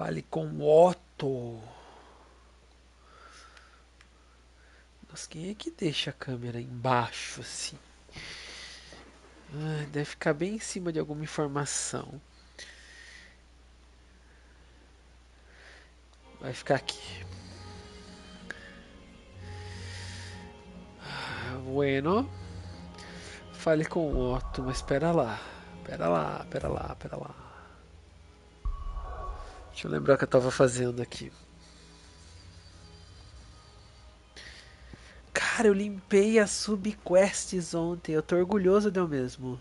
Fale com o Otto. Nossa, quem é que deixa a câmera embaixo assim? Ah, deve ficar bem em cima de alguma informação. Vai ficar aqui. Bueno. Fale com o Otto, mas espera lá. Pera lá, pera lá, pera lá. Deixa eu lembrar o que eu tava fazendo aqui. Cara, eu limpei as subquests ontem. Eu tô orgulhoso de eu mesmo.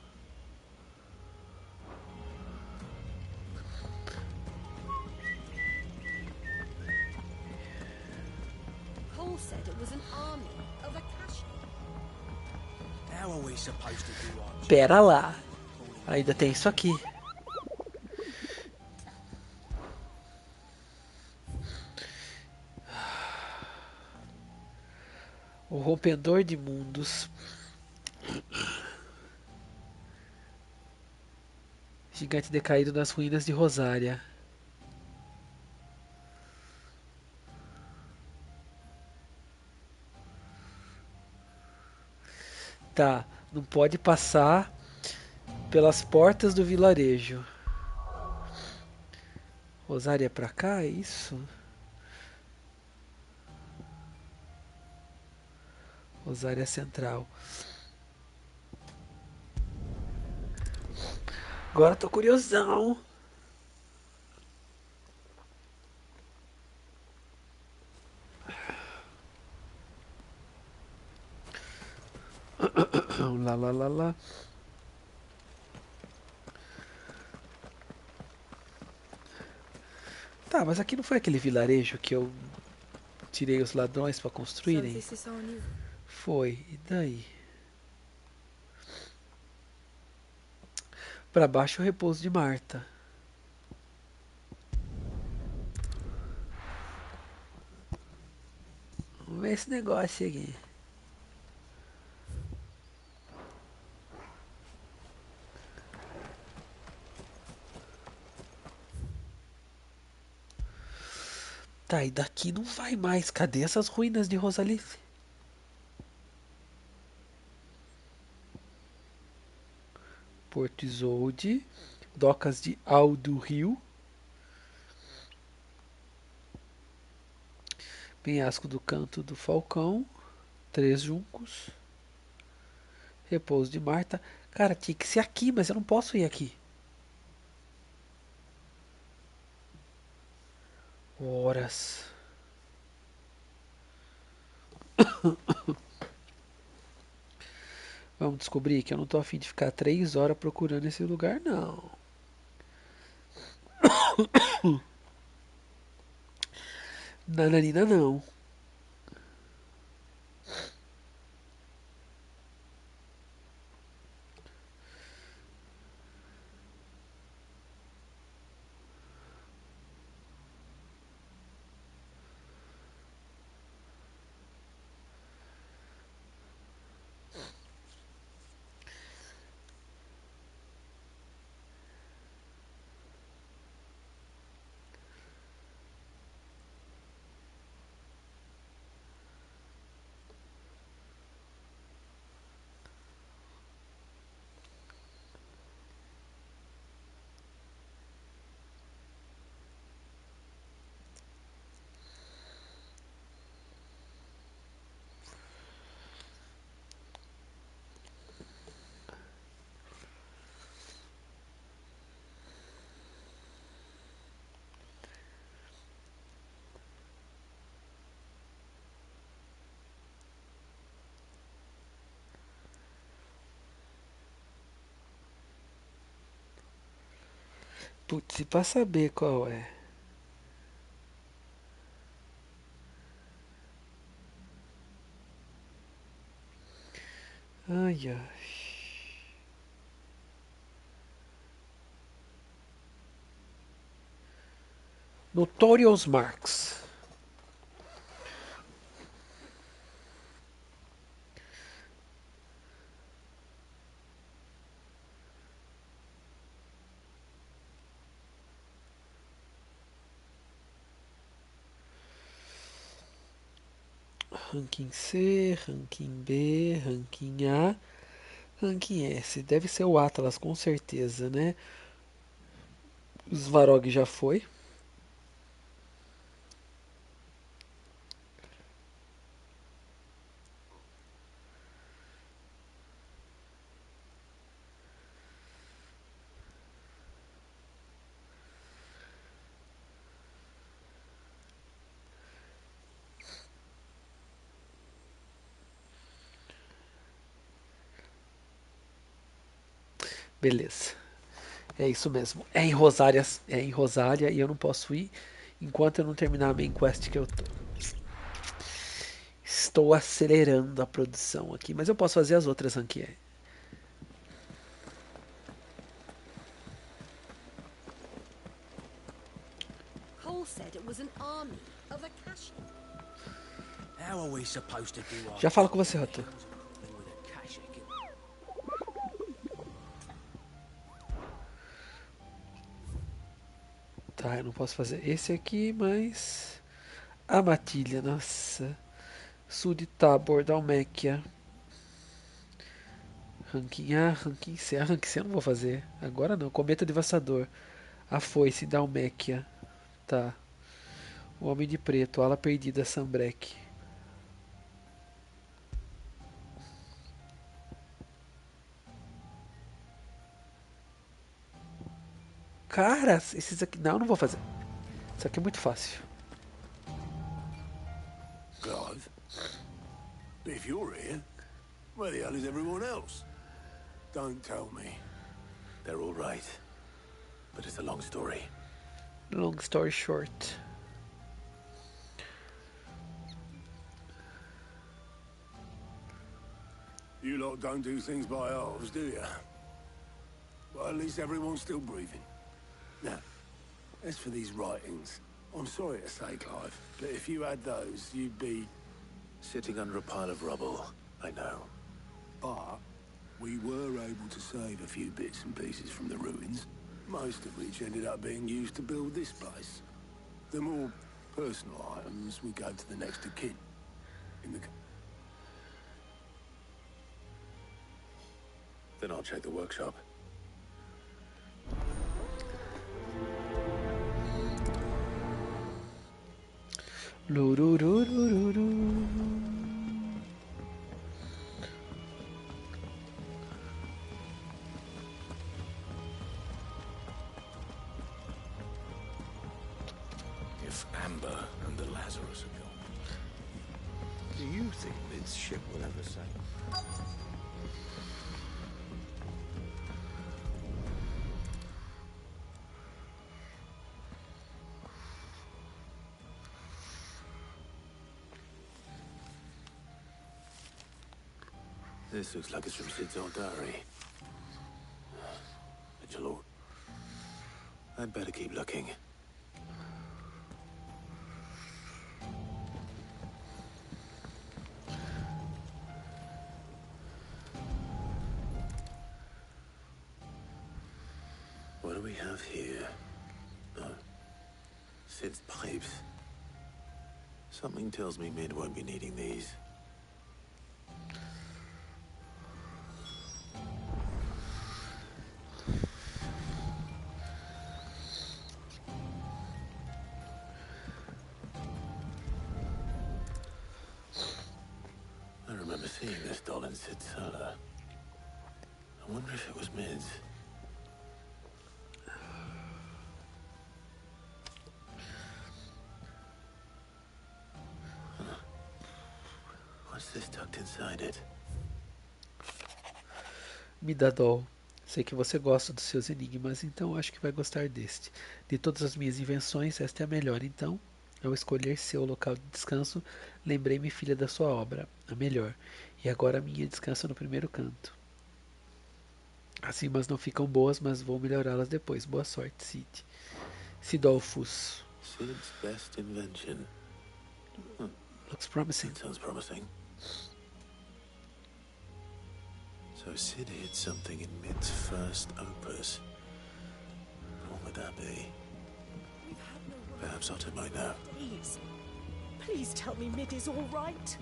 Paul said it was an army of Akashi. How are we supposed to do our job? Pera lá. Ainda tem isso aqui. O rompedor de mundos. Gigante decaído nas ruínas de Rosária. Tá, não pode passar pelas portas do vilarejo. Rosária é pra cá, é isso? Rosária Central. Agora tô curiosão. Lá, lá, lá, lá. Tá, mas aqui não foi aquele vilarejo que eu tirei os ladrões pra So construírem? this is our new. Foi, e daí? Pra baixo o repouso de Marta. Vamos ver esse negócio aqui. Tá, e daqui não vai mais. Cadê essas ruínas de Rosalice? Porto Isolde, docas de Aldo Rio, penhasco do Canto do Falcão, Três Juncos, repouso de Marta. Cara, tinha que ser aqui, mas eu não posso ir aqui. Horas. Vamos descobrir que eu não tô afim de ficar 3 horas procurando esse lugar, não. Nananina, não. Putz, e pra saber qual é? Ai, ai. Notorious Marks. Ranking C, ranking B, ranking A, ranking S. Deve ser o Atlas, com certeza, né? O Svarog já foi. Beleza. É isso mesmo. É em Rosária e eu não posso ir enquanto eu não terminar a main quest que eu tô. Estou acelerando a produção aqui, mas eu posso fazer as outras rank E. Cole said it was an army of Akashi. How are we supposed to do our Já falo job com você, Rato. with a cash? Tá, eu não posso fazer esse aqui, mas... A matilha, nossa. Sul de Tabor, Dalméquia. Ranking A, ranking C. A ranking C eu não vou fazer. Agora não. Cometa Devastador. A foice, Dalméquia. Tá. O Homem de Preto, Ala Perdida, Sambrek. Cara, esses aqui... Não, eu não vou fazer. Isso aqui é muito fácil. Clive? If you're here, where the hell is everyone else? Don't tell me. They're all right. But it's a long story. Long story short. You lot don't do things by halves, do you? Well, at least everyone's still breathing. Now, as for these writings, I'm sorry to say, Clive, but if you had those, you'd be... Sitting under a pile of rubble, I know. But we were able to save a few bits and pieces from the ruins, most of which ended up being used to build this place. The more personal items we go to the next of kin. In the... Then I'll check the workshop. Lurururururu. If Amber and the Lazarus are gone, do you think this ship will ever sail? This looks like it's from Sid's old diary. Vigilor. I'd better keep looking. What do we have here? Oh. Sid's pipes. Something tells me Mid won't be needing these. I remember seeing this doll in Sid's cellar. I wonder if it was Mid's. What's this tucked inside it? Me dá dó. Sei que você gosta dos seus enigmas, então acho que vai gostar deste. De todas as minhas invenções, esta é a melhor. Então, ao escolher seu local de descanso, lembrei-me, filha, da sua obra, a melhor. E agora a minha descansa no primeiro canto. Assim, mas não ficam boas, mas vou melhorá-las depois. Boa sorte, Cid. Sidolfus. Sid's best invention. Looks promising. That sounds promising. So Sid hid something in Mid's first opus. What would that be? We've had no word Perhaps Otto might know. for days. Please tell me Mid is all right.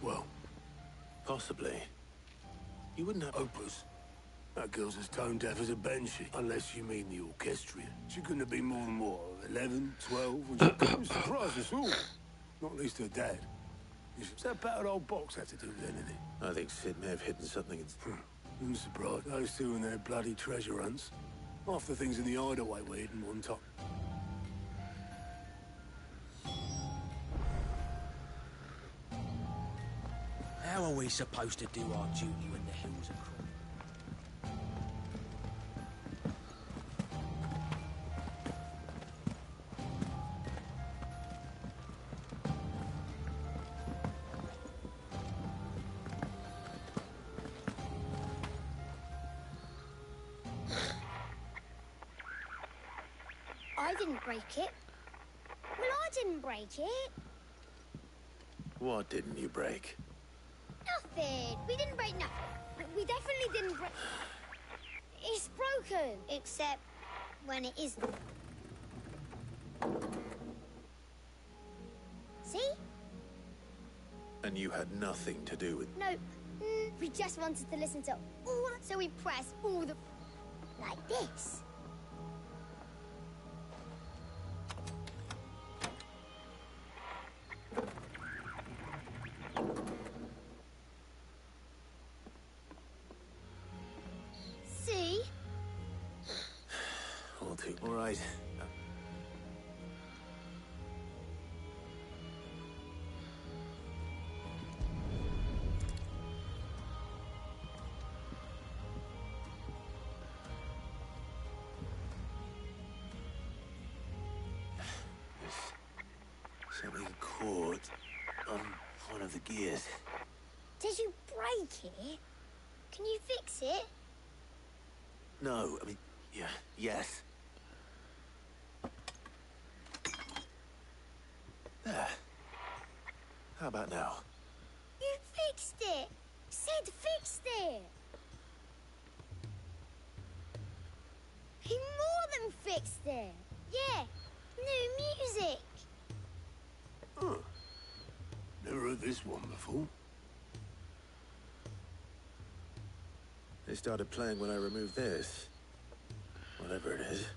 Well, Possibly. You wouldn't have... Opus. That girl's as tone deaf as a banshee, unless you mean the orchestrion. She couldn't have been more than, what, 11, 12, when she surprised us all. Not least her dad. What's that battered old box have to do with anything? I think Sid may have hidden something in... I'm surprised. Those two and their bloody treasure hunts. Half the things in the hideaway were hidden one time. How are we supposed to do our duty when the hills are crawling? I didn't break it. Well, I didn't break it. What didn't you break? Nothing. We didn't break nothing. We definitely didn't break... It's broken. Except when it isn't. See? And you had nothing to do with... No. We just wanted to listen to all... So we press all the... Like this. See? All right. There's something caught on one of the gears. Did you break it? Can you fix it? No, I mean, yeah, yes. There. How about now? You fixed it. Sid fixed it. He more than fixed it. Yeah, new music. Huh. Never heard this one before. They started playing when I removed this. Whatever it is.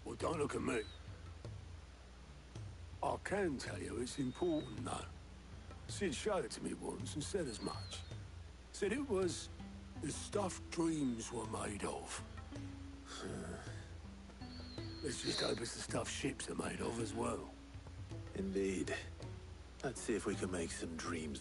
Well, don't look at me. I can tell you it's important, though. Sid showed it to me once and said as much. Said it was the stuff dreams were made of. Let's just hope it's the stuff ships are made of as well. Indeed. Let's see if we can make some dreams.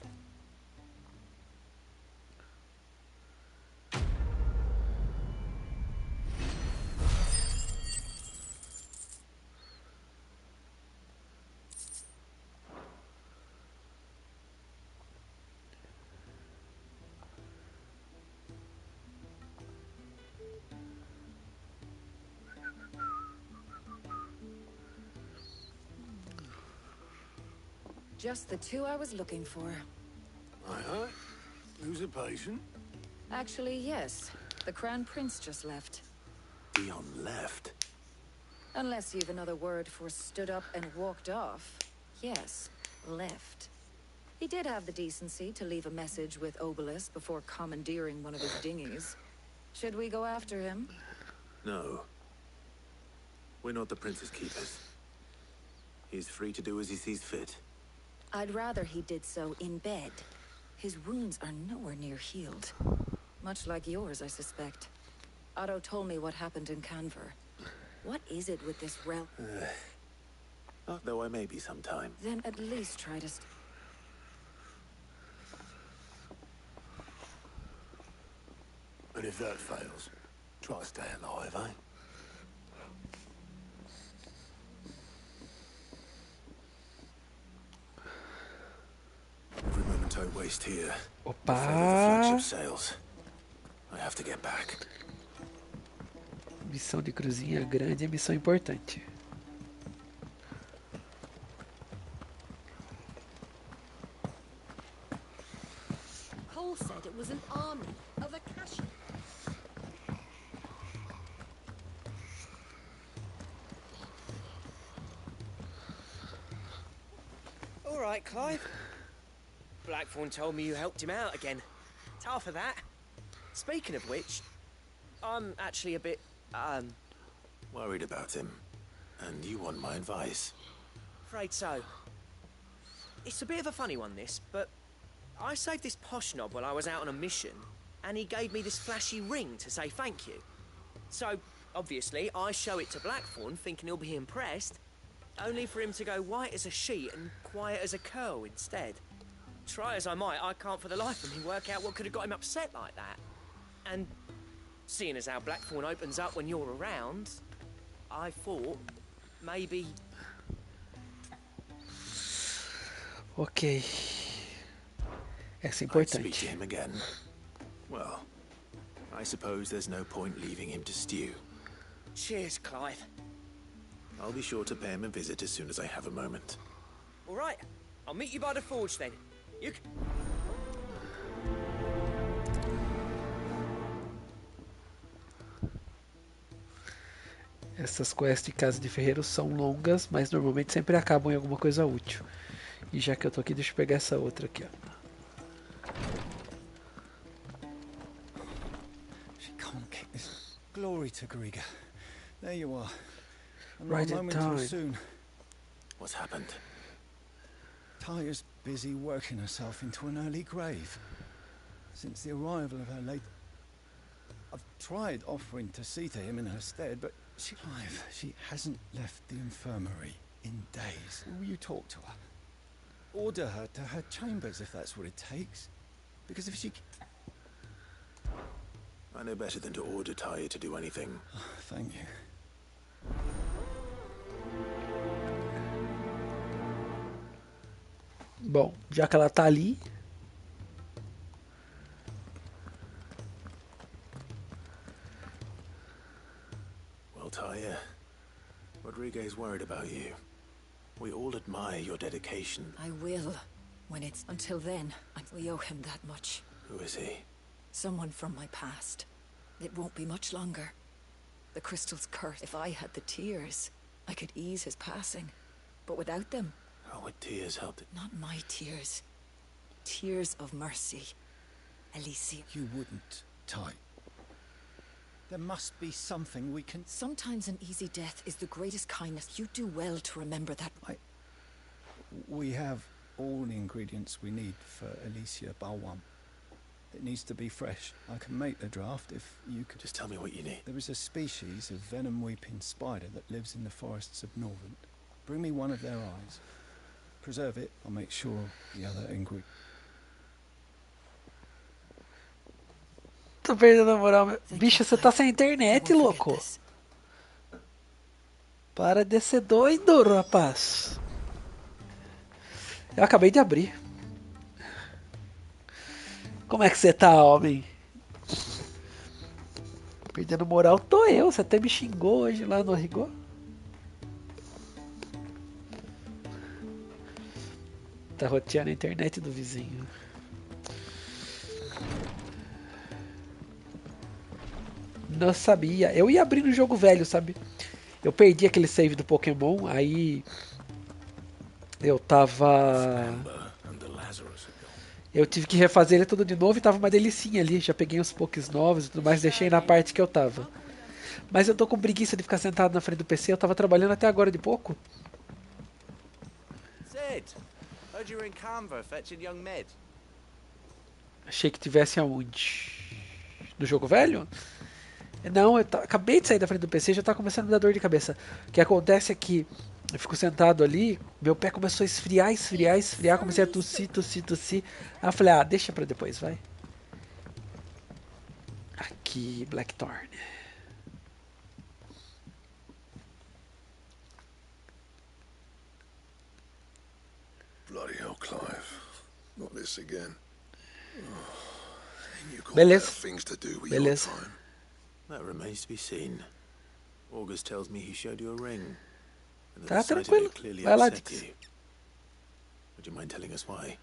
Just the two I was looking for. Aye. Who's a patient? Actually, yes. The Crown Prince just left. Dion left. Unless you've another word for stood up and walked off. Yes, left. He did have the decency to leave a message with Obelisk before commandeering one of his dinghies. Should we go after him? No. We're not the Prince's keepers. He's free to do as he sees fit. I'd rather he did so in bed. His wounds are nowhere near healed. Much like yours, I suspect. Otto told me what happened in Canver. What is it with this realm? Not though I may be sometime. Then at least try to... And if that fails, try to stay alive, eh? waste here. Opa! Before the flagship sails. I have to get back. Missão de cruzinha grande é missão importante. Cole said it was an army of Akashi. All right, Clive. Blackthorn told me you helped him out again. Tough for that. Speaking of which, I'm actually a bit, Worried about him. And you want my advice. afraid so. It's a bit of a funny one, this, but I saved this posh knob while I was out on a mission, and he gave me this flashy ring to say thank you. So, obviously, I show it to Blackthorn, thinking he'll be impressed, only for him to go white as a sheet and quiet as a curl instead. Try as I might, I can't for the life of me work out what could have got him upset like that. And seeing as how Blackthorn opens up when you're around, I thought maybe... Ok. Essa é I'd speak importante. to him again. Well, I suppose there's no point leaving him to stew. Cheers, Clive. I'll be sure to pay him a visit as soon as I have a moment. All right, I'll meet you by the forge then. You c- Essas quests de casa de ferreiro são longas, mas normalmente sempre acabam em alguma coisa útil. E já que eu tô aqui, deixa eu pegar essa outra aqui, ó. She can't kick this. Glory to Griga. There you are. And Right not a in moment too time. soon. What's happened? Taya's busy working herself into an early grave. Since the arrival of her late... I've tried offering to see to him in her stead, but she hasn't left the infirmary in days. Will you talk to her? Order her to her chambers if that's what it takes. Because if she... I know better than to order Taya to do anything. Thank you. Bom, já que ela tá ali, Well, Taya, Rodriguez worried about you. We all admire your dedication. I will. When it's... Until then, we owe him that much. Who is he? Someone from my past. It won't be much longer. The crystal's curse. If I had the tears, I could ease his passing. But without them, How would tears help it? not my tears. Tears of mercy. Alicia. You wouldn't, Ty. There must be something we can... Sometimes an easy death is the greatest kindness. You do well to remember that. We have all the ingredients we need for Alicia Balwam. It needs to be fresh. I can make the draft if you could... Just tell me what you need. There is a species of venom-weeping spider that lives in the forests of Northern. Bring me one of their eyes. Preserve it. I'll make sure the other ingredient... tô perdendo a moral. Bicho, você tá sem internet, I won't forget louco. this. Para de ser doido, rapaz. Eu acabei de abrir. Como é que você tá, homem? Perdendo moral tô eu. Você até me xingou hoje lá no Rigor. Tá roteando a internet do vizinho. Não sabia. Eu ia abrir no jogo velho, sabe? Eu perdi aquele save do Pokémon, aí eu tava... Amber and the Lazarus are gone. Eu tive que refazer ele tudo de novo e tava uma delicinha ali. Já peguei uns Pokés novos e tudo mais, deixei na parte que eu tava. Mas eu tô com preguiça de ficar sentado na frente do PC, eu tava trabalhando até agora de pouco. Sid, heard you were in Canva fetching young Med. Achei que tivesse aonde? No jogo velho? Não, acabei de sair da frente do PC e já tá começando a me dar dor de cabeça. O que acontece é que eu fico sentado ali, meu pé começou a esfriar, esfriar, esfriar, comecei a tossir, tossir, tossir. Aí eu falei, ah, deixa pra depois, vai. Aqui, Blackthorn. Bloody hell, Clive. Not this again. You got better Beleza. things to do with your Beleza. time. That remains to be seen. August tells me he showed you a ring, and that Tá the sight of tranquilo. it clearly Vai lá, upset Dix. you. Would you mind telling us why?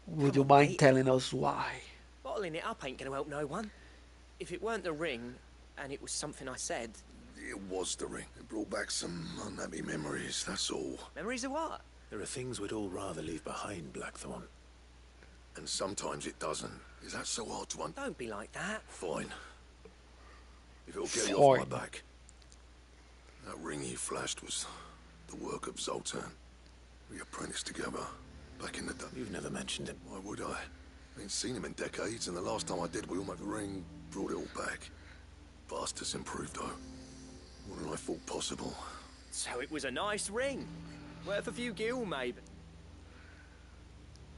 Would Come you on, mind mate. telling us why? Bottling it up ain't gonna help no one. If it weren't the ring, and it was something I said... It was the ring. It brought back some unhappy memories, that's all. Memories of what? There are things we'd all rather leave behind, Blackthorn. And sometimes it doesn't. Is that so hard to Don't be like that. Fine. If it'll get you off my Fine. back. That ring he flashed was the work of Zoltan. We apprenticed together back in the day. You've never mentioned him. Why would I? Ain't seen him in decades, and the last time I did, we all made the ring, brought it all back. Bastard's improved, though. More than I thought possible. So it was a nice ring. Worth a few gil, maybe.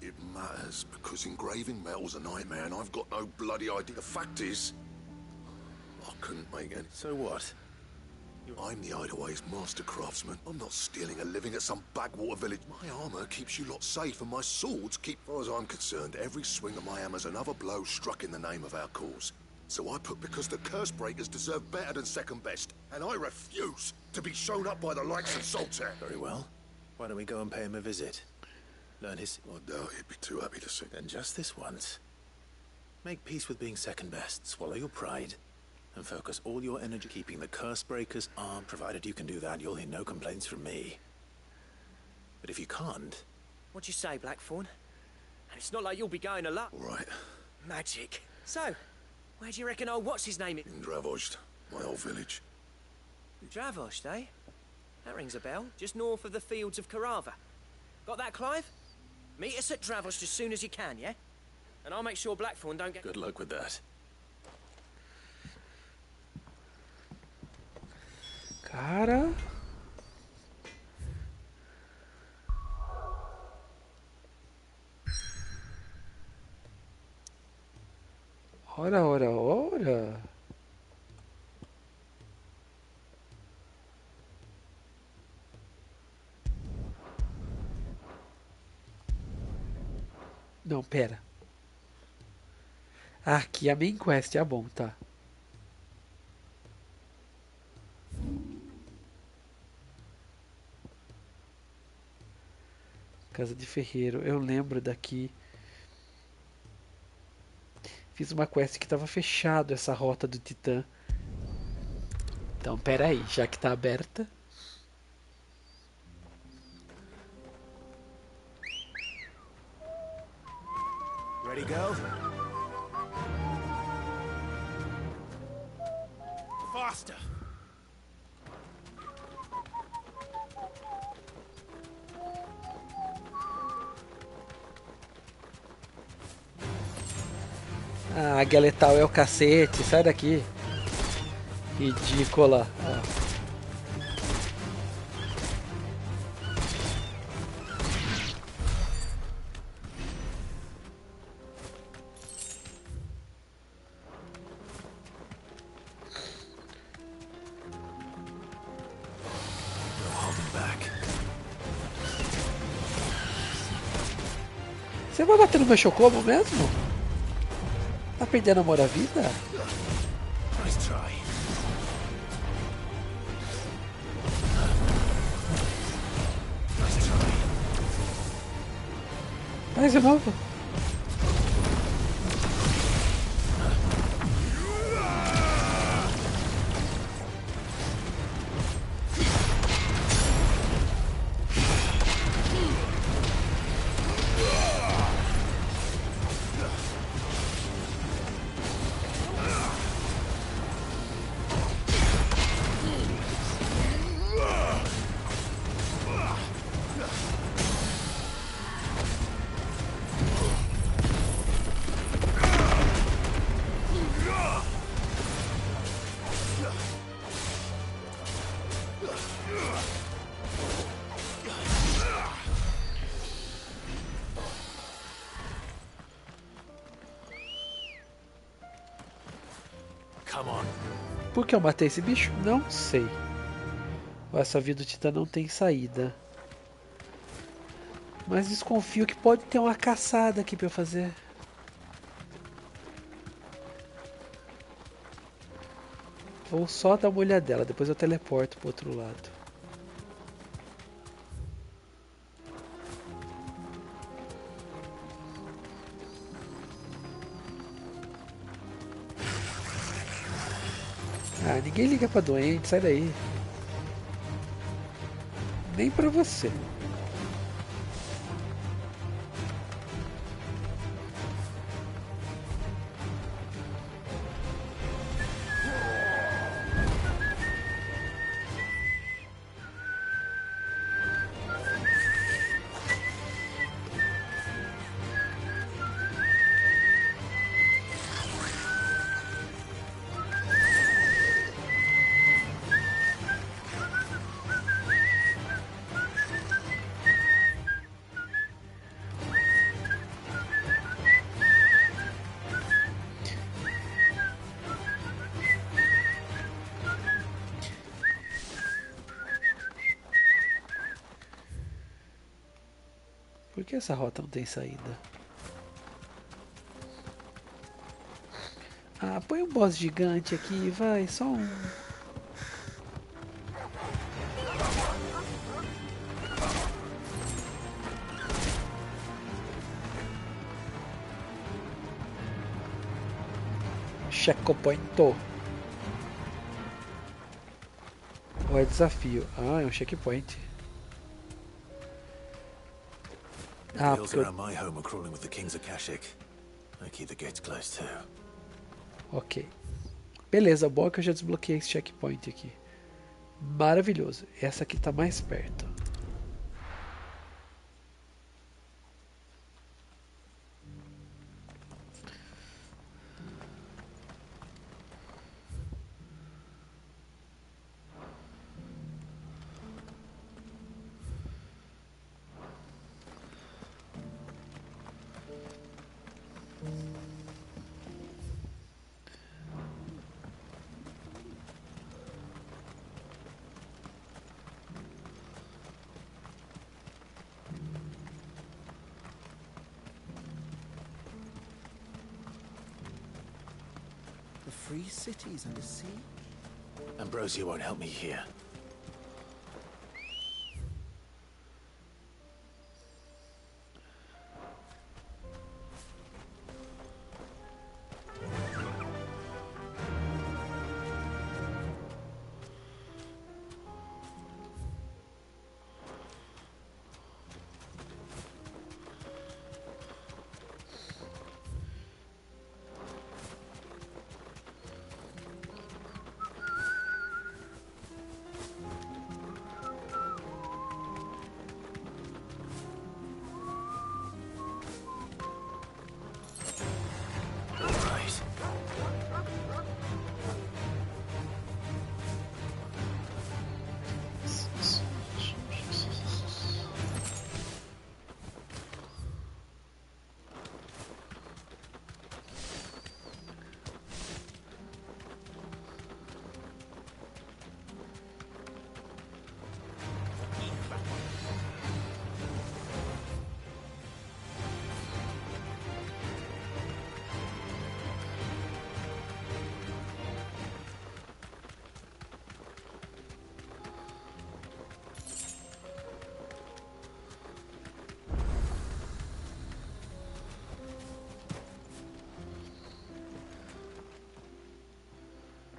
It matters, because engraving metal's a nightmare, and I've got no bloody idea. The fact is, I couldn't make any. So what? I'm the Hideaway's master craftsman. I'm not stealing a living at some backwater village. My armor keeps you lot safe, and my swords keep... As far as I'm concerned, every swing of my hammer's another blow struck in the name of our cause. So I put because the curse breakers deserve better than second best, and I refuse to be shown up by the likes of Zoltan. Very well. Why don't we go and pay him a visit? Learn his... I doubt he'd be too happy to see. Then just this once. Make peace with being second best, swallow your pride, and focus all your energy keeping the curse breakers armed. Provided you can do that, you'll hear no complaints from me. But if you can't... What'd you say, Blackthorn? And it's not like you'll be going alone. All right. Magic. So, where do you reckon old what's-his-name is? In Dravost, my old village. Dravost, eh? That rings a bell. Just north of the fields of Carava. Got that, Clive? Meet us at Dravost as soon as you can, yeah? And I'll make sure Blackthorn don't get... Good luck with that. Cara. Ora, ora, ora. Não, pera. Aqui a main quest é bom, tá? Casa de ferreiro, eu lembro daqui. Fiz uma quest que estava fechado essa rota do Titã. Então, pera aí, já que tá aberta. Ready, go? Faster! Ah, águia letal é o cacete, sai daqui. Ridícula. Ó. Você vai bater no meu chocobo mesmo? Tá perdendo amor à vida? Nice try. Nice try. Faz de novo. Come on. Por que eu matei esse bicho? Não sei. Essa vida do Titã não tem saída. Mas desconfio que pode ter uma caçada aqui pra eu fazer. Vou só dar uma olhadela, depois eu teleporto pro outro lado. Ah, ninguém liga pra doente, sai daí. Nem pra você. Por que essa rota não tem saída? Ah, põe um boss gigante aqui, vai, só um. Checkpoint. Ou é desafio? Ah, é um checkpoint. The Ah, hills porque eu... around my home are crawling with the king's Akashic. I keep the gates closed too. Ok. Beleza, bom é que eu já desbloqueei esse checkpoint aqui. Maravilhoso. Essa aqui tá mais perto. The free cities under siege? Ambrosia won't help me here.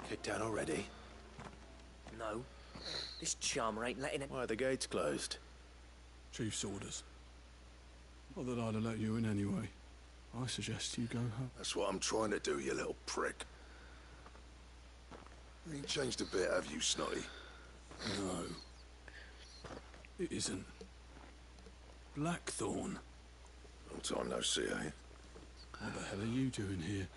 Kicked down already? No. This charmer ain't letting it. Why are the gates closed? Chief's orders. Not that I'd have let you in anyway. I suggest you go home. That's what I'm trying to do, you little prick. Ain't changed a bit, have you, Snotty? No. It isn't. Blackthorn. Long time no see, eh? What the hell are you doing here?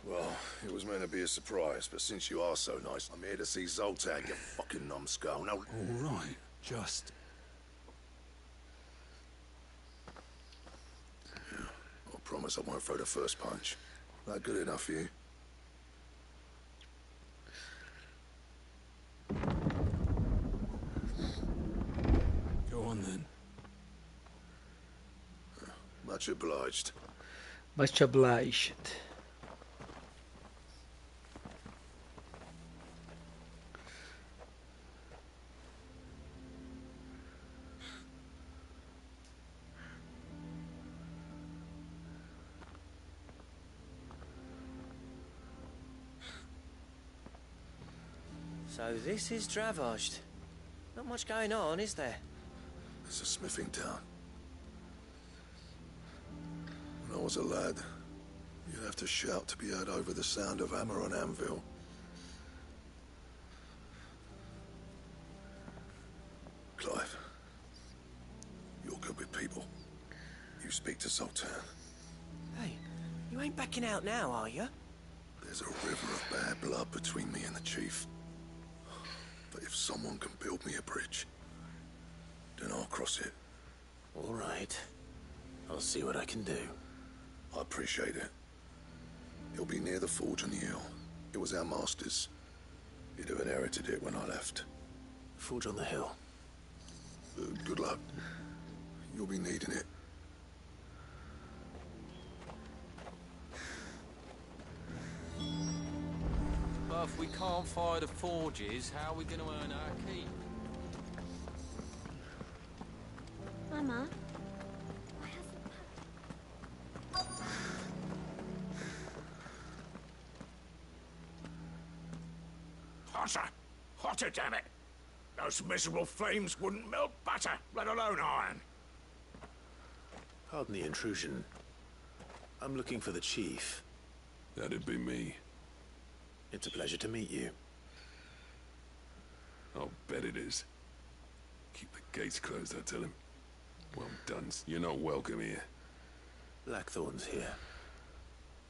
Well, it was meant to be a surprise, but since you are so nice, I'm here to see Zoltan, you fucking numbskull. Now, All right, just... I promise I won't throw the first punch. That good enough for you? Go on then. Much obliged. Much obliged. So this is Dravozd. Not much going on, is there? It's a smithing town. When I was a lad, you'd have to shout to be heard over the sound of hammer on anvil. Clive, you're good with people. You speak to Zoltan. Hey, you ain't backing out now, are you? There's a river of bad blood between me and the chief. But if someone can build me a bridge, then I'll cross it. All right. I'll see what I can do. I appreciate it. It'll be near the forge on the hill. It was our master's. He'd have inherited it when I left. Forge on the hill. Good luck. You'll be needing it. But if we can't fire the forges, how are we going to earn our keep? Mama, Hotter! Hotter, damn it! Those miserable flames wouldn't melt butter, let alone iron. Pardon the intrusion. I'm looking for the chief. That'd be me. It's a pleasure to meet you. I'll bet it is. Keep the gates closed, I tell him. Well done. You're not welcome here. Blackthorn's here.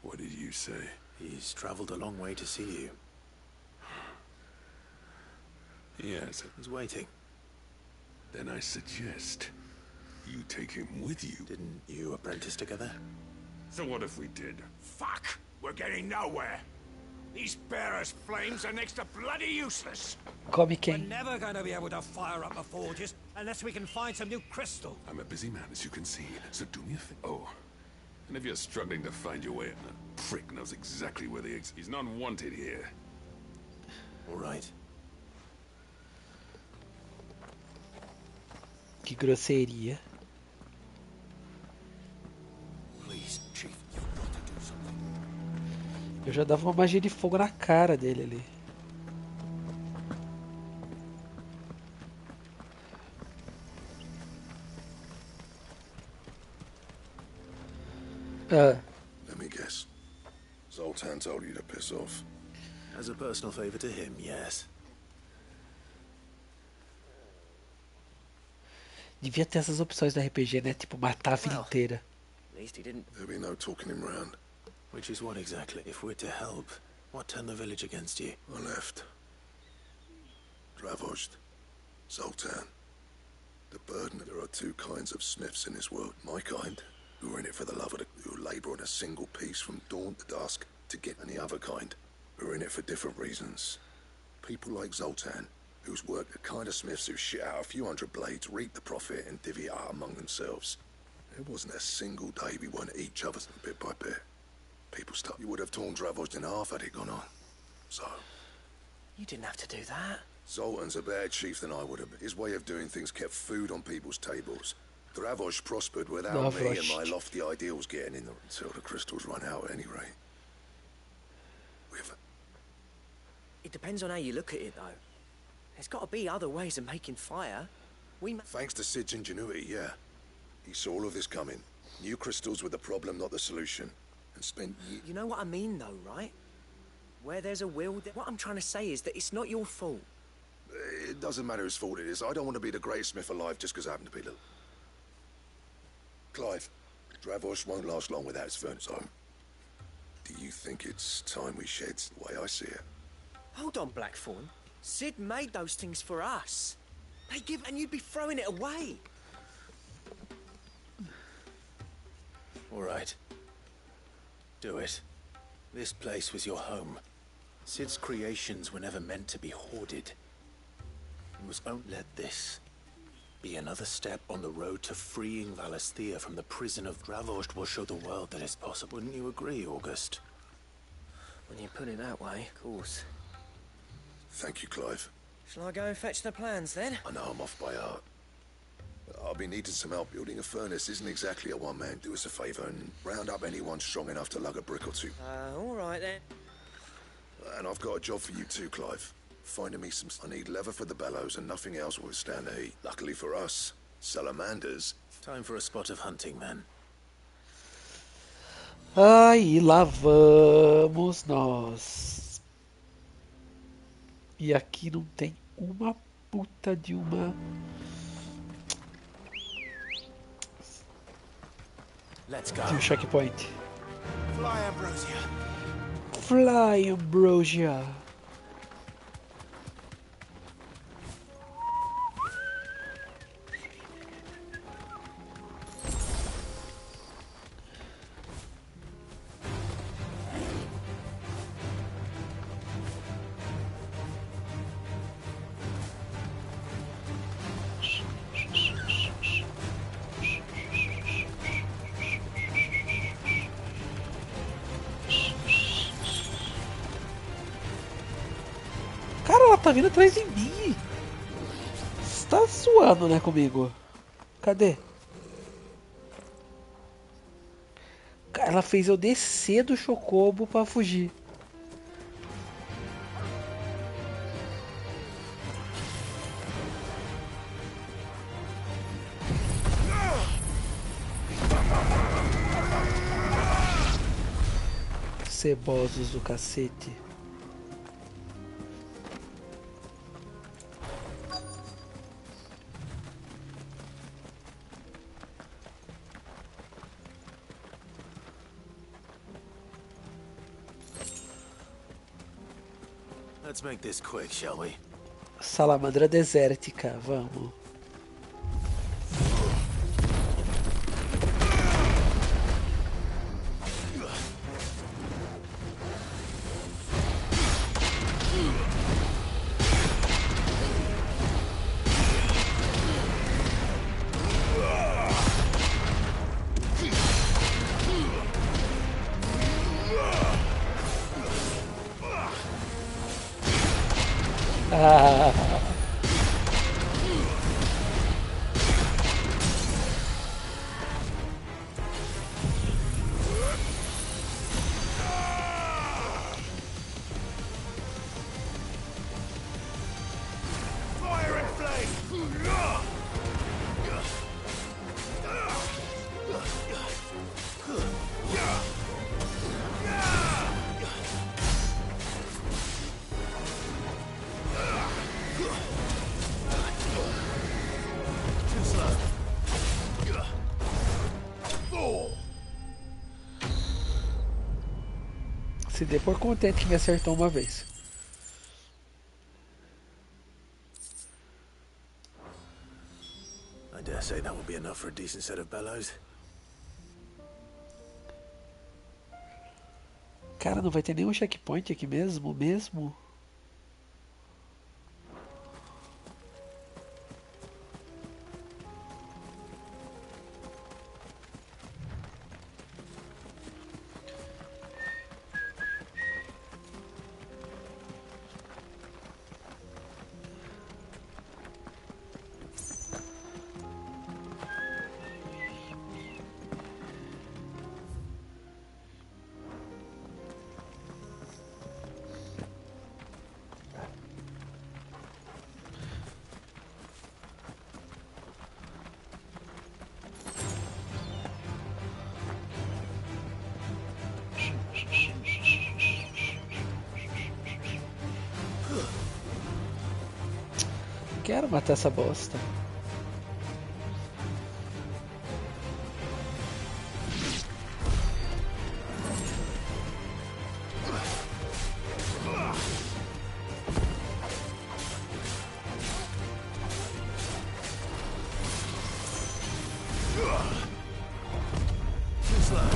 What did you say? He's traveled a long way to see you. Yes. He's waiting. Then I suggest you take him with you. Didn't you apprentice together? So what if we did? Fuck! We're getting nowhere. These bearers' flames are next to bloody useless. Come We're quem? never going to be able to fire up the forges unless we can find some new crystal. I'm a busy man, as you can see, so do me a favor. Oh, and if you're struggling to find your way, that prick knows exactly where the He's not wanted here. All right. Que grosseria. Please, Chief, you've got to do something. Eu já dava uma magia de fogo na cara dele ali. Ah, Let me guess. Zoltan told you to piss off. As a personal favor to him, yes. devia ter essas opções no RPG, né? Tipo, matar a vida inteira. At least he didn't. There'll be no talking him round. Which is what exactly? If we're to help, what turned the village against you? I left. Dravozd. Zoltan. The burden. There are two kinds of smiths in this world. My kind, who are in it for the love of the... who labour on a single piece from dawn to dusk to get... and the other kind, who are in it for different reasons. People like Zoltan, whose work the kind of smiths who shit out a few hundred blades, reap the profit and divvy it out among themselves. There wasn't a single day we weren't at each other's bit by bit. People stuck. You would have torn Dravozd in half had it gone on. So... You didn't have to do that. Zoltan's a better chief than I would have been. His way of doing things kept food on people's tables. Dravozd prospered without me and my lofty ideals getting in there until the crystals run out at any rate. It depends on how you look at it, though. There's got to be other ways of making fire. Thanks to Sid's ingenuity, yeah. He saw all of this coming. New crystals were the problem, not the solution. And spent You know what I mean, though, right? Where there's a will... What I'm trying to say is that it's not your fault. It doesn't matter whose fault it is. I don't want to be the greatest smith alive just because I happen to be little. Clive, Dravozd won't last long without his furnace home. Do you think it's time we shed the way I see it? Hold on, Blackthorn. Sid made those things for us. They give... and you'd be throwing it away. All right. Do it. This place was your home. Sid's creations were never meant to be hoarded. Don't let this be another step on the road to freeing Valisthea from the prison of Dravozd. Will show the world that it's possible. Wouldn't you agree, August? When you put it that way, of course. Thank you, Clive. Shall I go and fetch the plans, then? I know I'm off by heart. I'll be needing some help. Building a furnace isn't exactly a one-man. Do us a favour and round up anyone strong enough to lug a brick or two. All right, then. And I've got a job for you too, Clive. Finding me some... I need leather for the bellows and nothing else will withstand the heat. Luckily for us, salamanders... Time for a spot of hunting, then. Aí lá vamos nós. E aqui não tem uma puta de uma... Let's go. de um checkpoint. Fly, Ambrosia. Fly, Ambrosia. Cara, ela tá vindo atrás de mim. Você tá zoando, né, comigo? Cadê? Ela fez eu descer do chocobo pra fugir. Cebosos do cacete. Let's make this quick, shall we? Salamandra desértica, vamos. Ah. Fire and flame! Too slow. Se dê por contente que me acertou uma vez. I dare say that will be enough for a decent set of bellows. Cara, não vai ter nenhum checkpoint aqui mesmo? Quero matar essa bosta. Too slow.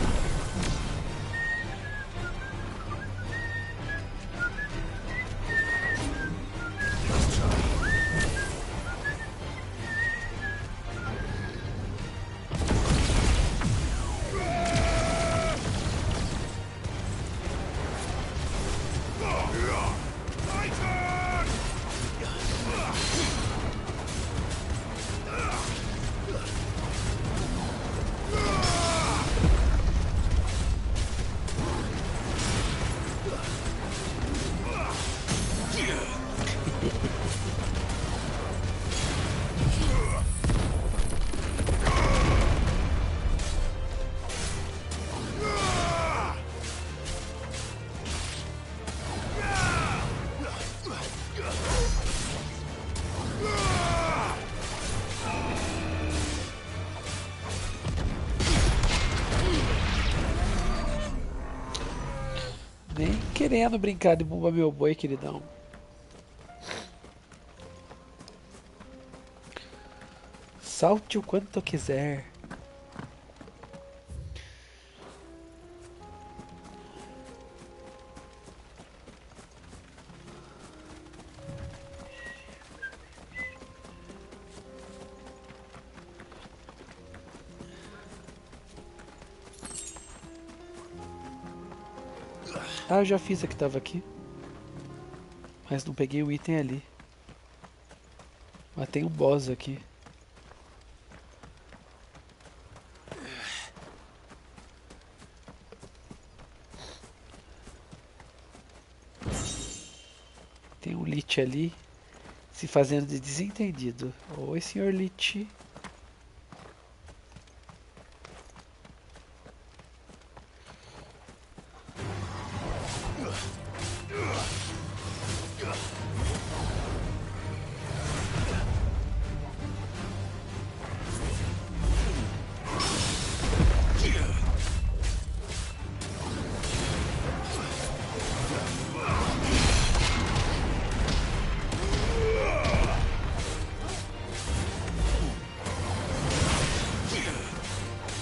querendo brincar de Bumba Meu Boi, queridão. Salte o quanto quiser. Ah, eu já fiz a que tava aqui. Mas não peguei o item ali. Mas tem um boss aqui. Tem um Lich ali se fazendo de desentendido. Oi, senhor Lich.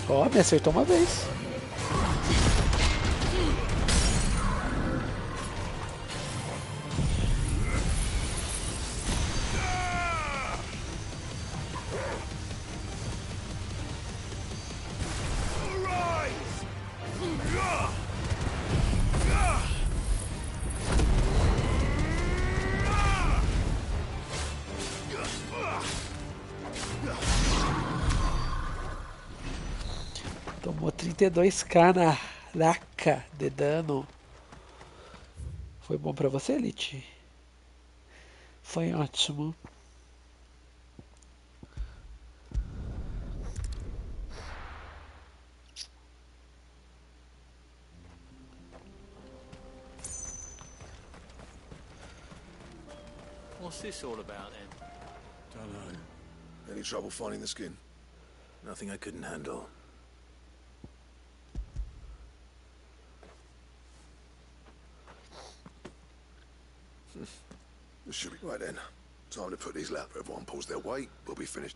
Ó, me acertou uma vez. Tomou 32k na raca de dano. Foi bom pra você, Lich? Foi ótimo. What's this all about then? Don't know. Any trouble finding the skin? Nothing I couldn't handle. This should be right then. Time to put these out. Everyone pulls their weight. We'll be finished.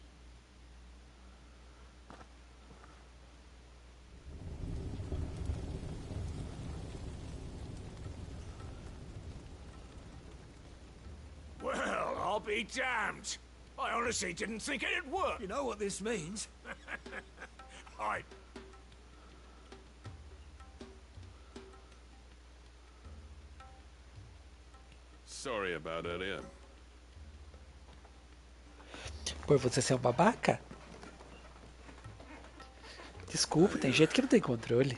Well, I'll be damned. I honestly didn't think it'd work. You know what this means? I... Sorry about earlier. Por você ser um babaca? Desculpa, tem gente que não tem controle.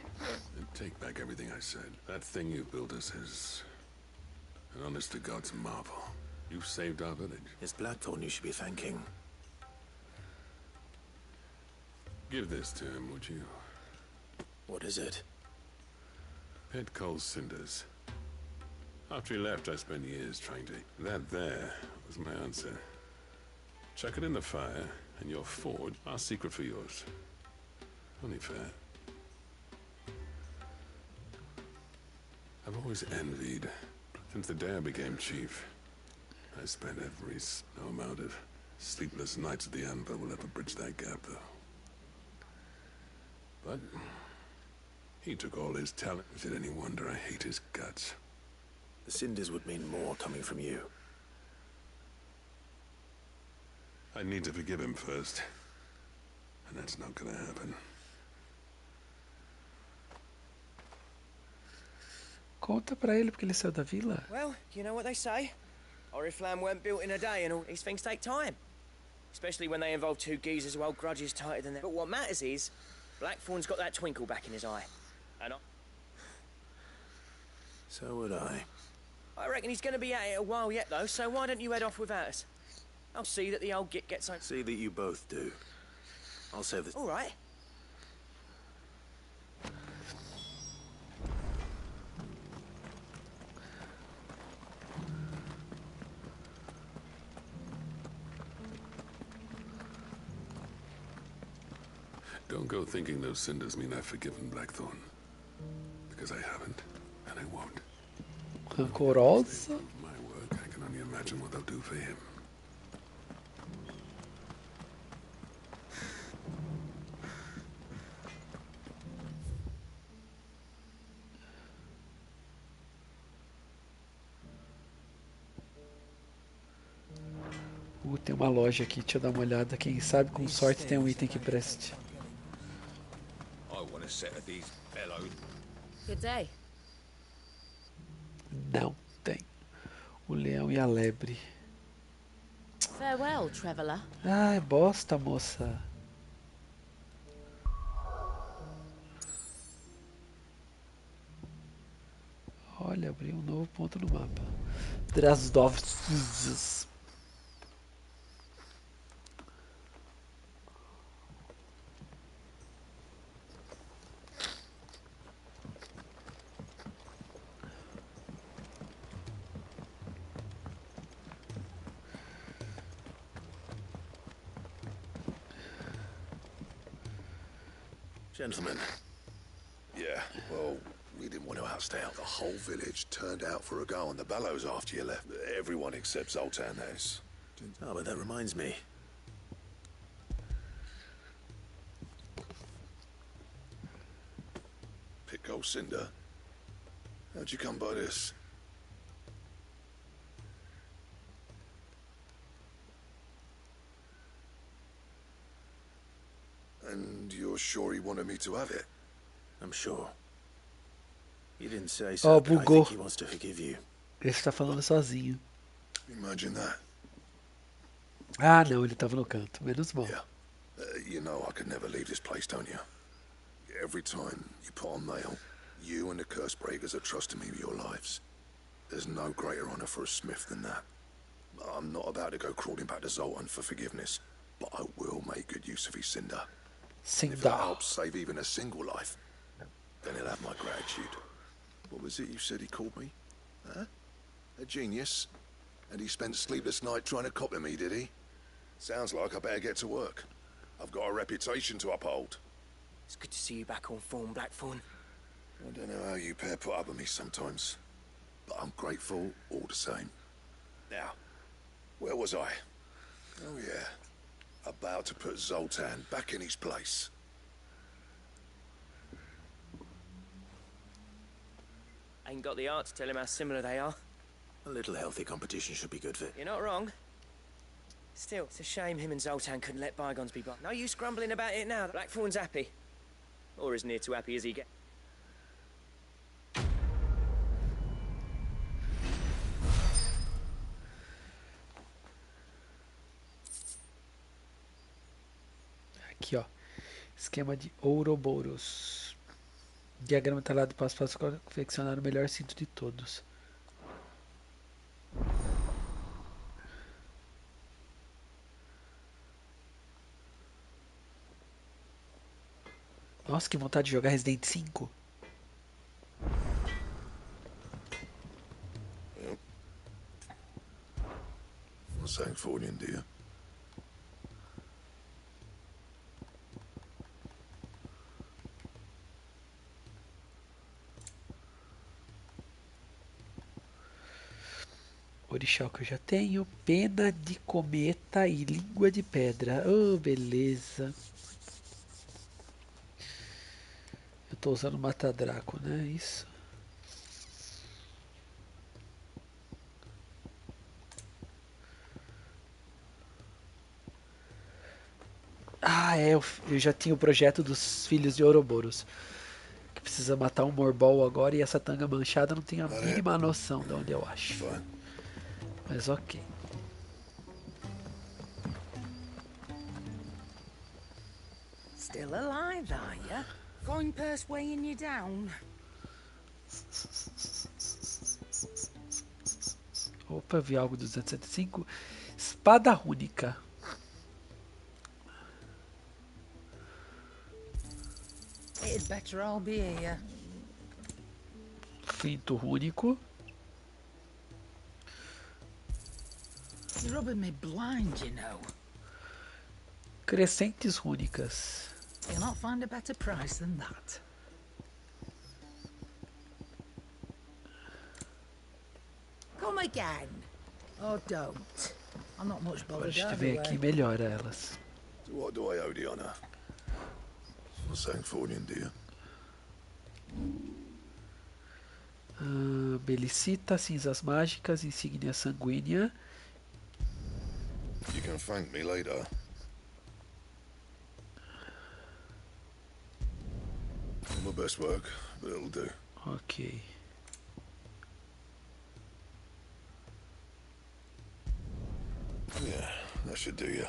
Take back everything I said. That thing you built us is an honest to God's marvel. You saved our village. It's Blackthorn you should be thanking. Give this to him, would you? What is it? Pet Cole's cinders. After he left, I spent years trying to... That there was my answer. Chuck it in the fire, and you're forward. Our secret for yours. Only fair. I've always envied. Since the day I became chief, I spent no amount of sleepless nights at the anvil will ever bridge that gap, though. But he took all his talent. Is it any wonder I hate his guts? The cinders would mean more coming from you. I need to forgive him first. And that's not gonna happen. Conta pra ele porque ele saiu da vila. Well, you know what they say. Oriflamme weren't built in a day and all these things take time. Especially when they involve two geezers who hold grudges tighter than that. But what matters is, Blackthorn's got that twinkle back in his eye. And So would I. I reckon he's going to be at it a while yet, though, so why don't you head off without us? I'll see that the old git gets home. See that you both do. I'll save this. All right. Don't go thinking those cinders mean I've forgiven Blackthorn. Because I haven't, and I won't. Rancorosa. My work, I can only imagine what they'll do for him. Tem uma loja aqui, deixa eu dar uma olhada. Quem sabe com sorte tem um item que preste. I want a set of these bellowed. Good day. Não tem. O leão e a lebre. Farewell, traveller. Ah, é bosta, moça. Olha, abriu um novo ponto no mapa. Drasdovskis. Gentlemen. Yeah, well, we didn't want to outstay out. The whole village turned out for a go on the bellows after you left. Everyone except Zoltan, that is. Oh, but that reminds me. Pick old Cinder. How'd you come by this? And you're sure he wanted me to have it? I'm sure. You didn't say Oh, so, but I bugou. think he wants to forgive you. Ele está falando sozinho. Imagine that. Ah, não, ele estava no canto. Menos mal. Yeah. You know I could never leave this place, don't you? Every time you put on mail, you and the curse breakers are trusting me with your lives. There's no greater honor for a smith than that. I'm not about to go crawling back to Zoltan for forgiveness, but I will make good use of his cinder. And if that helps save even a single life, then he'll have my gratitude. What was it you said he called me? Huh? A genius? And he spent sleepless night trying to copy me, did he? Sounds like I better get to work. I've got a reputation to uphold. It's good to see you back on form, Blackthorn. I don't know how you pair put up with me sometimes, but I'm grateful all the same. Now, where was I? Oh yeah, about to put Zoltan back in his place. Ain't got the art to tell him how similar they are. A little healthy competition should be good for... You're not wrong. Still, it's a shame him and Zoltan couldn't let bygones be bygones. No use grumbling about it now. Blackthorn's happy. Or as near to happy as he gets. Aqui, ó. Esquema de Ouroboros. Diagrama talhado passo a passo para confeccionar o melhor cinto de todos. Nossa, que vontade de jogar Resident 5. What's that for you, dear? Orixá que eu já tenho. Pena de cometa e língua de pedra. Oh, beleza. Eu tô usando mata-draco, né? Isso. Ah, é. Eu já tinha o projeto dos filhos de Ouroboros. Que precisa matar um Morbol agora e essa tanga manchada não tem a mínima noção de onde eu acho. Mas ok. Still alive, are ya? Going purse weighing you down? Opa, vi algo do 275. Espada rúnica. It'd better all be here. Finto rúnico. You're rubbing me blind, you know. Crescentes rúnicas. You'll not find a better price than that. again. Or don't. I'm not much Agora a bothered gente either vem aqui e way. melhora elas. To what do I owe the honor? For Sanfornian, dear. Belicita, cinzas mágicas, insígnia sanguínea. You can thank me later. Not my best work, but it'll do. Ok. Yeah, that should do you.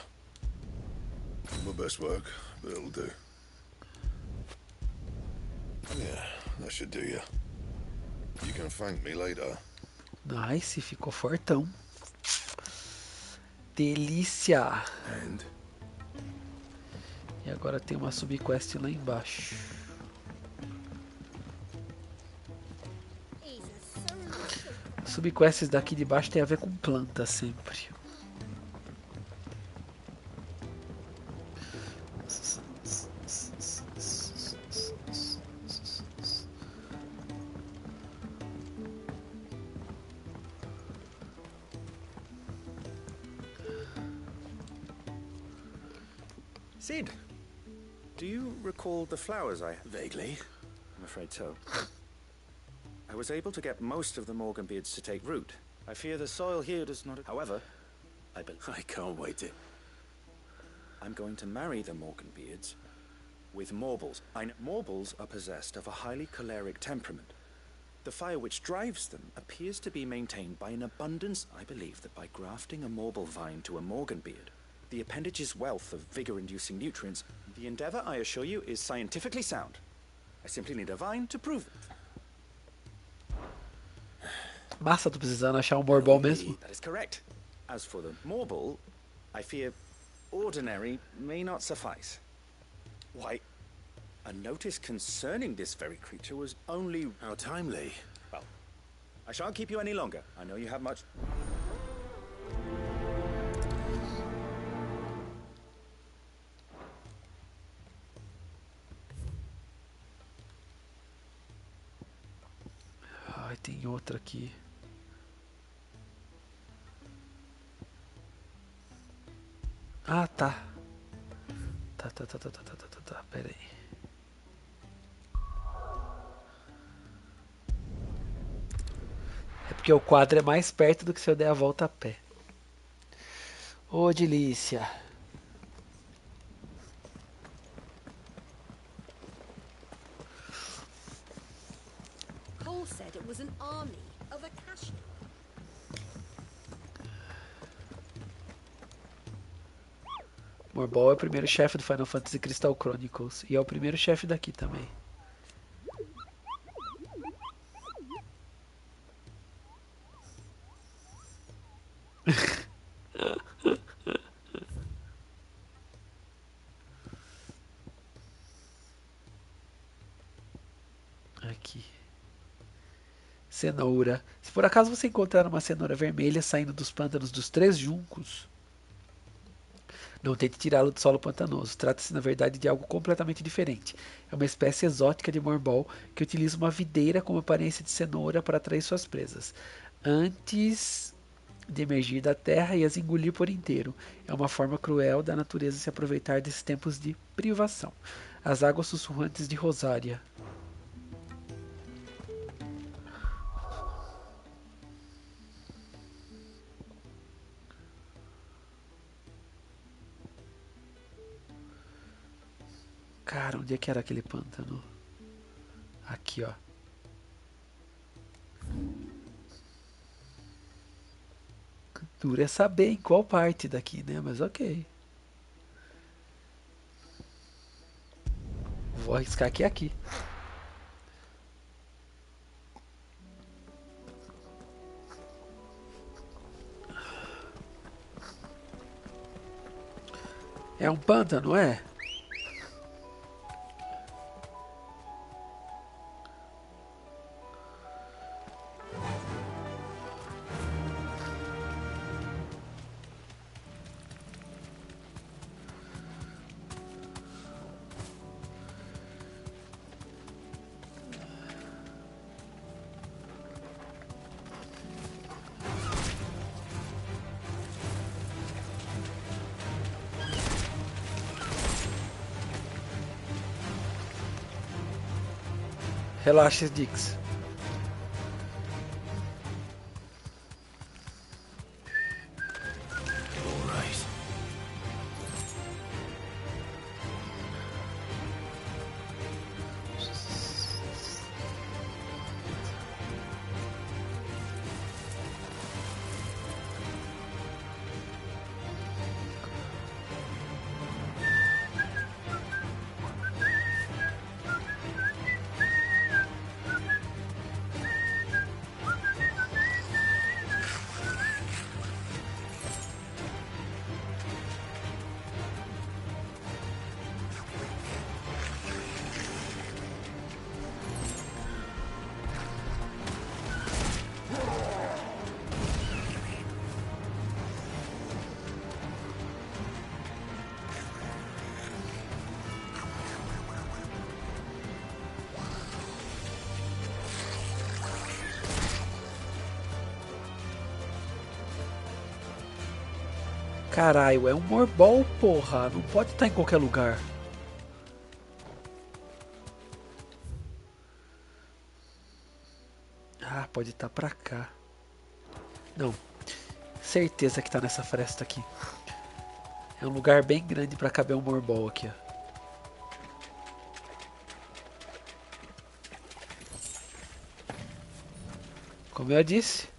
Not my best work, but it'll do. Yeah, that should do you. You can thank me later. Nice, ficou fortão. Delícia! And E agora tem uma subquest lá embaixo. Subquests daqui de baixo tem a ver com planta sempre. Sid, do you recall the flowers I... Vaguely. I'm afraid so. I was able to get most of the Morganbeards to take root. I fear the soil here does not... However, I can't wait to... I'm going to marry the Morganbeards with Morbles. I know Morbles are possessed of a highly choleric temperament. The fire which drives them appears to be maintained by an abundance. I believe that by grafting a Morble vine to a Morganbeard, the appendage's wealth of vigor-inducing nutrients, the endeavor, I assure you, is scientifically sound. I simply need a vine to prove it. Massa, tô precisando achar um morbol mesmo. That is correct. As for the Morble, I fear ordinary may not suffice. Why, a notice concerning this very creature was only... How timely. Well, I shan't keep you any longer. I know you have much... Ai, tem outra aqui. Ah, tá. Tá, pera aí. É porque o quadro é mais perto do que se eu der a volta a pé. Ô, delícia. Cole said it was an army of Akashi. Morbol é o primeiro chefe do Final Fantasy Crystal Chronicles. E é o primeiro chefe daqui também. Aqui. Cenoura. Se por acaso você encontrar uma cenoura vermelha saindo dos pântanos dos Três Juncos, não tente tirá-lo do solo pantanoso. Trata-se, na verdade, de algo completamente diferente. É uma espécie exótica de morbol que utiliza uma videira com aparência de cenoura para atrair suas presas, antes de emergir da terra e as engolir por inteiro. É uma forma cruel da natureza se aproveitar desses tempos de privação. As águas sussurrantes de Rosária. Cara, onde é que era aquele pântano? Aqui, ó. Duro é saber em qual parte daqui, né? Mas ok. Vou arriscar que é aqui. É um pântano, é? Relaxa, Dix. Caralho, é um morbol, porra. Não pode estar em qualquer lugar. Ah, pode estar pra cá. Não. Certeza que tá nessa fresta aqui. É um lugar bem grande pra caber um morbol aqui, ó. Como eu disse.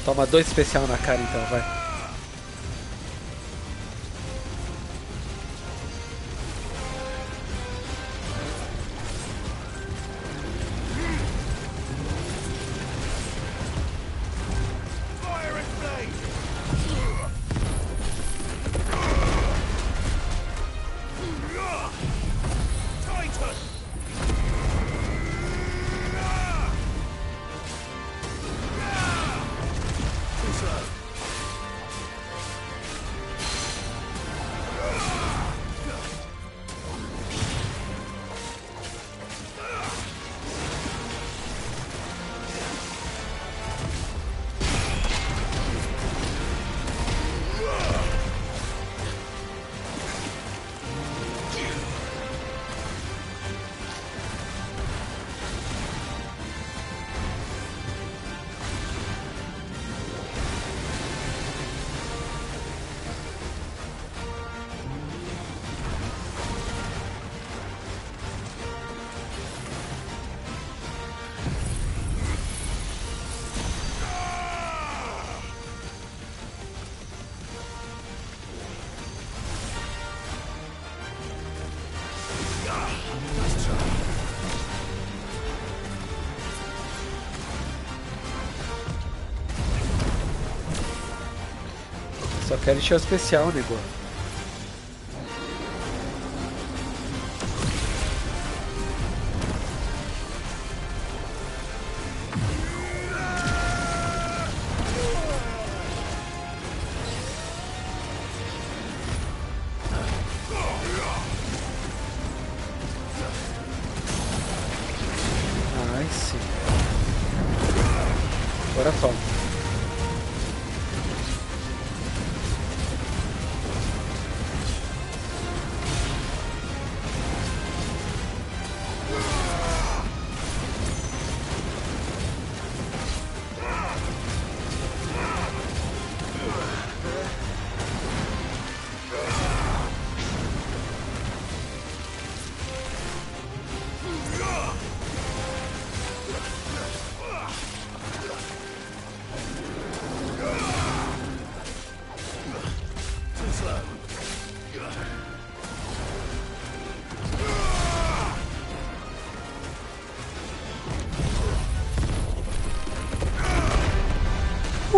Toma 2 especial na cara então, vai. Só quero encher o especial, nego. Ai, sim. Agora toma.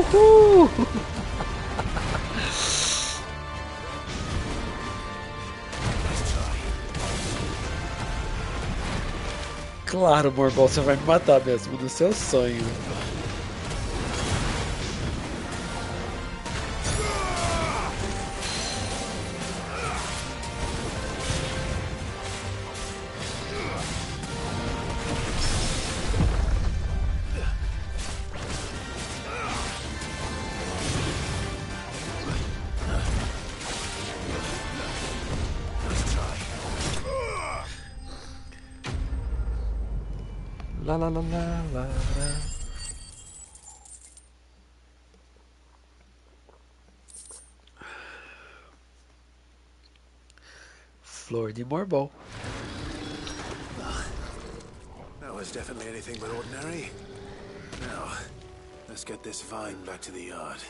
Uhul! Claro, Morbol, você vai me matar mesmo, no seu sonho. Lá, lá, lá, lá, lá, lá. Flor de Morbol. That was definitely anything but ordinary. Now, let's get this vine back to the yard.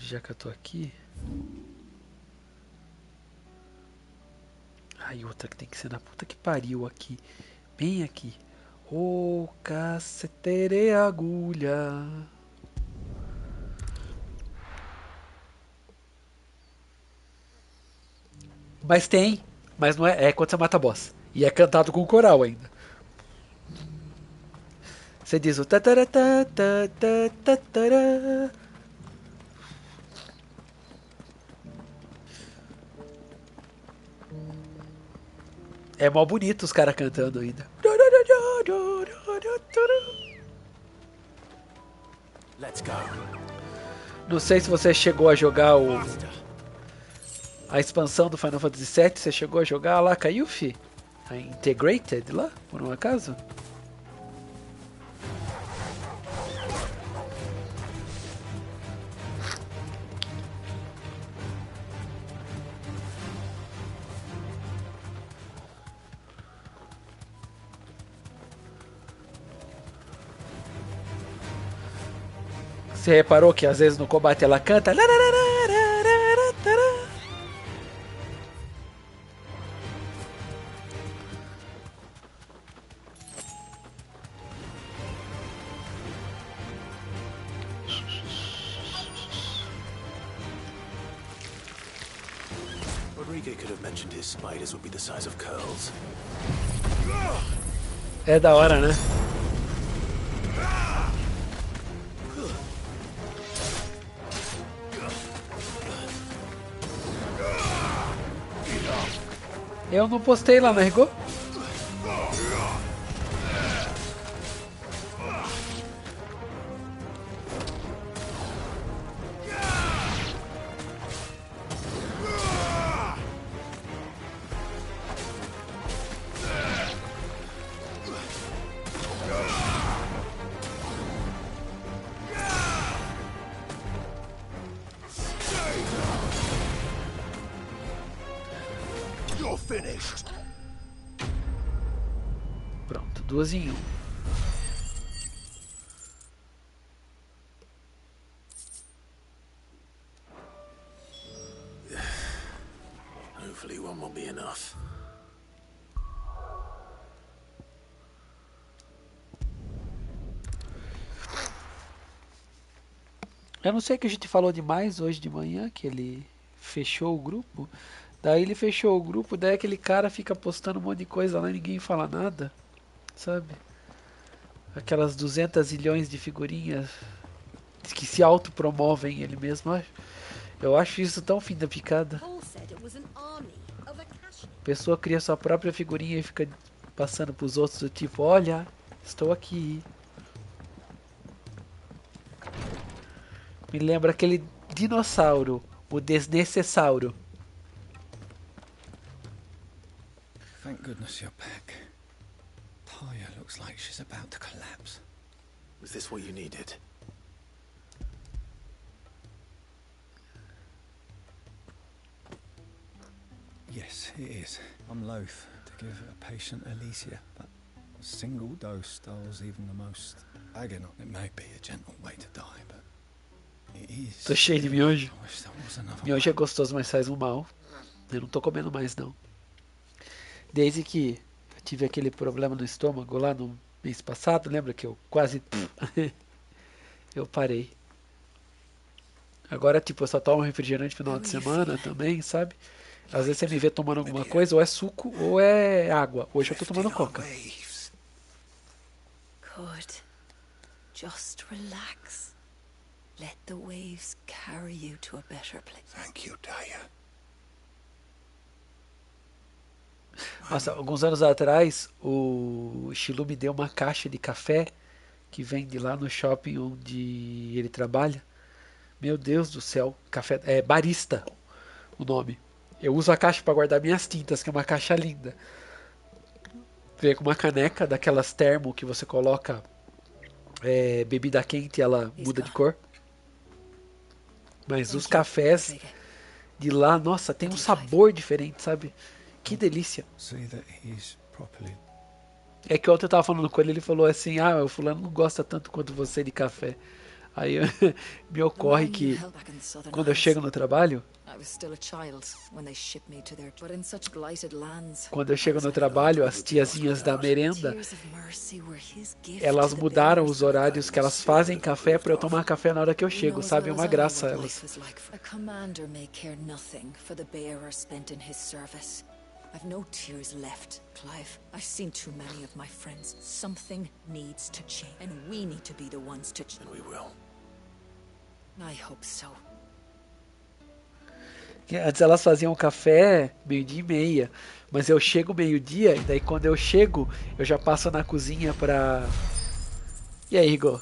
Já que eu tô aqui. Ai, outra que tem que ser na puta que pariu aqui. Bem aqui. Ô, cacetere agulha. Mas tem. Mas não é. É quando você mata boss. E é cantado com coral ainda. Você diz o tataratatatatatara. É mó bonito os caras cantando ainda. Let's go. Não sei se você chegou a jogar a expansão do Final Fantasy VII. Você chegou a jogar lá, caiu, fi? A Integrated lá, por um acaso? Você reparou que às vezes no combate ela canta? Rodrigo could have mentioned his spiders would be the size of curls. É da hora, né? Eu não postei lá, não errou? Pronto, 2 em 1. Hopefully one will be enough. Eu não sei que a gente falou demais hoje de manhã, que ele fechou o grupo. Daí ele fechou o grupo, daí aquele cara fica postando um monte de coisa lá e ninguém fala nada, sabe? Aquelas 200 zilhões de figurinhas que se autopromovem ele mesmo. Eu acho isso tão fim da picada. A pessoa cria sua própria figurinha e fica passando pros outros do tipo, olha, estou aqui. Me lembra aquele dinossauro, o desnecessauro. Thank goodness you're back. Taya looks like she's about to collapse. Was this what you needed? Yes, it is. I'm loath to give a patient Alicia, but a single dose dulls even the most agonizing. It may be a gentle way to die, but it is. Tô cheio de miojo. Miojo é gostoso, mas faz um mal. Eu não tô comendo mais não. Desde que eu tive aquele problema no estômago lá no mês passado, lembra que eu quase eu parei. Agora, tipo, eu só tomo refrigerante no final de semana também, sabe? Às vezes você me vê tomando alguma coisa, ou é suco ou é água. Hoje eu tô tomando coca. Good. Just relax. Let the waves carry you to a better place. Thank you, Daya. Nossa, alguns anos atrás, o Shilu me deu uma caixa de café que vende lá no shopping onde ele trabalha. Meu Deus do céu, café é barista o nome. Eu uso a caixa para guardar minhas tintas, que é uma caixa linda. Vem com uma caneca daquelas termo que você coloca bebida quente e ela muda de cor. Mas os cafés de lá, nossa, tem um sabor diferente, sabe? Que delícia. É que ontem eu tava falando com ele, ele falou assim, o fulano não gosta tanto quanto você de café. Aí me ocorre que quando eu chego no trabalho, as tiazinhas da merenda, elas mudaram os horários que elas fazem café para eu tomar café na hora que eu chego, sabe? Uma graça elas. I've no tears left, Clive. I've seen too many of my friends. Something needs to change, and we need to be the ones to change. And we will. I hope so. Antes elas faziam café 12:30, mas eu chego 12:00 e daí quando eu chego, eu já passo na cozinha pra... E aí, Igor?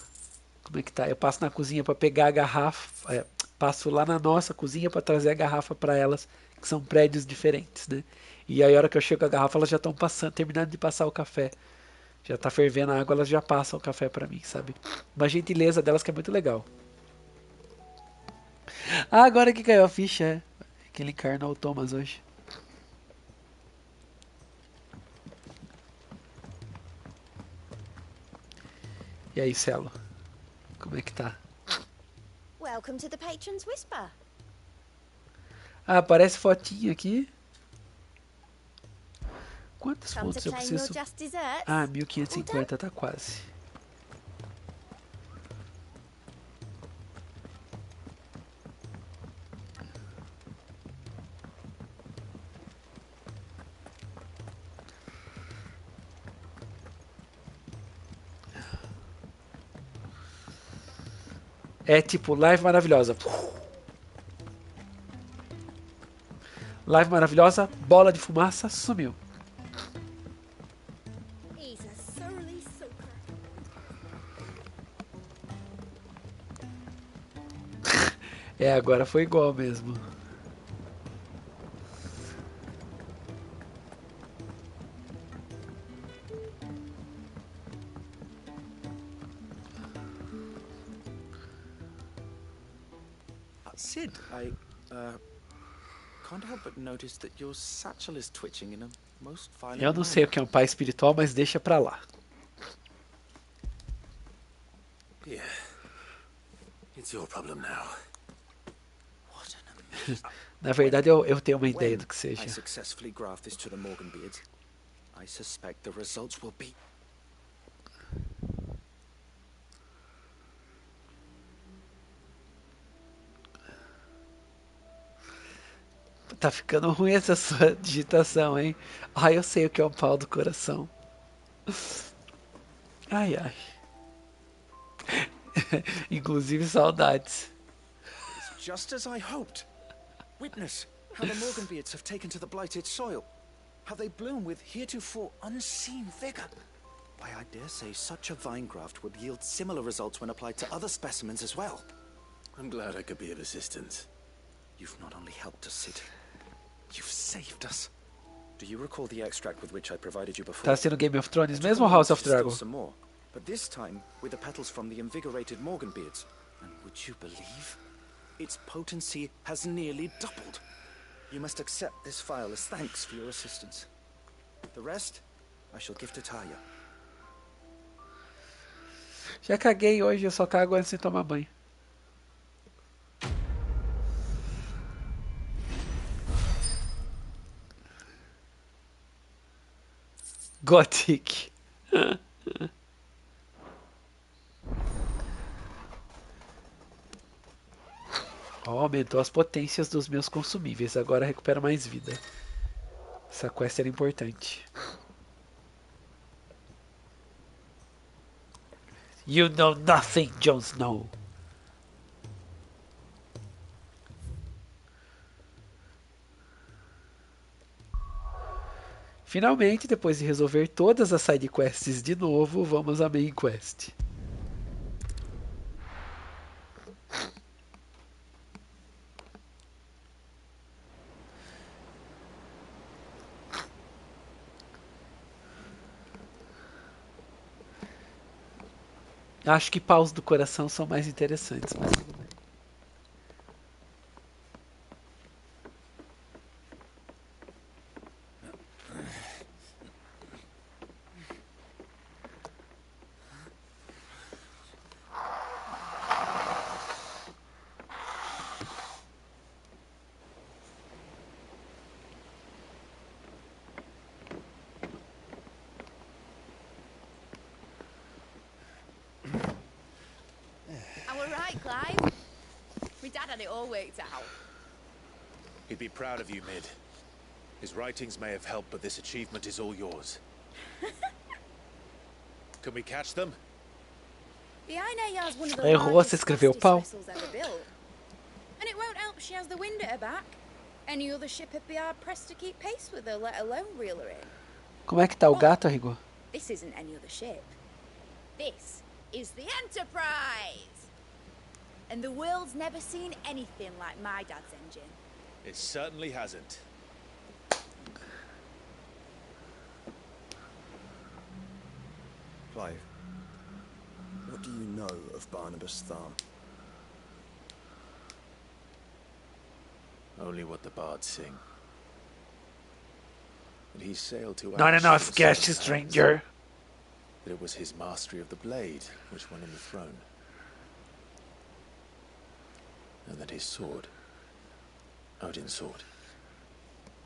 Como é que tá? Eu passo na cozinha pra pegar a garrafa, passo lá na nossa cozinha pra trazer a garrafa pra elas, que são prédios diferentes, né? E aí a hora que eu chego com a garrafa, elas já estão terminando de passar o café. Já tá fervendo a água, elas já passam o café pra mim, sabe? Uma gentileza delas que é muito legal. Ah, agora que caiu a ficha, que ele encarnou o Thomas hoje. E aí, Celo? Como é que tá? Welcome to the Patron's Whisper. Ah, aparece fotinho aqui. Quantos pontos eu preciso? 1550, tá quase. É tipo, live maravilhosa. Live maravilhosa, bola de fumaça, sumiu. Agora foi igual mesmo. Sid, I can't help but notice that your satchel is twitching in a most violent Eu não sei o que é um pai espiritual, mas deixa pra lá. Yeah. It's your problem now. Na verdade, eu tenho uma ideia do que seja. I successfully graft this to the Morganbeards. I suspect the results will be... Tá ficando ruim essa sua digitação, hein? Ah, eu sei o que é um pau do coração. Ai, ai. Inclusive saudades. It's just as I hoped. Witness how the Morganbeards have taken to the blighted soil. How they bloom with heretofore unseen vigor. Why, I dare say such a vine graft would yield similar results when applied to other specimens as well. I'm glad I could be of assistance. You've not only helped us, Sid, you've saved us. Do you recall the extract with which I provided you before? Tá sendo Game of Thrones mesmo ou House of Dragon? Some more, but this time with the petals from the invigorated Morganbeards. And would you believe? Its potency has nearly doubled. You must accept this file as thanks for your assistance. The rest, I shall give to Taya. Já caguei hoje, eu só cago antes de tomar banho. Gothic. Ó, aumentou as potências dos meus consumíveis. Agora recupera mais vida. Essa quest era importante. You know nothing, Jon Snow. Finalmente, depois de resolver todas as side quests de novo, vamos à main quest. Acho que paus do coração são mais interessantes, mas tudo bem. Clive. My dad had it all worked out. He'd be proud of you, Mid. His writings may have helped, but this achievement is all yours. Can we catch them? The Aine has one of the Errou, você escreveu pau. vessels ever built. And it won't help she has the wind at her back. Any other ship would be hard pressed to keep pace with her, let alone reel her in. Como é que tá o gato, Rigor? This isn't any other ship. This is the Enterprise! And the world's never seen anything like my dad's engine. It certainly hasn't. Clive, what do you know of Barnabas Thorne? Only what the bards sing. That he sailed to Not enough guess, stranger. That it was his mastery of the blade which won him the throne. And that his sword, Odin's sword,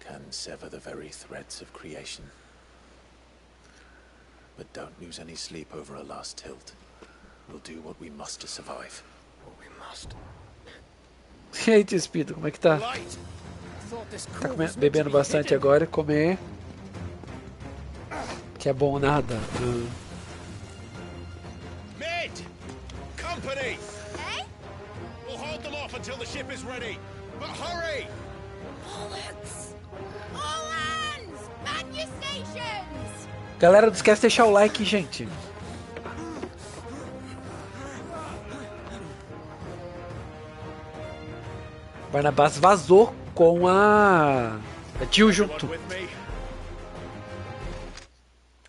can sever the very threads of creation. But don't lose any sleep over a last tilt. We'll do what we must to survive. What we must. E aí, Despito, como é que tá? Tá bebendo bastante agora, comer. Que é bom nada. Mid! Company! Eh? We'll hold them off until the ship is ready. But hurry! Bullets! All hands! Man your stations! Galera, não esquece de deixar o like, gente. Barnabás vazou com a Jill junto.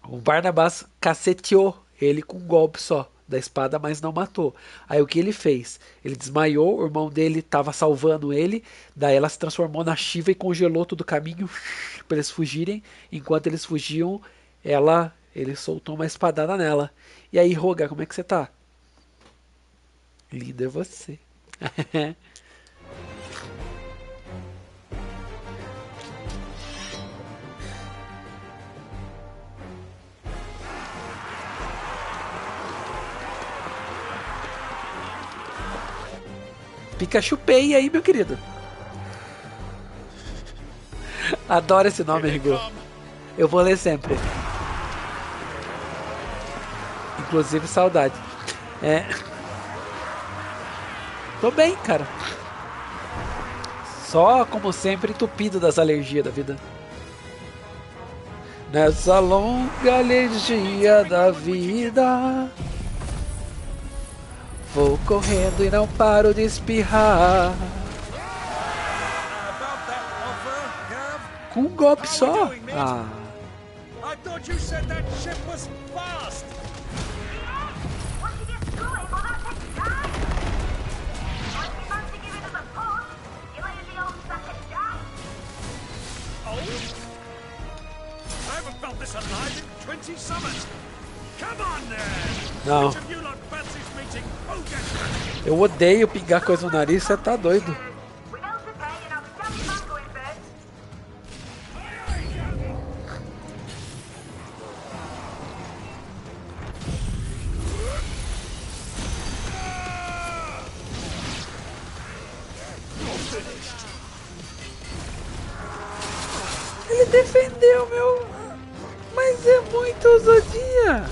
O Barnabás caceteou ele com um golpe só da espada, mas não matou. Aí o que ele fez? Ele desmaiou, o irmão dele estava salvando ele, daí ela se transformou na Shiva e congelou todo o caminho para eles fugirem. Enquanto eles fugiam, ele soltou uma espadada nela. E aí, Roga, como é que você tá? Linda é você. Pikachu Pay aí, meu querido. Adoro esse nome, Rigor. Eu vou ler sempre. Inclusive, saudade. Tô bem, cara. Só, como sempre, entupido das alergias da vida. Nessa longa alergia da vida, vou correndo e não paro de espirrar. Com um golpe só? Ah. I thought you said that ship was fast. I haven't felt this alive in 20 summers. Come on then. Não. Which of you lot fancies meeting Hogan? Eu odeio pingar coisa no nariz, você tá doido. defendeu, meu. Mas é muito ousadia.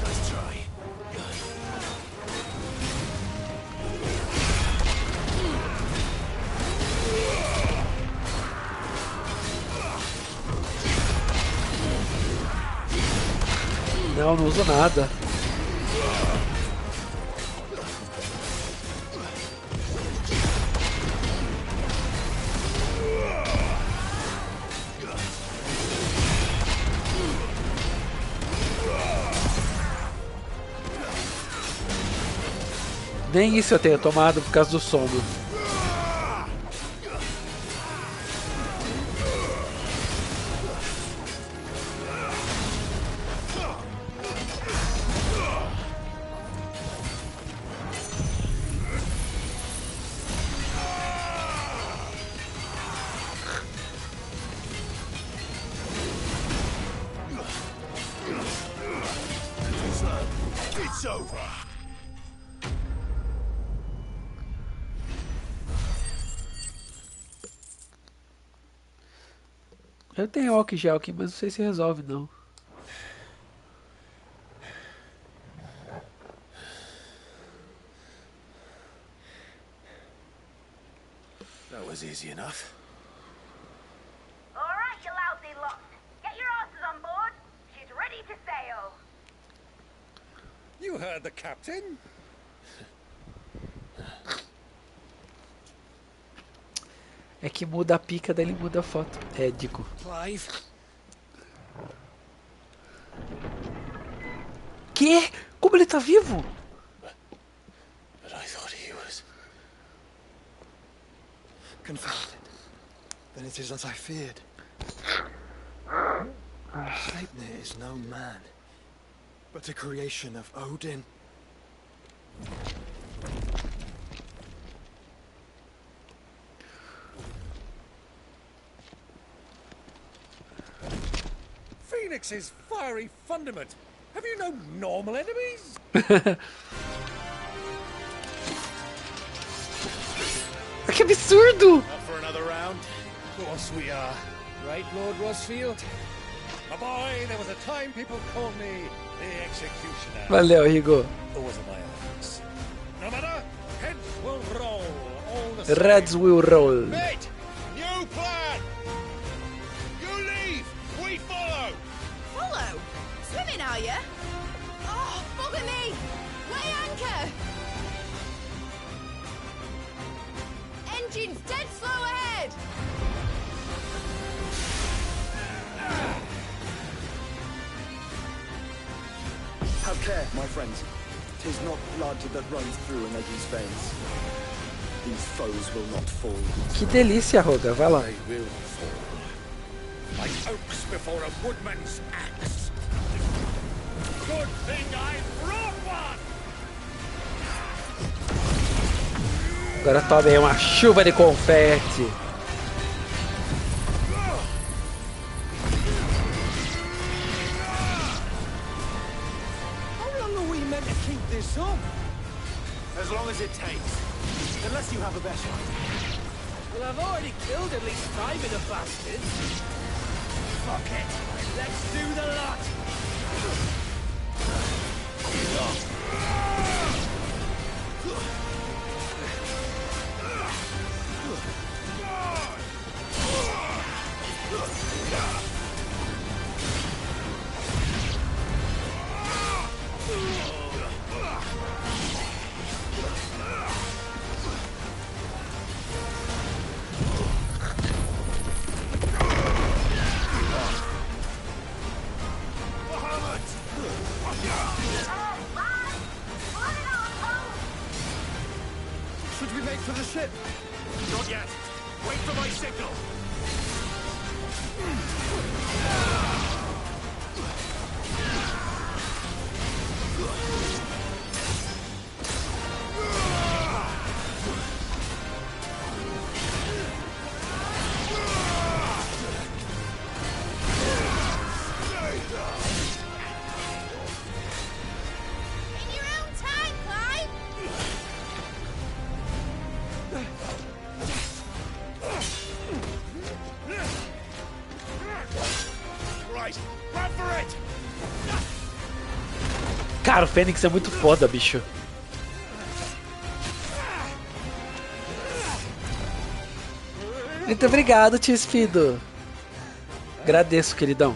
Não, não uso nada. Nem isso eu tenho tomado por causa do sono. It's over. Eu tenho álcool gel aqui, mas não sei se resolve não. That was easy enough. All right, you lousy lot. Get your asses on board. She's ready to sail. You heard the captain. É que muda a pica, daí ele muda a foto. É, digo. Clive. Que? Como ele tá vivo? But I thought he was... Confounded. Then it is as I feared. Sleipnir is no man, but a creation of Odin. Phoenix's fiery fundament. Have you no normal enemies? Que absurdo! Up for another round? Of course we are. Right, Lord Rosfield? My boy, there was a time people called me the Executioner. Valeu, Rigo. Or was it my eyes? No matter, heads will roll. All the same. Reds will roll. Mate, new plan! You leave, we follow! Follow? Swimming, are you? Oh, bugger me! Weigh anchor! Engine's dead slow ahead! Have care, my friends. 'Tis not blood that runs through an Eddie's veins. These foes will not fall. Que delícia, Roga. Vai lá. They will fall. Like oaks before a woodman's axe. Good thing I brought one! Agora toma aí uma chuva de confete. How long are we meant to keep this up? As long as it takes. Unless you have a better idea. Well, I've already killed at least 5 of the bastards. Fuck it. Let's do the lot. Should we make for the ship? Not yet. Wait for my signal. In your own time, Clive! Cara, o Fênix é muito foda, bicho. Muito obrigado, tio Speedo. Agradeço, queridão.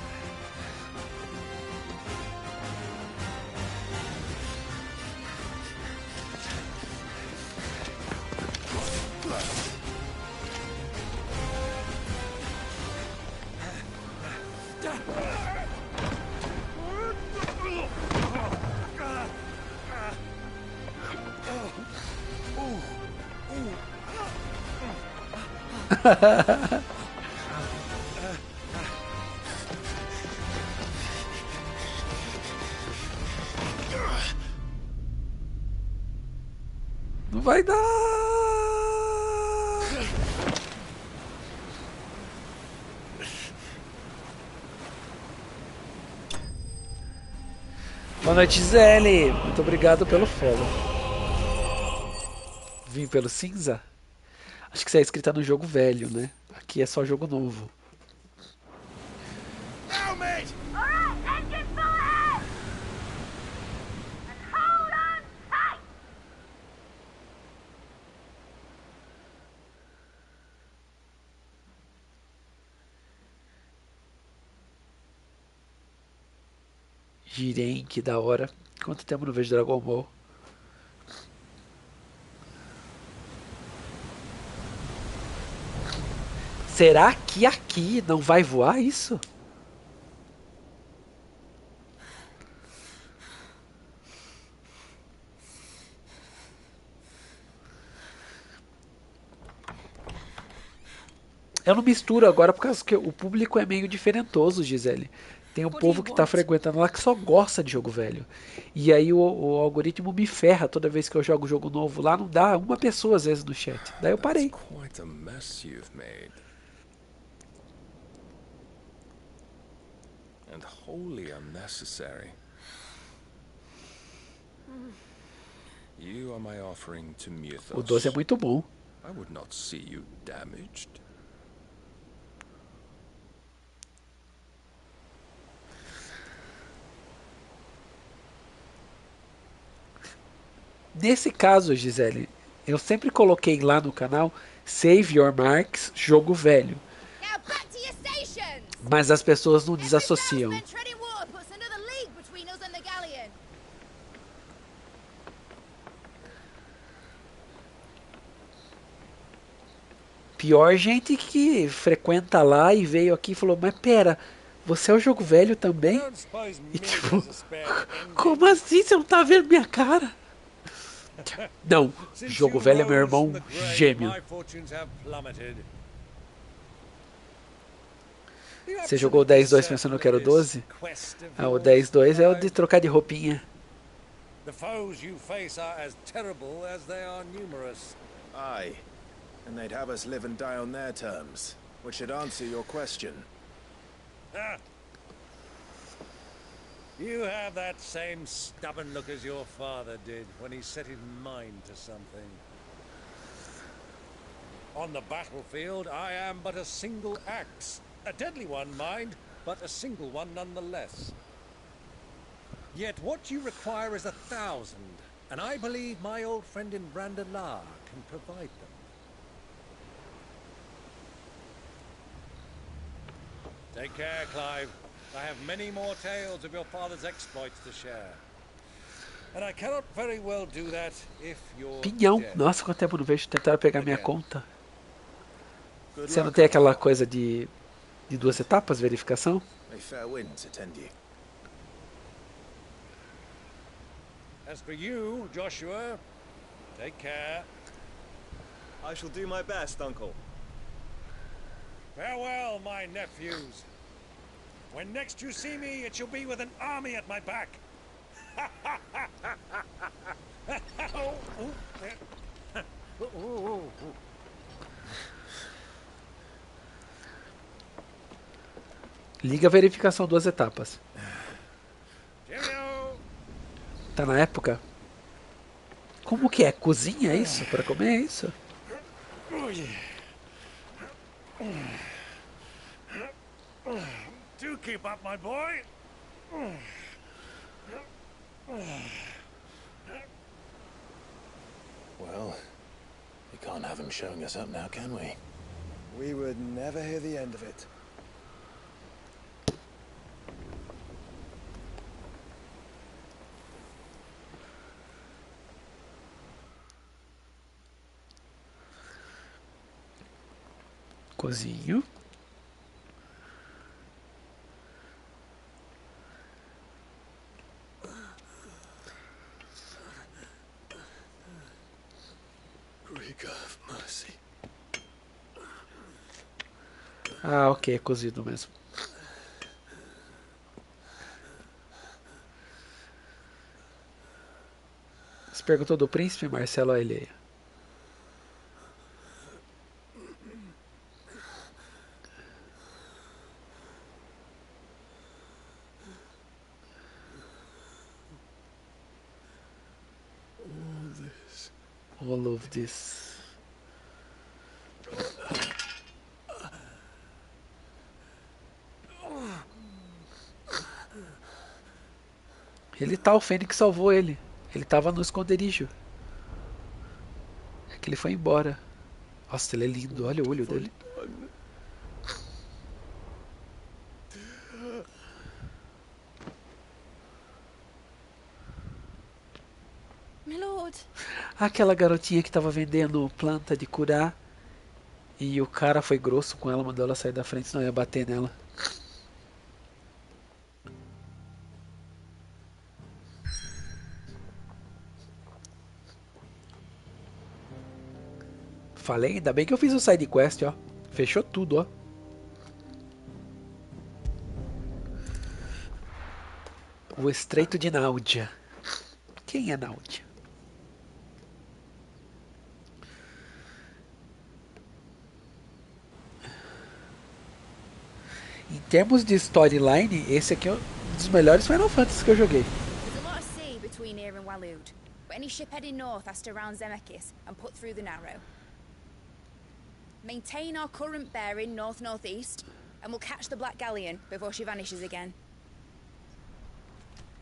Não vai dar. Boa noite, Gisele. Muito obrigado pelo follow. Vim pelo cinza? Acho que você é inscrita no jogo velho, né? Aqui é só jogo novo. Now, mate! Alright, engine full ahead! And hold on tight! Jiren, que da hora. Quanto tempo não vejo Dragon Ball? Será que aqui não vai voar isso? Eu não misturo agora por causa que o público é meio diferentoso, Gisele. Tem um povo que tá frequentando lá que só gosta de jogo velho. E aí o algoritmo me ferra toda vez que eu jogo jogo novo lá, não dá uma pessoa às vezes no chat. Daí eu parei. Quite a mess you've made. And wholly unnecessary. You are my offering to Mythos. O 12 é muito bom. I would not see you damaged. Nesse caso, Gisele, eu sempre coloquei lá no canal Save Your Marks, jogo velho. Now back to your stations! Mas as pessoas não desassociam. Treading water puts another league between us and the galleon. Pior gente que frequenta lá e veio aqui e falou, mas pera, você é o jogo velho também? E tipo, como assim? Você não tá vendo minha cara? Não, jogo velho é meu irmão gêmeo. Você jogou o 10-2 pensando que era o 12? Ah, o 10-2 é o de trocar de roupinha. The foes you face are as terrible as they are numerous. Aye. And they'd have us live and die on their terms, which should answer your question. Ah. You have that same stubborn look as your father did when he set his mind to something. On the battlefield, I am but a single axe. A deadly one, mind, but a single one nonetheless. Yet what you require is 1,000, and I believe my old friend in Brandalar can provide them. Take care, Clive. I have many more tales of your father's exploits to share. And I cannot very well do that if you're Pinhão, dead. nossa, quanto tempo não vejo tentar pegar minha conta. Você não tem aquela coisa de 2 etapas, verificação? May fair winds attend you. As for you, Joshua, take care. I shall do my best, Uncle. Farewell, my nephews. When next you see me, it shall be with an army at my back. Liga a verificação 2 etapas. Tá na época? Como que é? Cozinha é isso? Para comer é isso? Do keep up, my boy. Well, we can't have him showing us up now, can we? We would never hear the end of it. Cozinho. Greek of mercy. Ah, ok, é cozido mesmo. Você perguntou do príncipe, Marcelo, olha ele aí. All of this. Ele tá, o Fênix salvou ele. Ele tava no esconderijo. É que ele foi embora. Nossa, ele é lindo, olha o olho dele. My lord. Aquela garotinha que tava vendendo planta de curar. E o cara foi grosso com ela, mandou ela sair da frente, senão ia bater nela. Falei, ainda bem que eu fiz o side quest, ó. Fechou tudo, ó. O Estreito de Náudia. Quem é Náudia? Em termos de storyline, esse aqui é um dos melhores Final Fantasy que eu joguei. There's a lot of sea between here and Waloed, but any ship heading north has to round Zemeckis and put through the Narrow. Maintain our current bearing north-northeast, and we'll catch the Black Galleon before she vanishes again.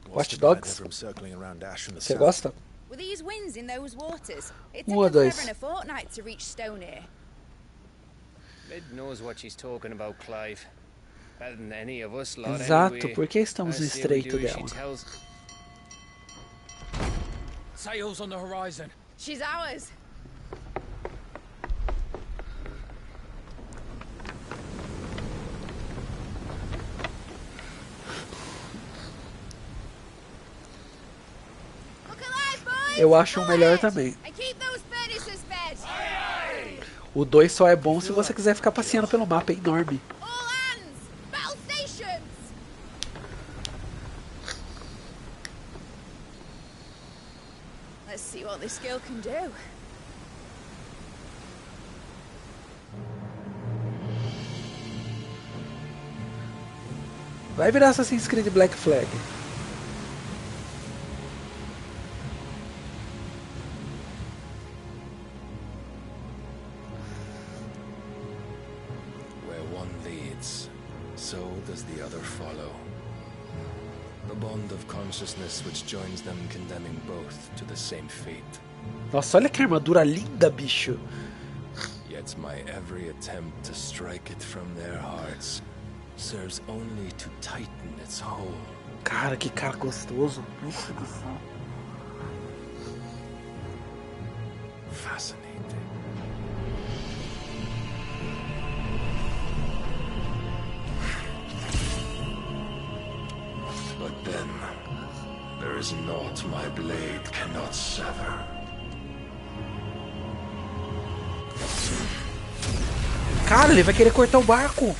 Watch Dogs. Você gosta? With these winds in those waters, it Ou took us dois. forever and a fortnight to reach Stonehere. Mid knows what she's talking about, Clive. Better than any of us, lot, Exato, anyway. por que estamos no I say we estreito do as she dela? tells. Sails on the horizon. She's ours. Look alive, boys! Eu acho o melhor também. And keep those furnaces fed. O 2 só é bom se você quiser ficar passeando pelo mapa, é enorme. All hands! Battle stations! Let's see what this girl can do. Vai virar Assassin's Creed Black Flag. Where one leads, so does the other follow. The bond of consciousness which joins them condemning both to the same fate. Nossa, olha que armadura linda, bicho. Yet my every attempt to strike it from their hearts serves only to tighten its hold. Cara, que cara gostoso. Fascinating. But then, there is naught my blade cannot sever. Cara, ele vai querer cortar o barco.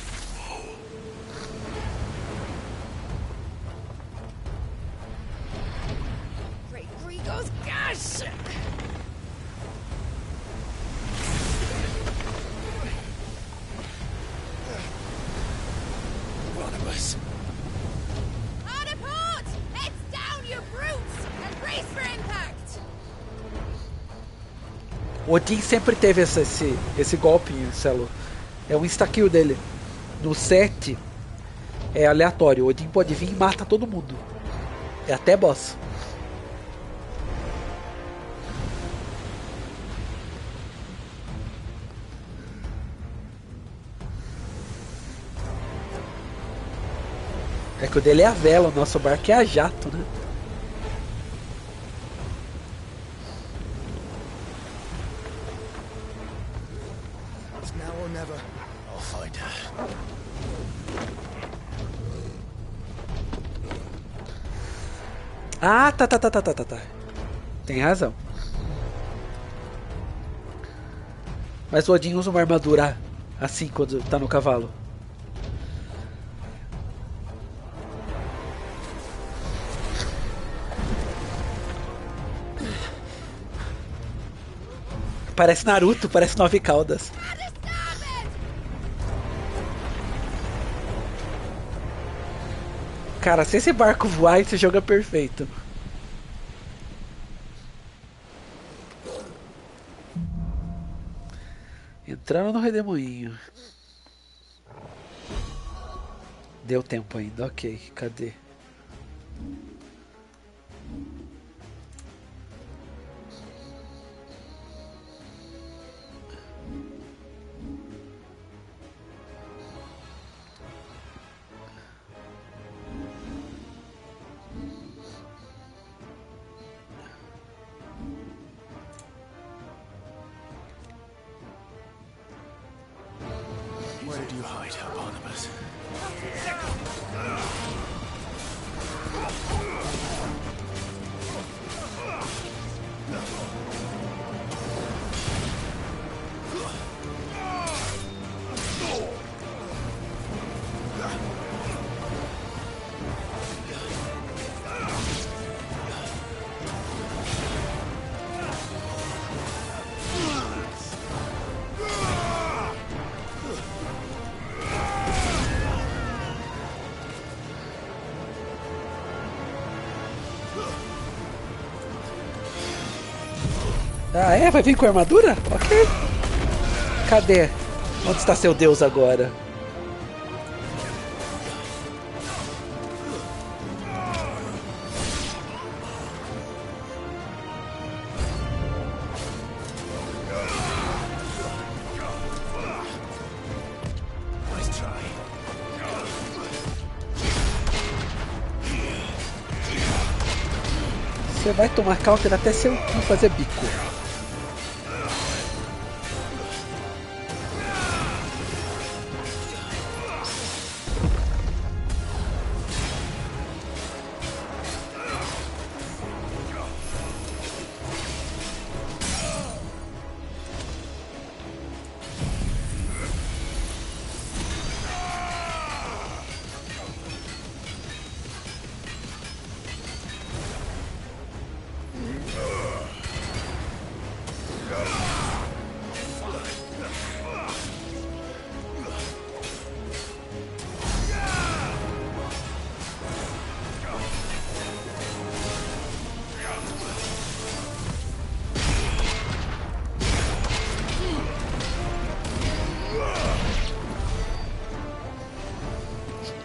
Great Grigos, gosh! One of us. Hard a port! Heads down, you brutes! And brace for impact! Odin sempre teve esse golpe, Celo. É um insta-kill dele. No 7 é aleatório. Odin pode vir e mata todo mundo. É até boss. É que o dele é a vela, o nosso barco é a jato, né? It's now or never. I'll find her. Ah, tá. Tem razão. Mas o Odin usa uma armadura assim quando tá no cavalo. Parece Naruto, parece Nove Caudas. Cara, se esse barco voar, esse jogo é perfeito. Entrando no redemoinho. Deu tempo ainda, ok. Cadê? Where did you hide her, Barnabas? Ah, é? Vai vir com armadura? Ok. Cadê? Onde está seu deus agora? Nice try. Você vai tomar counter até seu cu fazer bico.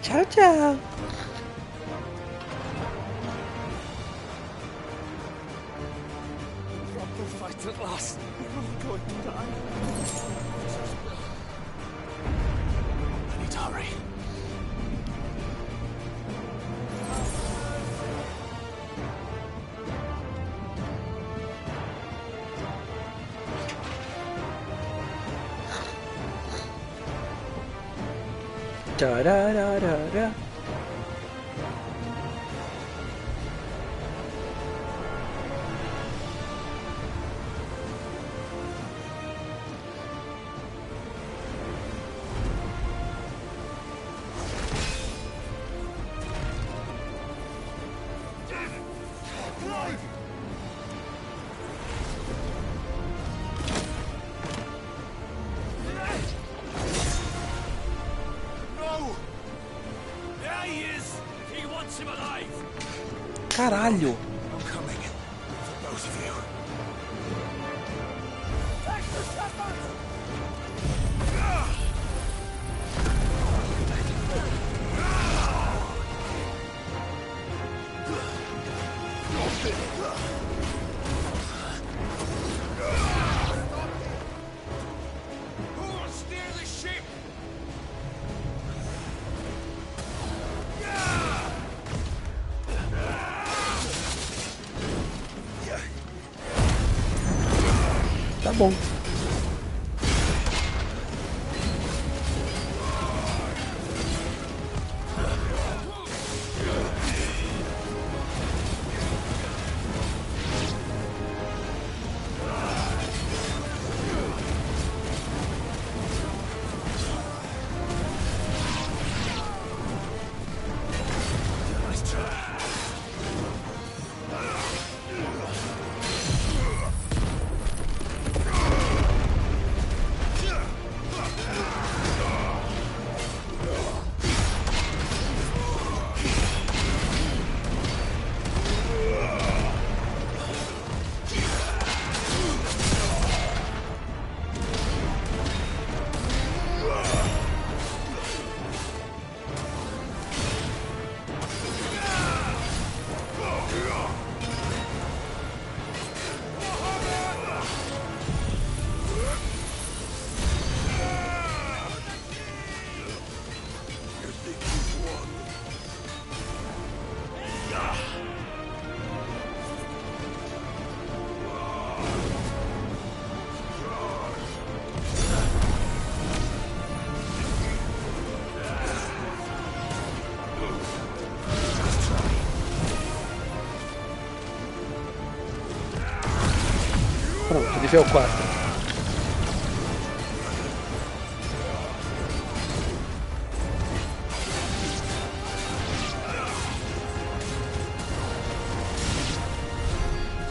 Tchau, tchau. Proper fight at last. We're all going to die. I need to hurry. Tarararara. No! There he is! He wants him alive! Caralho. I'm coming. For both of you. Who will steer the ship? bom. Pronto, nível 4.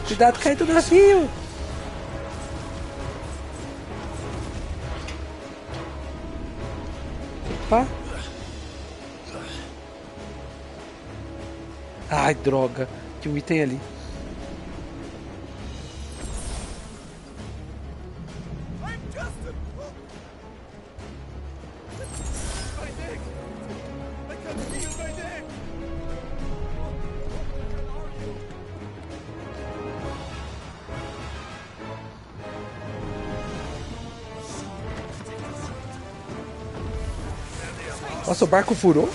Cuidado, cai do navio! Opa! Ai, droga! Tinha um item ali. Nossa, o barco furou?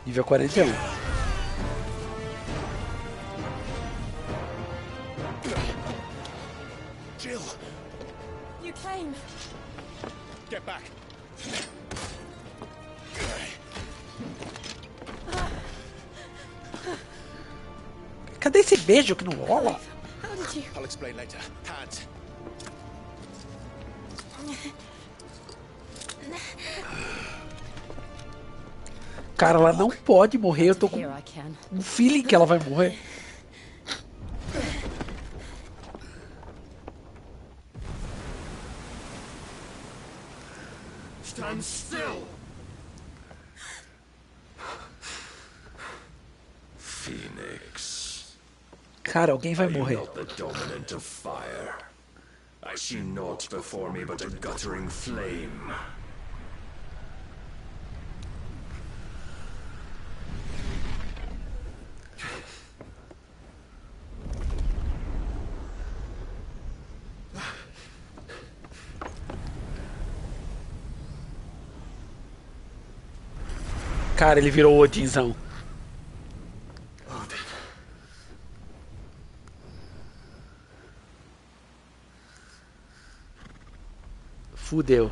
Nível 41. Jill! You came. Get back! Cadê esse beijo que não rola? How did you? I'll explain later. Hands. Cara, ela não pode morrer. Eu tô com um feeling que ela vai morrer. Stand still! Phoenix. Cara, alguém vai morrer. Not the dominant of fire. I see naught before me but a guttering flame. Cara, ele virou o Odinzão. Fudeu.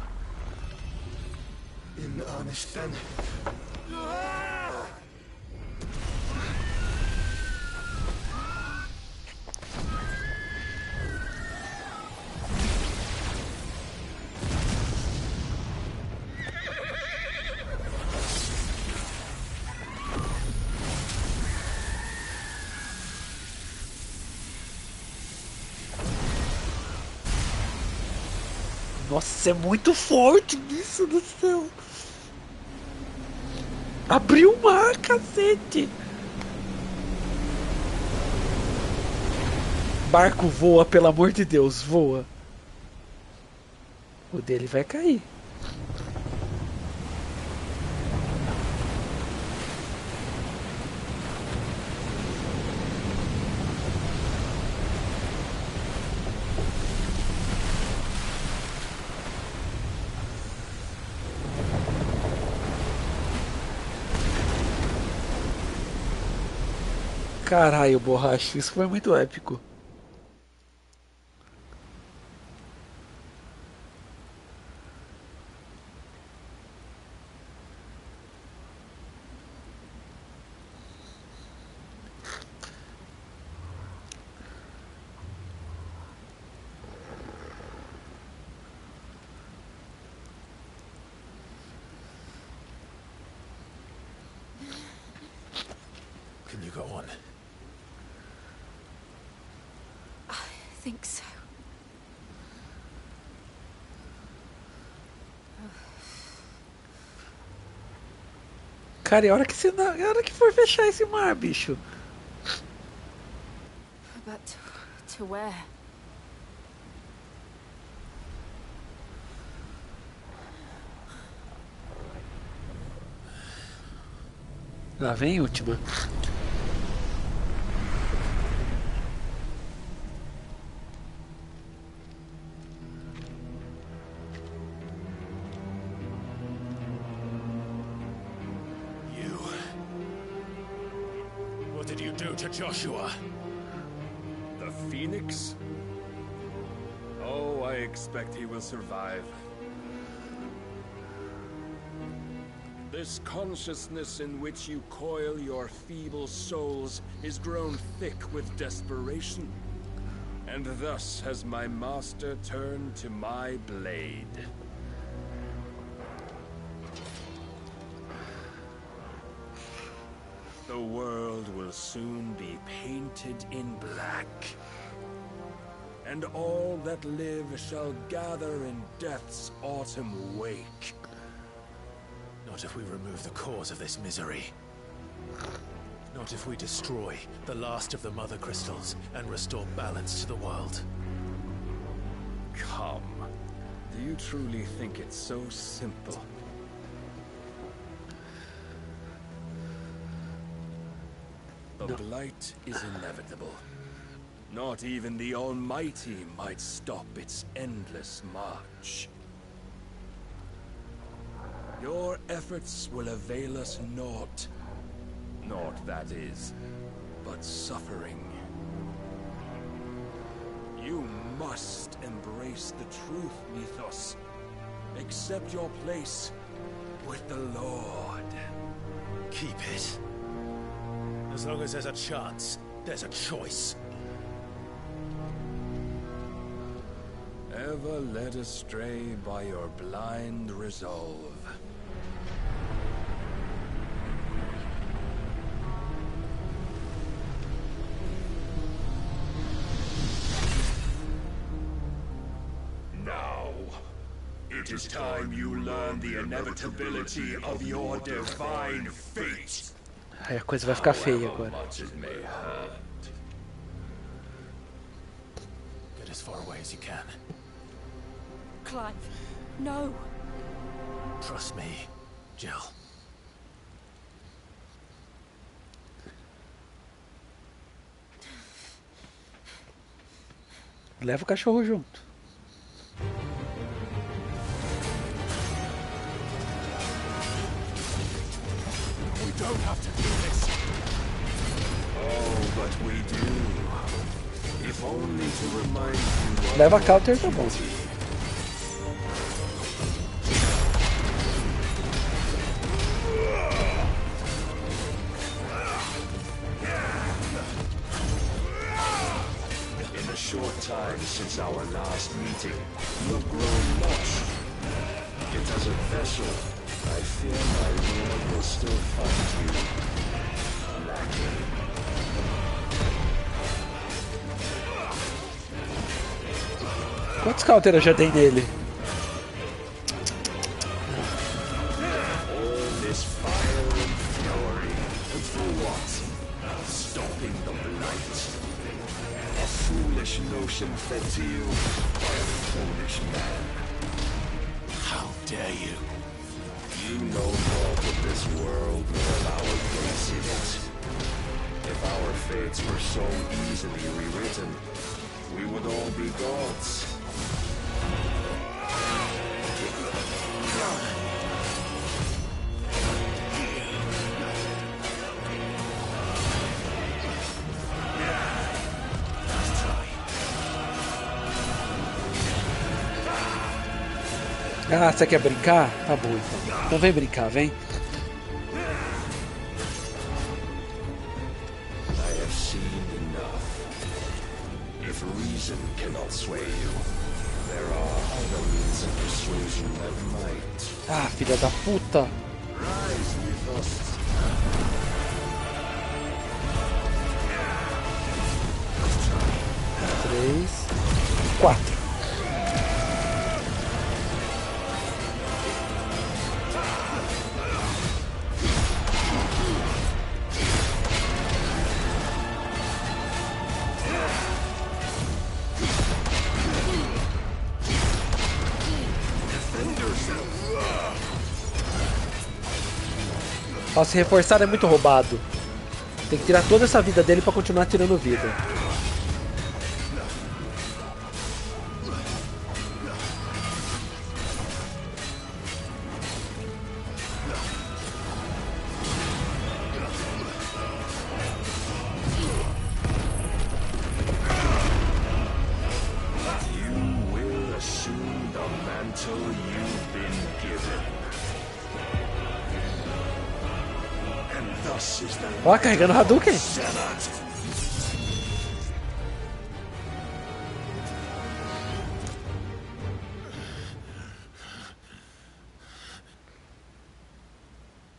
Nossa, é muito forte isso do céu. Abriu o mar, cacete. Barco voa, pelo amor de Deus, voa. O dele vai cair. Caralho, borracha, isso foi muito épico. Can you go on? I think so. Cara, e a hora que você, a hora que for fechar esse mar, bicho? But to where? Lá vem a última. What did you do to Joshua? The Phoenix? Oh, I expect he will survive. This consciousness in which you coil your feeble souls is grown thick with desperation, and thus has my master turned to my blade. The world will soon be painted in black, and all that live shall gather in death's autumn wake. Not if we remove the cause of this misery. Not if we destroy the last of the Mother Crystals and restore balance to the world. Come. Do you truly think it's so simple? The blight is inevitable. Not even the Almighty might stop its endless march. Your efforts will avail us naught. Naught, that is, but suffering. You must embrace the truth, Mythos. Accept your place with the Lord. Keep it. As long as there's a chance, there's a choice. Ever led astray by your blind resolve. Now, it is time you learn the inevitability of your divine fate. Aí a coisa vai ficar feia agora. Get as far away as you can. Clive, no. Trust me, Jill. Leva o cachorro junto. We don't have to do this. Oh, but we do. If only to remind you. Leva a counter, tá bom. In the short time since our last meeting, you have grown much. Yet as a vessel, I fear my lord will still find you lacking. Quantos counter eu já dei nele? All this fire and fury, and for what? Stopping the blight. A foolish notion fed to you by a foolish man. How dare you? You know naught of this world nor of our place in it. If our fates were so easily rewritten, we would all be gods. Ah, você quer brincar? Tá bom então. Então vem brincar, vem. I have seen enough. If reason cannot sway you, there are other means of persuasion that might. Ah, filha da puta. Rise with us. 3, 4. Nossa, se reforçar é muito roubado. Tem que tirar toda essa vida dele pra continuar tirando vida. Ó, carregando o Hadouken.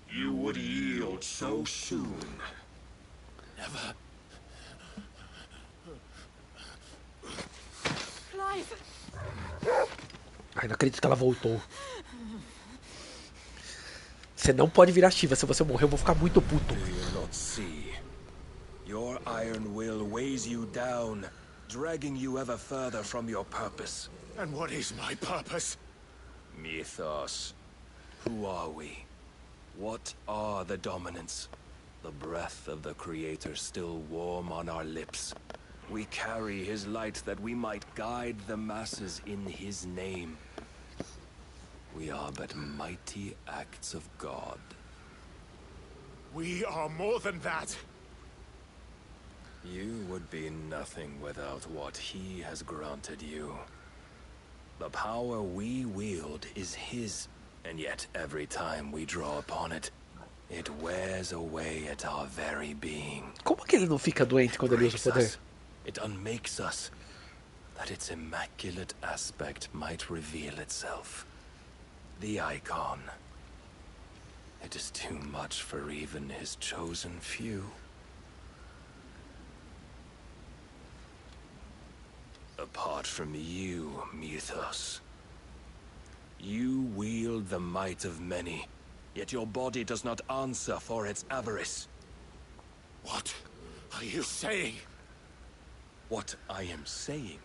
You would yield so soon. Never. Clive! Ai, não acredito que ela voltou. Você não pode virar Shiva. Se você morrer, eu vou ficar muito puto. Do you not see? Your iron will weighs you down, dragging you ever further from your purpose. And what is my purpose? Mythos. Who are we? What are the dominants? The breath of the Creator still warm on our lips. We carry his light that we might guide the masses in his name. We are but mighty acts of God. We are more than that. You would be nothing without what he has granted you. The power we wield is his, and yet every time we draw upon it, it wears away at our very being. Como que ele não fica doente quando ele usa o poder? It unmakes us, that its immaculate aspect might reveal itself. The icon. It is too much for even his chosen few. Apart from you, Mythos, you wield the might of many, yet your body does not answer for its avarice. What are you saying? What I am saying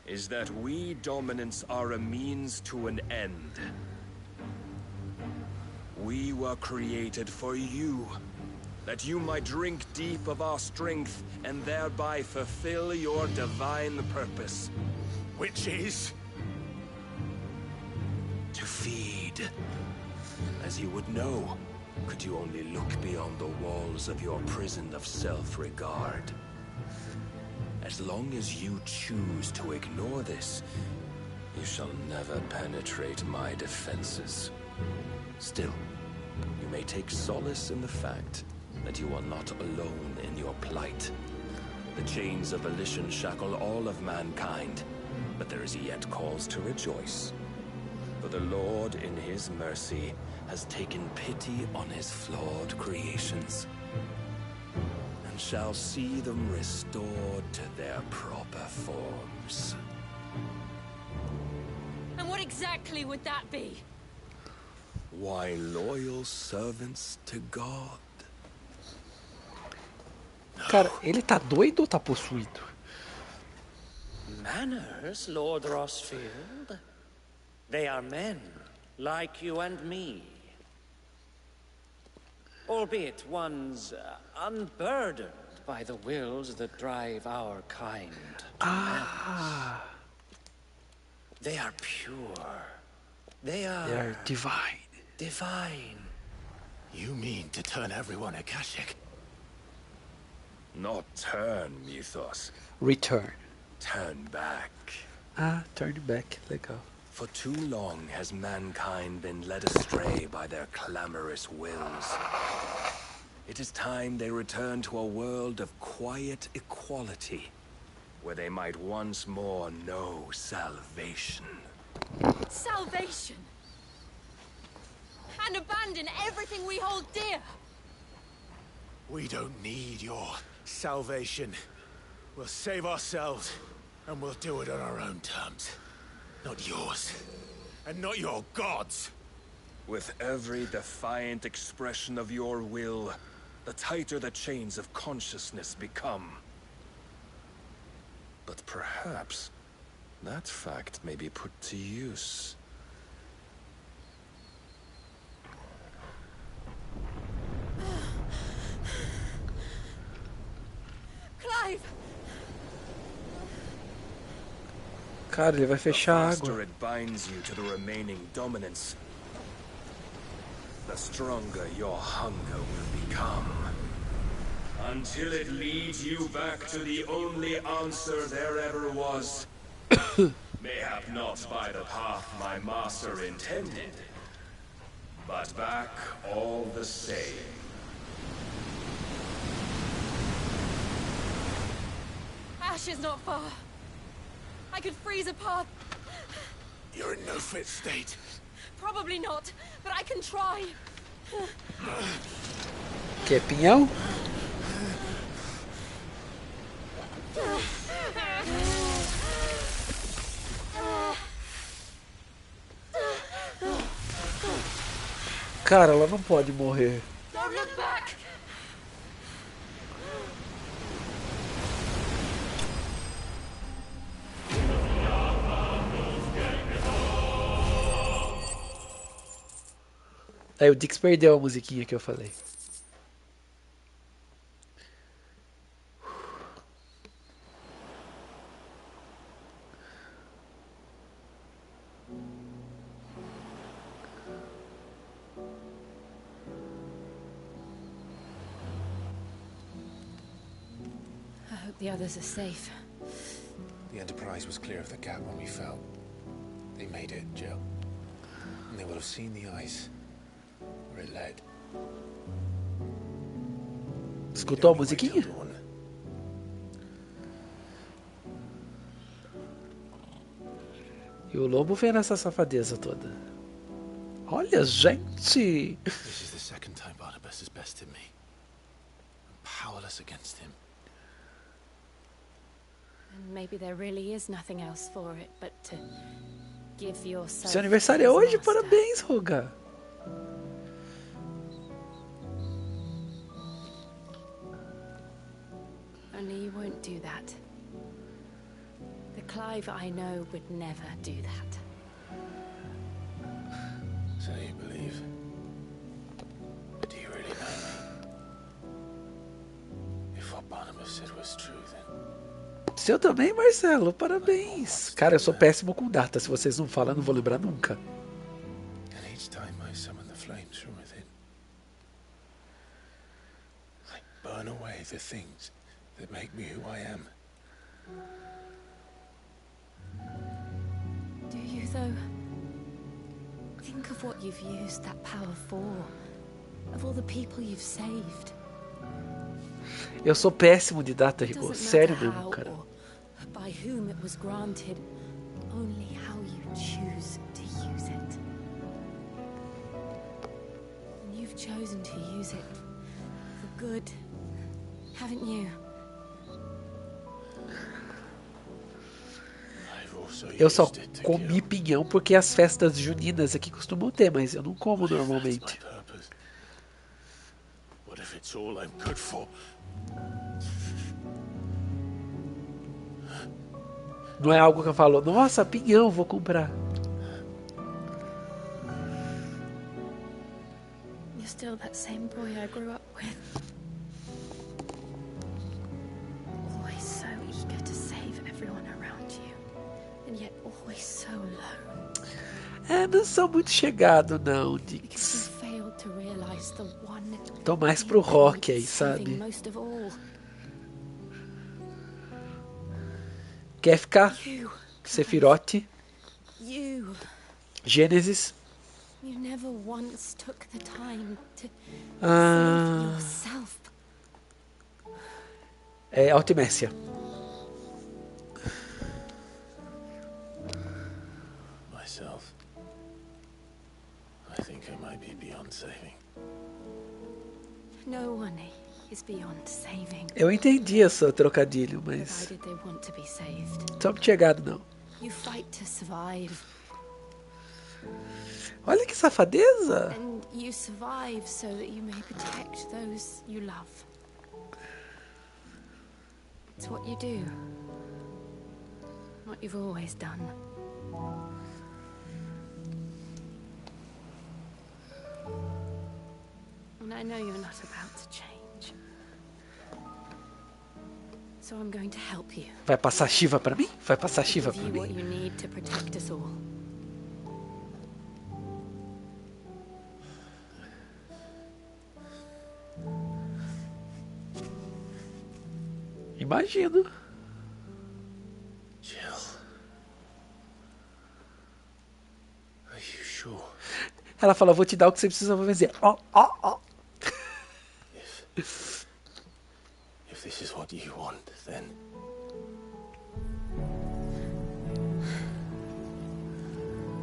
is that we dominants are a means to an end. We were created for you, that you might drink deep of our strength and thereby fulfill your divine purpose. Which is? To feed. As you would know, could you only look beyond the walls of your prison of self-regard. As long as you choose to ignore this, you shall never penetrate my defenses. Still, you may take solace in the fact that you are not alone in your plight. The chains of volition shackle all of mankind, but there is yet cause to rejoice. For the Lord, in his mercy, has taken pity on his flawed creations, and shall see them restored to their proper forms. And what exactly would that be? Why, loyal servants to God. Cara, ele tá doido ou tá possuído? Manners, Lord Rossfield? They are men, like you and me. Albeit ones unburdened by the wills that drive our kind to madness. They are pure. They are divine. Divine. You mean to turn everyone Akashic? Not turn, Mythos. Return. Turn back. Turn back. Legal. For too long has mankind been led astray by their clamorous wills. It is time they return to a world of quiet equality, where they might once more know salvation. Salvation! And abandon everything we hold dear! We don't need your salvation. We'll save ourselves, and we'll do it on our own terms. Not yours. And not your gods. With every defiant expression of your will, the tighter the chains of consciousness become. But perhaps that fact may be put to use. Clive! Cara, ele vai fechar a The faster água. it binds you to the remaining dominance, the stronger your hunger will become. Until it leads you back to the only answer there ever was. Mayhap not by the path my master intended, but back all the same. Ash is not far. I could freeze a path. You're in no fit state. Probably not, but I can try. Quer pinhão? Cara, ela não pode morrer. Don't look back! Aí o Dix perdeu a musiquinha que eu falei. I hope the others are safe. The Enterprise was clear of the gap when we fell. They made it, Jill. And they will have seen the ice where it led. Escutou a musiquinha? E o lobo vem nessa safadeza toda. Olha, gente! This is the second time Barnabas has bested me. I'm powerless against him. And maybe there really is nothing else for it but to give yourself. Seu aniversário é hoje? Parabéns, Roga! Only you won't do that. The Clive I know would never do that. So you believe? Do you really know me? If what Barnabas said was true, then... Seu também, Marcelo, parabéns! Cara, eu sou péssimo com data. Se vocês não falam, eu não vou lembrar nunca. And each time I summon the flames from within, I burn away the things that make me who I am. Do you, though? Think of what you've used that power for. Of all the people you've saved. Eu sou péssimo de data, Rico. Doesn't Sério matter mesmo, how cara. or by whom it was granted, only how you choose to use it. And you've chosen to use it for good, haven't you? Eu só comi pinhão porque as festas juninas aqui costumam ter, mas eu não como normalmente. What if it's all I'm good for? Não é algo que eu falo, nossa, pinhão, vou comprar. You're still that same boy I grew up with. Always so eager to save everyone around you. And yet always so low. Não sou muito chegado, não, Because Dix. you failed to realize the one Tô mais pro rock aí, sabe? most of all. Quer ficar? Sephiroth, You. Gênesis. You never once took the time to Ah, save yourself. Ultimécia. Myself. I think I might be beyond saving. No one is beyond saving. Eu entendi essa trocadilho, mas Provided they want to be saved. sou muito chegado, não. You fight to survive. Olha que safadeza. And you survive so that you may protect those you love. It's what you do. What you've always done. And I know you're not about to change. So I'm going to help you. Vai passar Shiva pra mim? Vai passar Shiva Give pra you what mim? you need to protect us all. Imagino. Jill. Are you sure? Ela fala, vou te dar o que você precisa pra vencer. Ó, ó, ó. If this is what you want, then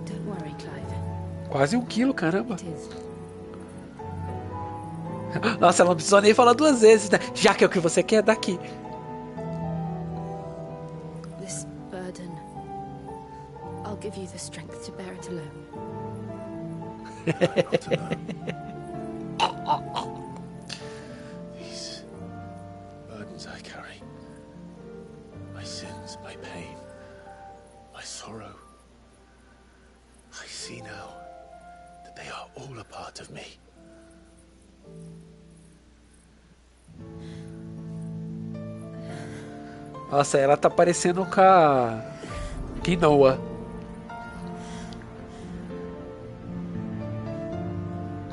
Don't worry, Clive. Quase 1 quilo, caramba. It is. Nossa, ela não precisou nem falar 2 vezes, né? Já que é o que você quer, daqui. This burden. I'll give you the strength to bear it alone. these burdens I carry, my sins, my pain, my sorrow, I see now that they are all a part of me. Nossa, ela tá parecendo com a Quinoa.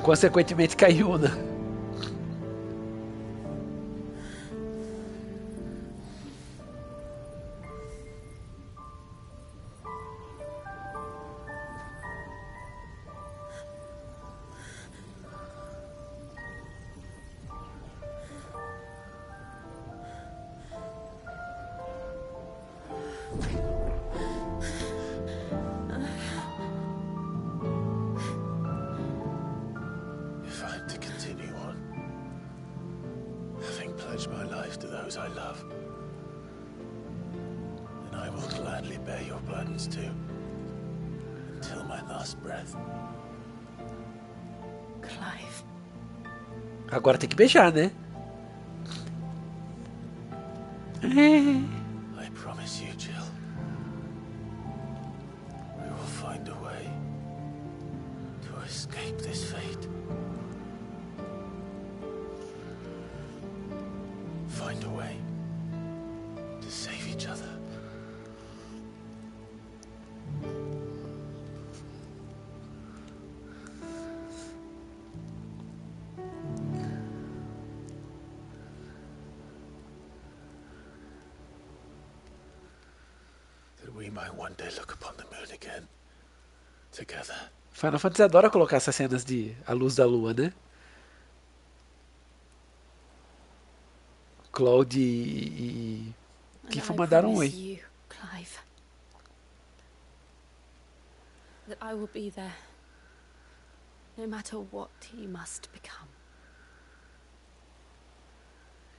Consequentemente, com a Yuna. If I'm to continue on, having pledged my life to those I love, then I will gladly bear your burdens too, until my last breath. Clive. Agora tem que beijar, né? I promise you, Jill, we will find a way to escape this fate. Find a way to save each other. That we might one day look upon the moon again, together. Final Fantasy adora colocar essas cenas de A Luz da Lua, né? Claude e Tifa mandaram promise oi. you, Clive, that I will be there, no matter what you must become.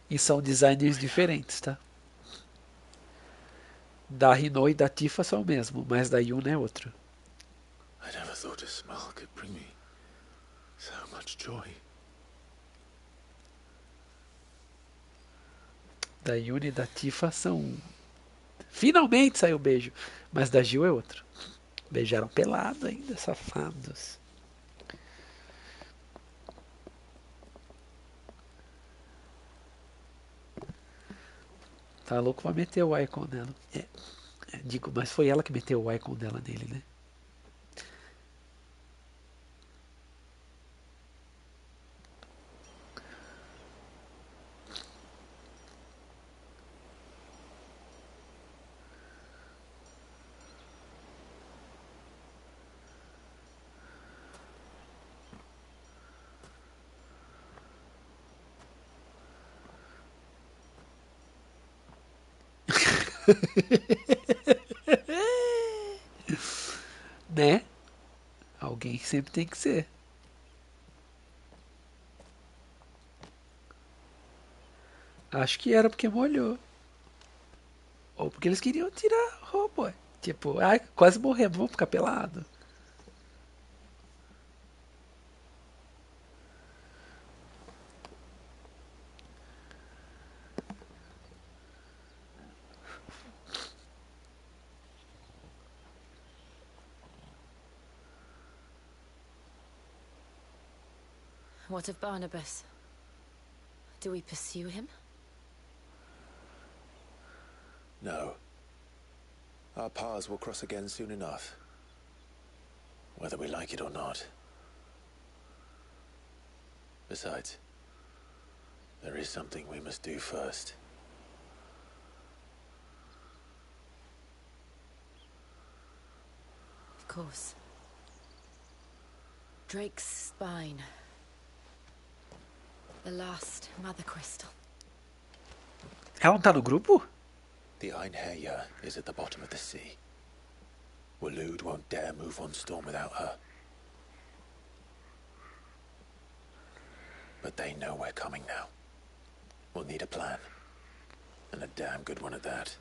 E são designers diferentes, tá? Da Rino e da Tifa são o mesmo, mas da Yuna é outro. I never thought a smile could bring me so much joy. Da Yuna e da Tifa são Finalmente saiu o beijo. Mas da Gil é outro. Beijaram pelado ainda, safados. Tá louco pra meter o icon nela. Digo, mas foi ela que meteu o icon dela nele, né? Né? Alguém sempre tem que ser. Acho que era porque molhou. Ou porque eles queriam tirar a roupa. Tipo, ai, quase morremos, vamos ficar pelado. What of Barnabas? Do we pursue him? No. Our paths will cross again soon enough. Whether we like it or not. Besides, there is something we must do first. Of course. Drake's spine. The last Mother Crystal. Ela não tá no grupo? The Einherjar is at the bottom of the sea. Waloed won't dare move on Storm without her. But they know we're coming now. We'll need a plan. And a damn good one at that.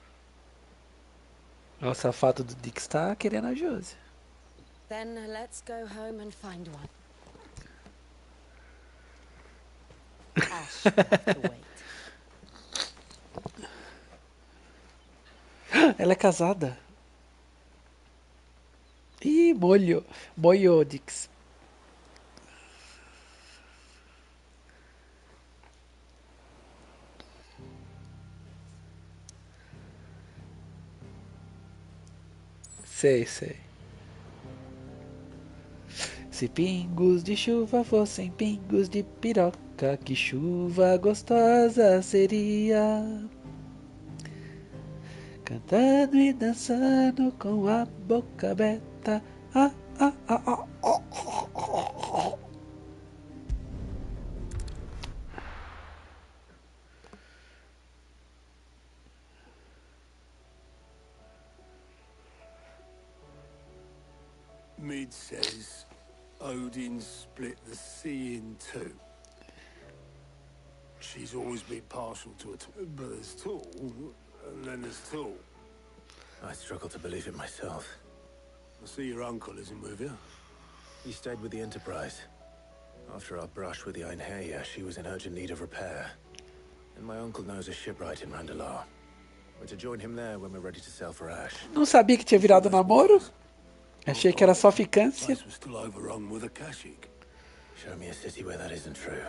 O safado do Dix tá querendo a Josie. Then let's go home and find one. Ash will have to wait. Ela é casada. Ih, molho. Molho, Dix. Sei, sei. Se pingos de chuva fossem pingos de piroca, que chuva gostosa seria. Cantando e dançando com a boca aberta. Ah, ah, ah, ah, oh, oh, oh. Mid says Odin split the sea in two. She's always been partial to it, but there's Tool, and then there's Tool. I struggle to believe it myself. I see your uncle isn't with you. He stayed with the Enterprise. After our brush with the Einherjar, she was in urgent need of repair. And my uncle knows a shipwright in Randalar. We're to join him there when we're ready to sail for Ash. Não sabia que tinha virado namoro? Achei que era só ficância. Place was still overrun with Akashic. Show me a city where that isn't true.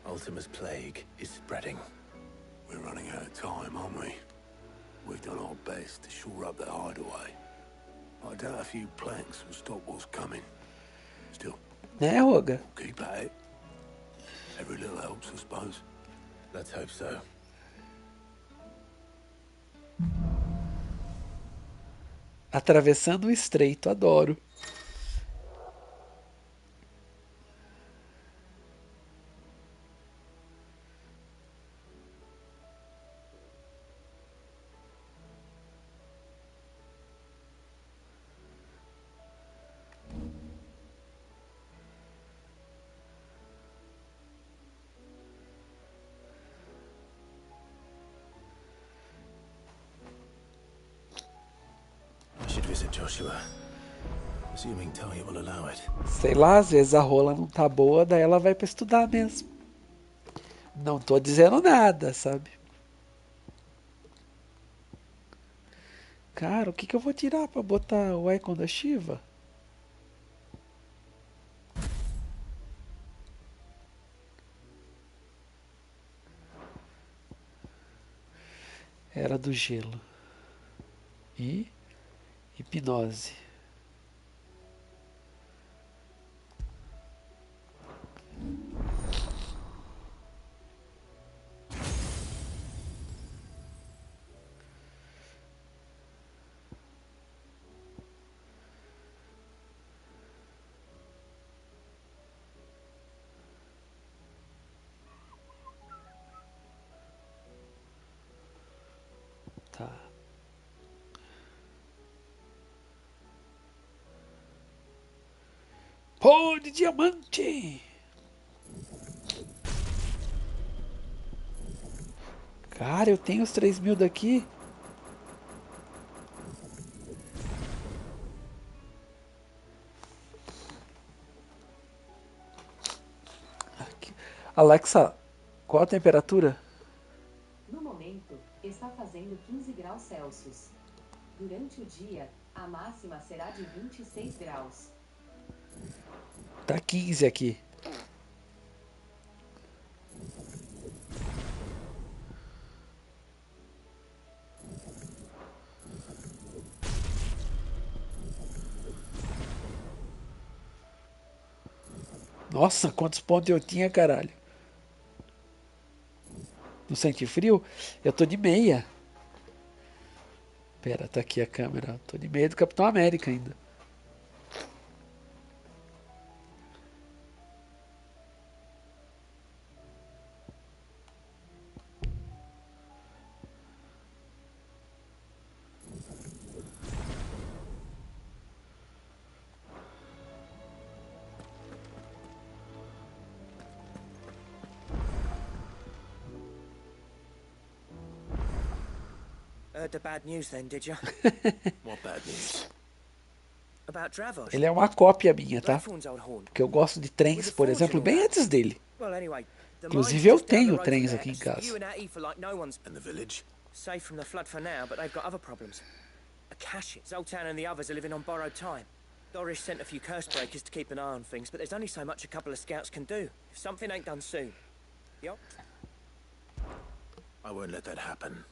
Ultima's plague is spreading. We're running out of time, aren't we? We've done our best to shore up that hideaway. I doubt a few planks will stop what's coming. Still, Né, Roga? keep at it. Every little helps, I suppose. Let's hope so. Atravessando o estreito, adoro. I should visit Joshua. Assuming Talia will allow it. Sei lá, às vezes a rola não tá boa, daí ela vai pra estudar mesmo. Não tô dizendo nada, sabe? Cara, o que eu vou tirar pra botar o Icon da Shiva? Era do gelo. E hipnose. Tá. Pô, de diamante! Cara, eu tenho os 3.000 daqui. Aqui. Alexa, qual a temperatura? No momento, está fazendo 15 graus Celsius. Durante o dia, a máxima será de 26 graus. Tá 15 aqui. Nossa, quantos pontos eu tinha, caralho. Não sente frio? Eu tô de meia. Pera, tá aqui a câmera. Tô de meia do Capitão América ainda. Heard the bad news then, did you? What bad news? About Dravos. Ele é uma cópia minha, tá? Blackthorn's old horn. Porque eu gosto de trens, por exemplo, bem antes dele. Well, anyway, the Inclusive mine's eu just down the tenho road trens from aqui em there. casa. You and Atty for like no one's. And the village? Safe from the flood for now, but they've got other problems. Akashi, Zoltan and the others are living on borrowed time. Doris sent a few curse breakers to keep an eye on things, but there's only so much a couple of scouts can do. If something ain't done soon. Yup. I won't let that happen.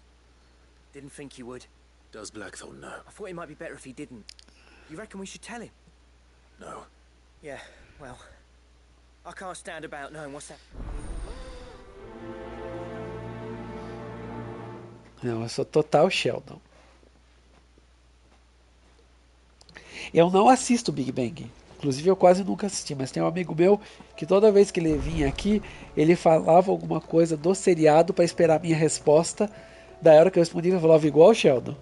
Didn't think you would. Does Blackthorn know? I thought it might be better if he didn't. You reckon we should tell him? No. Yeah, well, I can't stand about knowing what's that. Não, eu sou total Sheldon. Eu não assisto Big Bang. Inclusive eu quase nunca assisti, mas tem um amigo meu que toda vez que ele vinha aqui, ele falava alguma coisa do seriado para esperar a minha resposta. Da hora que eu respondi, ele falava igual o Sheldon.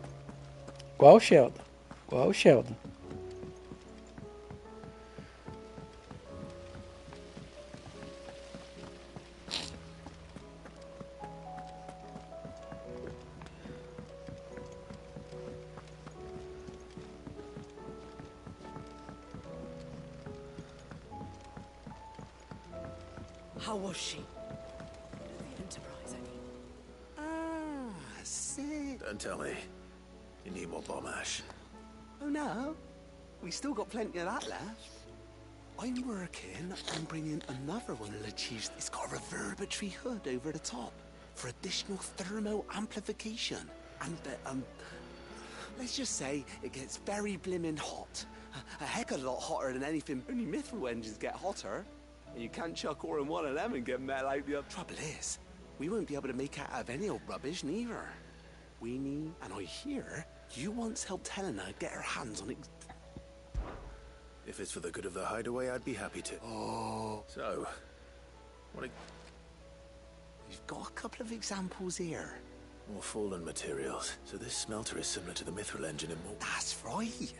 Igual o Sheldon. Igual o Sheldon. How was she? The Enterprise, Eddie. Ah, sick. Don't tell me. You need more bomb ash. Oh no, we still got plenty of that left. I'm working on bringing another one of the chiefs. It's got a reverberatory hood over the top for additional thermo amplification. And let's just say it gets very blimmin' hot. A heck of a lot hotter than anything. Only mithril engines get hotter. And you can't chuck ore in one of them and get metal out the other. Trouble is, we won't be able to make out of any old rubbish neither. We need, and I hear you once helped Helena get her hands on it. If it's for the good of the hideaway, I'd be happy to. Oh. So, what? We've got a couple of examples here. More fallen materials. So this smelter is similar to the mithril engine in more. That's right.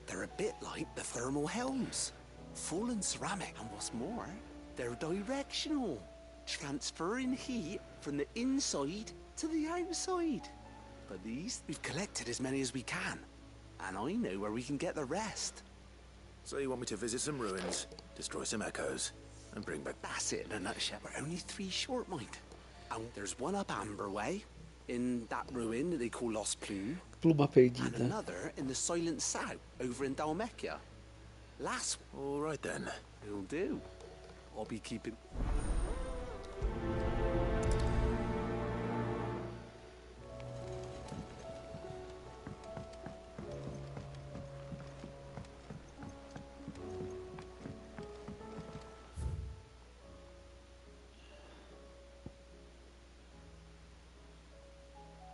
They're a bit like the thermal helms. Fallen ceramic, and what's more, they're directional, transferring heat from the inside to the outside. But these, we've collected as many as we can, and I know where we can get the rest. So you want me to visit some ruins, destroy some echoes, and bring back... That's it in a nutshell. We're only 3 short, mind. And there's one up Amber Way, in that ruin that they call Lost Plume. Pluma And perdida. another in the Silent South over in Dalmecchia. Last. All right then. It'll do. I'll be keeping.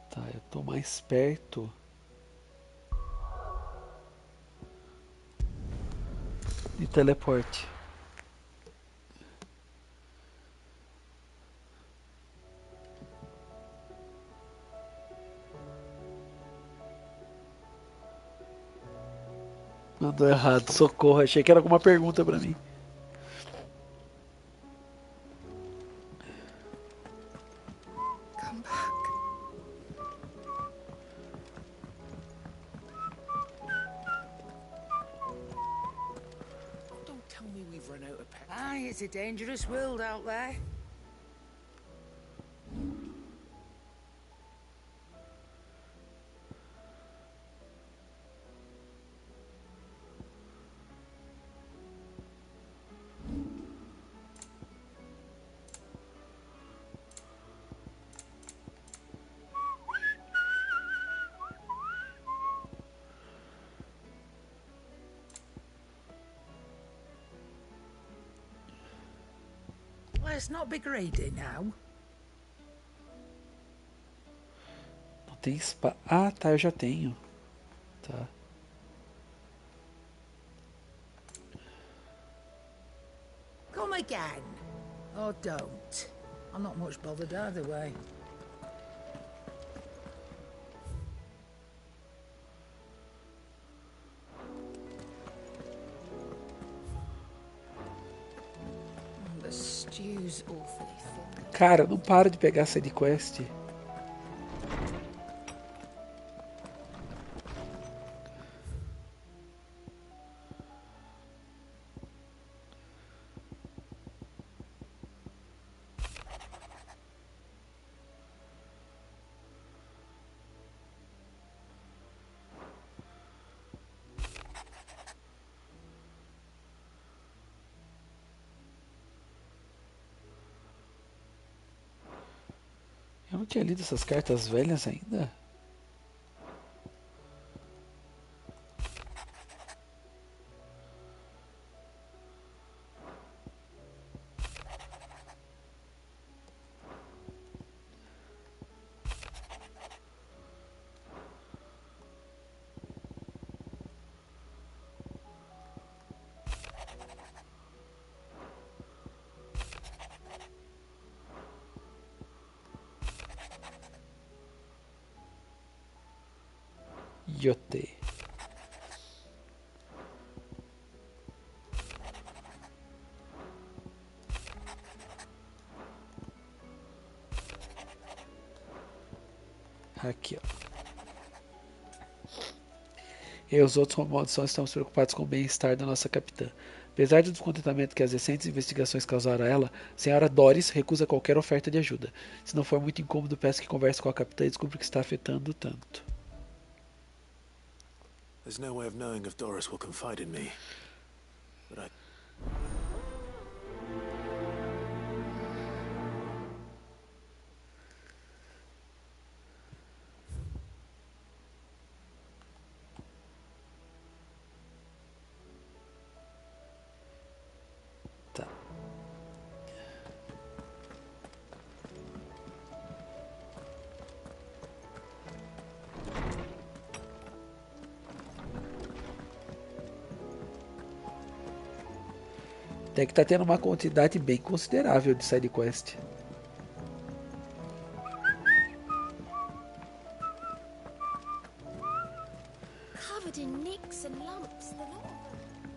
Tá, eu tô mais perto. De teleporte. Mandou errado, socorro. Achei que era alguma pergunta pra mim. Come back. Don't tell me we've run out of petrol. Aye, it's a dangerous world out there. Let's not be greedy now. Não tem spa. Ah, tá, eu já tenho. Tá. Come again. Or don't. I'm not much bothered either way. The stew's awfully thin. Cara, não para de pegar side quest. Eu não tinha lido essas cartas velhas ainda. Yote. Aqui, ó. Eu e os outros com maldição estamos preocupados com o bem-estar da nossa capitã. Apesar do descontentamento que as recentes investigações causaram a ela, a senhora Doris recusa qualquer oferta de ajuda. Se não for muito incômodo, peço que converse com a capitã e descubra o que está afetando tanto. There's no way of knowing if Doris will confide in me. But I... Tá. Até que tá tendo uma quantidade bem considerável de side quest. Covered in nicks and lumps, the lot of them.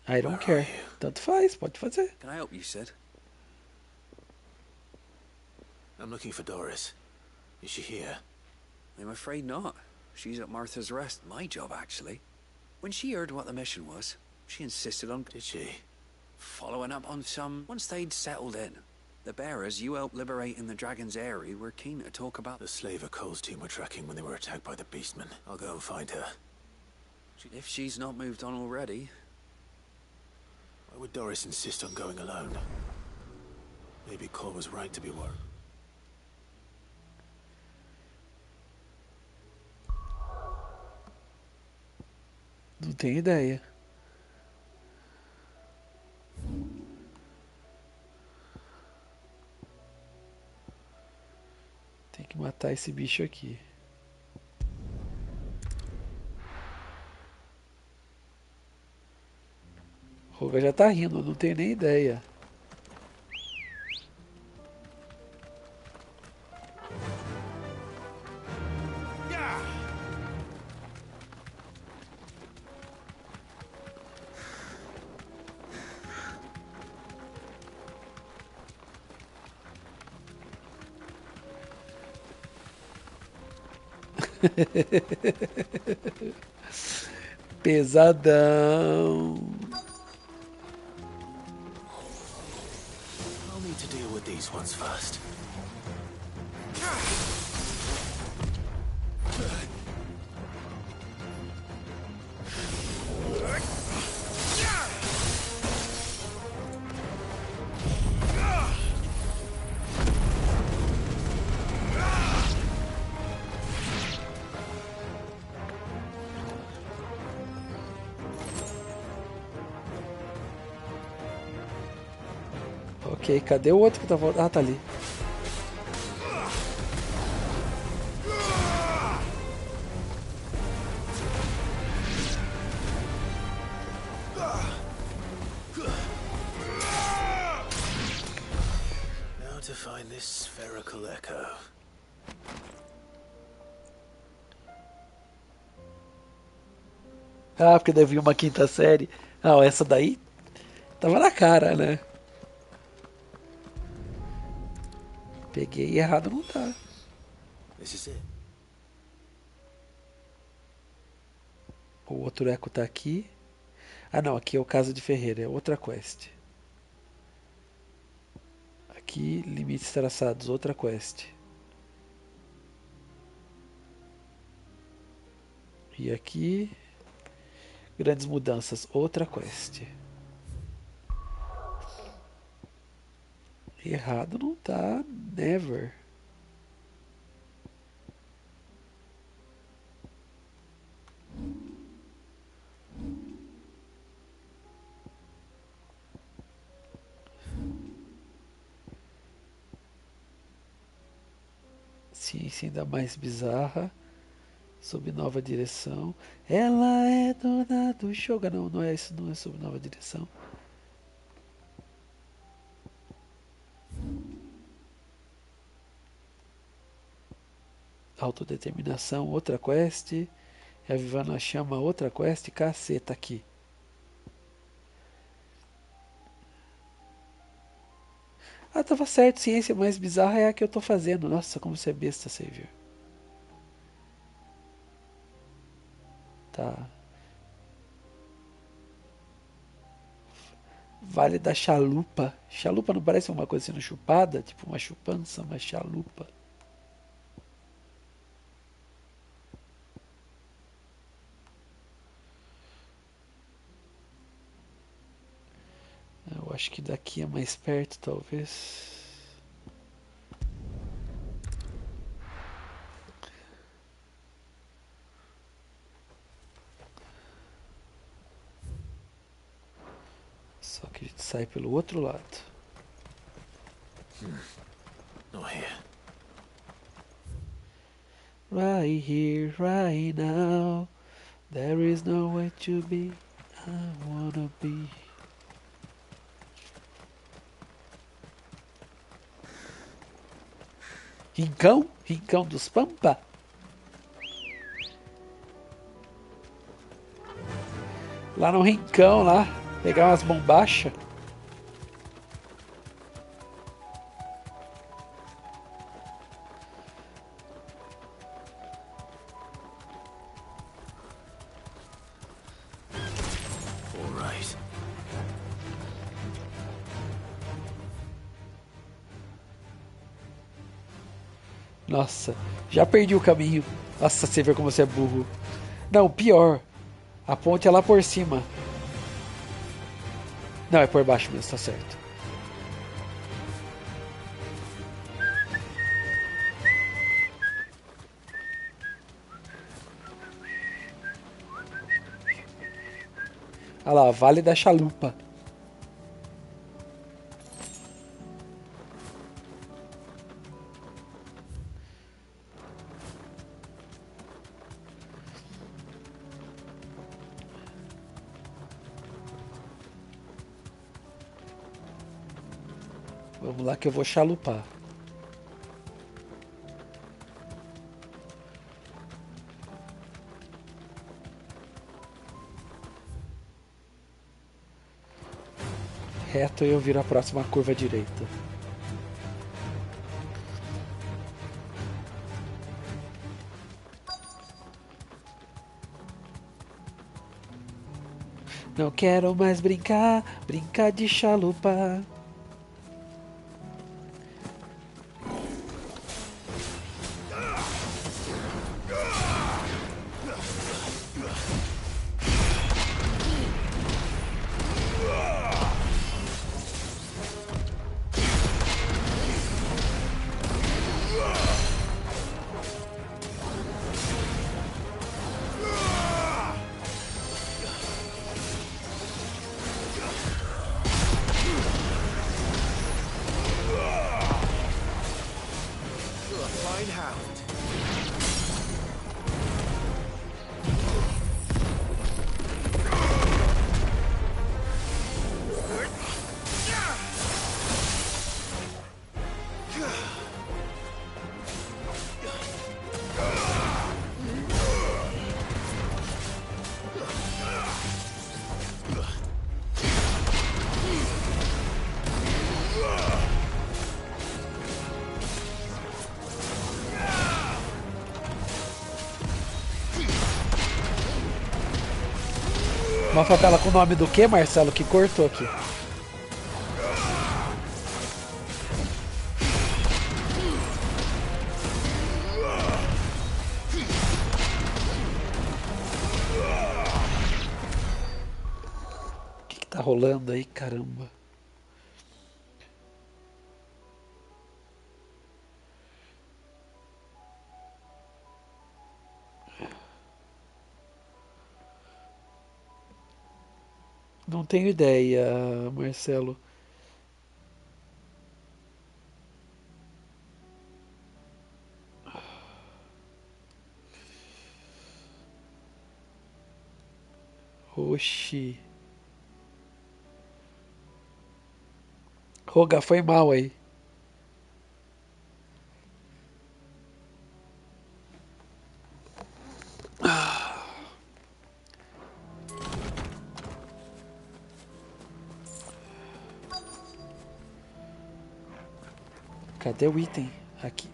I don't care. Tanto faz, pode fazer. Can I help you, Sid? I'm looking for Doris. Is she here? I'm afraid not. She's at Martha's Rest. My job, actually. When she heard what the mission was, she insisted on... Did she? Following up on some... Once they'd settled in, the bearers you helped liberate in the Dragon's Eyrie were keen to talk about... The slaver Cole's team were tracking when they were attacked by the beastmen. I'll go and find her. If she's not moved on already... Why would Doris insist on going alone? Maybe Cole was right to be worried. Não tenho ideia. Tem que matar esse bicho aqui. O Roga já tá rindo, eu não tenho nem ideia. Pesadão. I'll need to deal with these ones first. Ok, cadê o outro que tá voltando? Ah, tá ali. Now to find this spherical echo. Ah, porque deve vir uma quinta série. Ah, essa daí tava na cara, né? Peguei errado, não tá. This is it. O outro eco tá aqui. Ah, não, aqui é o Casa de Ferreira, é outra quest. Aqui, limites traçados, outra quest. E aqui, grandes mudanças, outra quest. Errado não tá, never. Ciência ainda mais bizarra, sob nova direção. Ela é dona do jogo. Não, não é isso, não é sob nova direção. Autodeterminação, outra quest. Avivando a chama, outra quest. Caceta, aqui. Ah, tava certo. Ciência mais bizarra é a que eu tô fazendo. Nossa, como você é besta, Savior. Tá. Vale da chalupa. Chalupa não parece uma coisa sendo chupada? Tipo uma chupança, uma chalupa. Eu acho que daqui é mais perto, talvez. Só que a gente sai pelo outro lado. Not here. Right here, right now. There is nowhere to be. I wanna be. Rincão? Rincão dos Pampa? Lá no rincão, lá. Pegar umas bombachas. Nossa, já perdi o caminho. Nossa, você vê como você é burro. Não, pior. A ponte é lá por cima. Não, é por baixo mesmo, tá certo. Olha lá, Vale da Chalupa. Vamos lá que eu vou chalupar. Reto e eu viro a próxima curva à direita. Não quero mais brincar, brincar de chalupa. Uma favela com o nome do que, Marcelo, que cortou aqui? O que tá rolando aí, caramba? Não tenho ideia, Marcelo. Oxi. Roga, foi mal aí. Cadê o item? Aqui.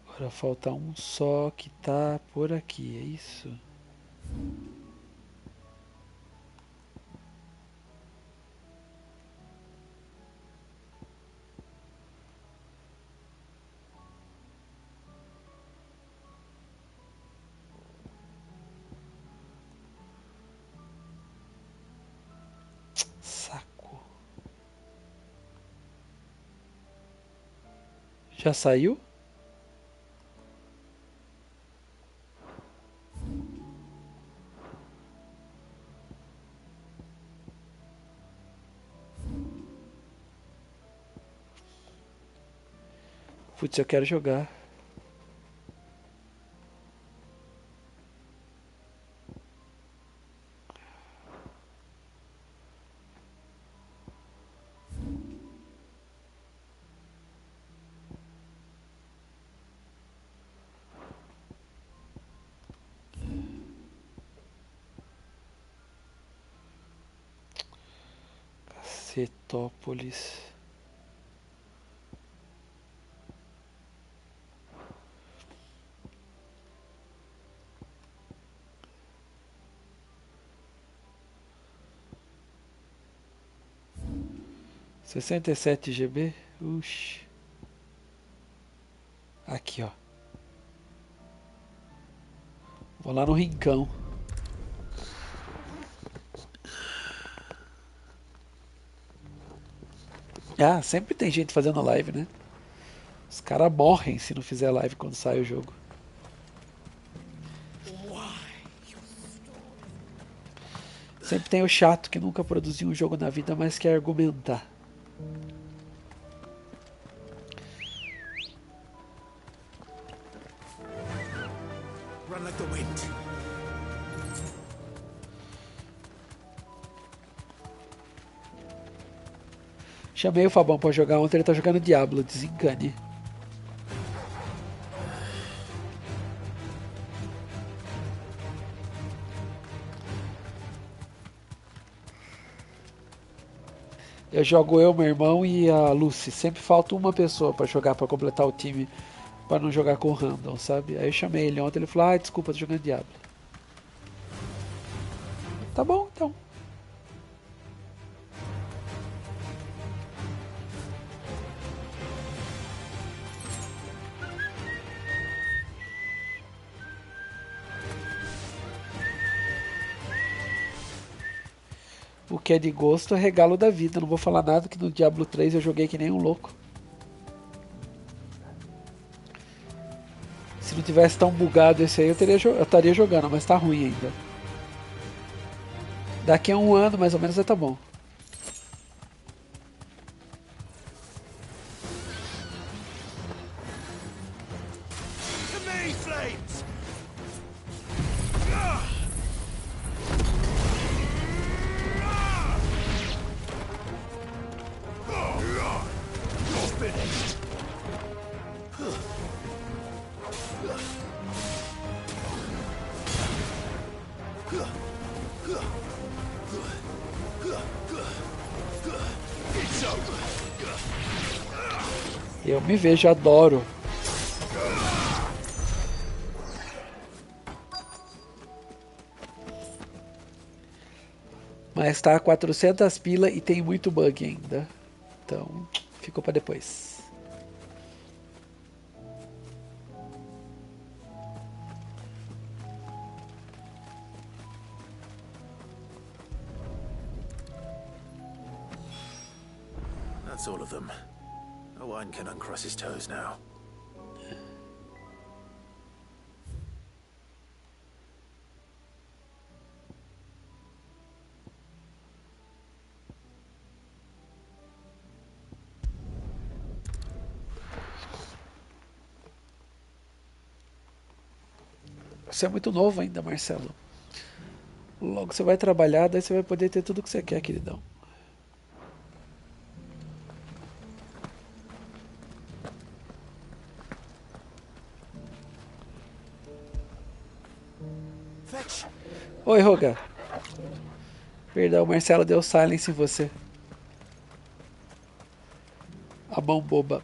Agora falta um só que tá por aqui, é isso? Saco. Já saiu? Putz, eu quero jogar. Cetópolis. 67 GB? Uxi. Aqui, ó. Vou lá no rincão. Ah, sempre tem gente fazendo live, né? Os caras morrem se não fizer live quando sai o jogo. Sempre tem o chato que nunca produziu um jogo na vida, mas quer argumentar. Run like the wind. Chamei o Fabão pra jogar ontem, ele tá jogando Diablo, desengane. Eu jogo eu, meu irmão e a Lucy. Sempre falta uma pessoa pra jogar, pra completar o time, pra não jogar com o random, sabe? Aí eu chamei ele ontem, ele falou, ah, desculpa, tô jogando Diablo. Tá bom, então. O que é de gosto é regalo da vida. Não vou falar nada que no Diablo 3 eu joguei que nem um louco. Se não tivesse tão bugado esse aí, eu estaria jogando, mas tá ruim ainda. Daqui a um ano, mais ou menos, vai tá bom. Eu me vejo, adoro. Mas tá a 400 pila e tem muito bug ainda. Então, ficou pra depois. That's all of them. Owen can uncross his toes now. Você é muito novo ainda, Marcelo. Logo você vai trabalhar, daí você vai poder ter tudo que você quer, queridão. Fetch. Oi, Roga. Perdão, Marcelo deu silence em você. A mão boba.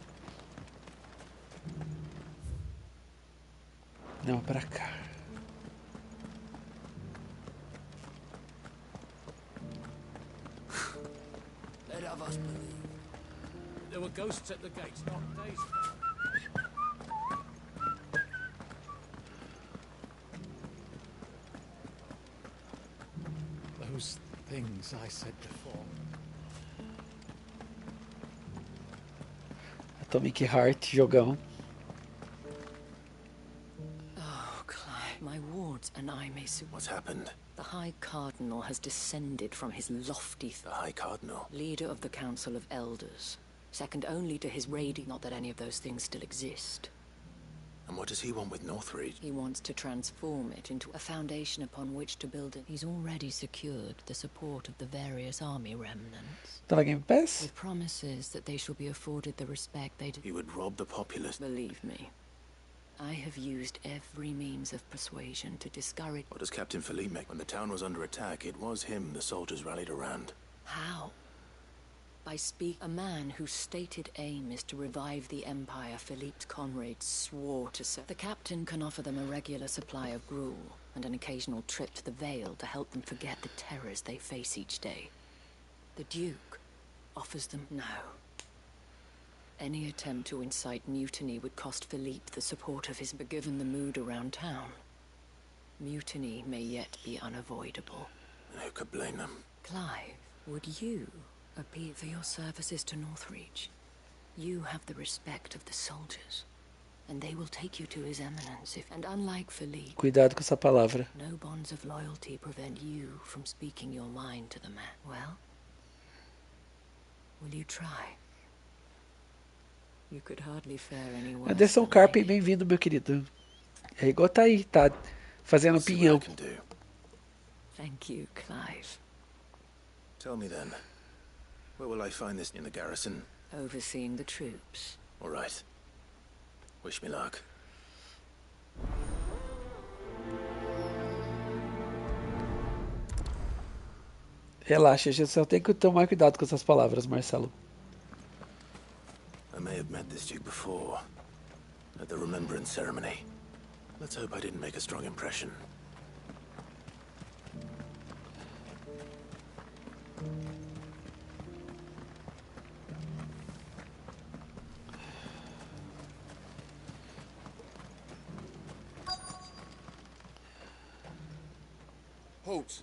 Não, pra cá. Let of us believe. There were ghosts at the gates, not days. Those things I said before. Atomic Heart, jogão. Oh, Clive, my wards and I may soon. What's happened? The High Cardinal has descended from his lofty... The High Cardinal? Leader of the Council of Elders. Second only to his raiding, not that any of those things still exist. And what does he want with Northreed? He wants to transform it into a foundation upon which to build it. He's already secured the support of the various army remnants. Tá na Game Pass? With promises that they shall be afforded the respect they do. He would rob the populace. Believe me, I have used every means of persuasion to discourage... What does Captain Philippe make? When the town was under attack, it was him the soldiers rallied around. How? By a man whose stated aim is to revive the Empire Philippe's comrades swore to serve. The captain can offer them a regular supply of gruel and an occasional trip to the Vale to help them forget the terrors they face each day. The Duke offers them? No. Any attempt to incite mutiny would cost Philippe the support of his... But given the mood around town, mutiny may yet be unavoidable. Who could blame them? Clive, would you appeal for your services to Northreach? You have the respect of the soldiers, and they will take you to His Eminence if... And unlike Philippe... Cuidado com essa palavra. No bonds of loyalty prevent you from speaking your mind to the man. Well, will you try? You could hardly fare any worse. Anderson Carpe, bem-vindo, meu querido. É igual tá aí, tá fazendo pinhão. Thank you, Clive. Tell me then, where will I find this in the garrison? Overseeing the troops. All right. Wish me luck. Relaxa, a gente só tem que tomar cuidado com essas palavras, Marcelo. I may have met this Duke before, at the remembrance ceremony. Let's hope I didn't make a strong impression. Halt.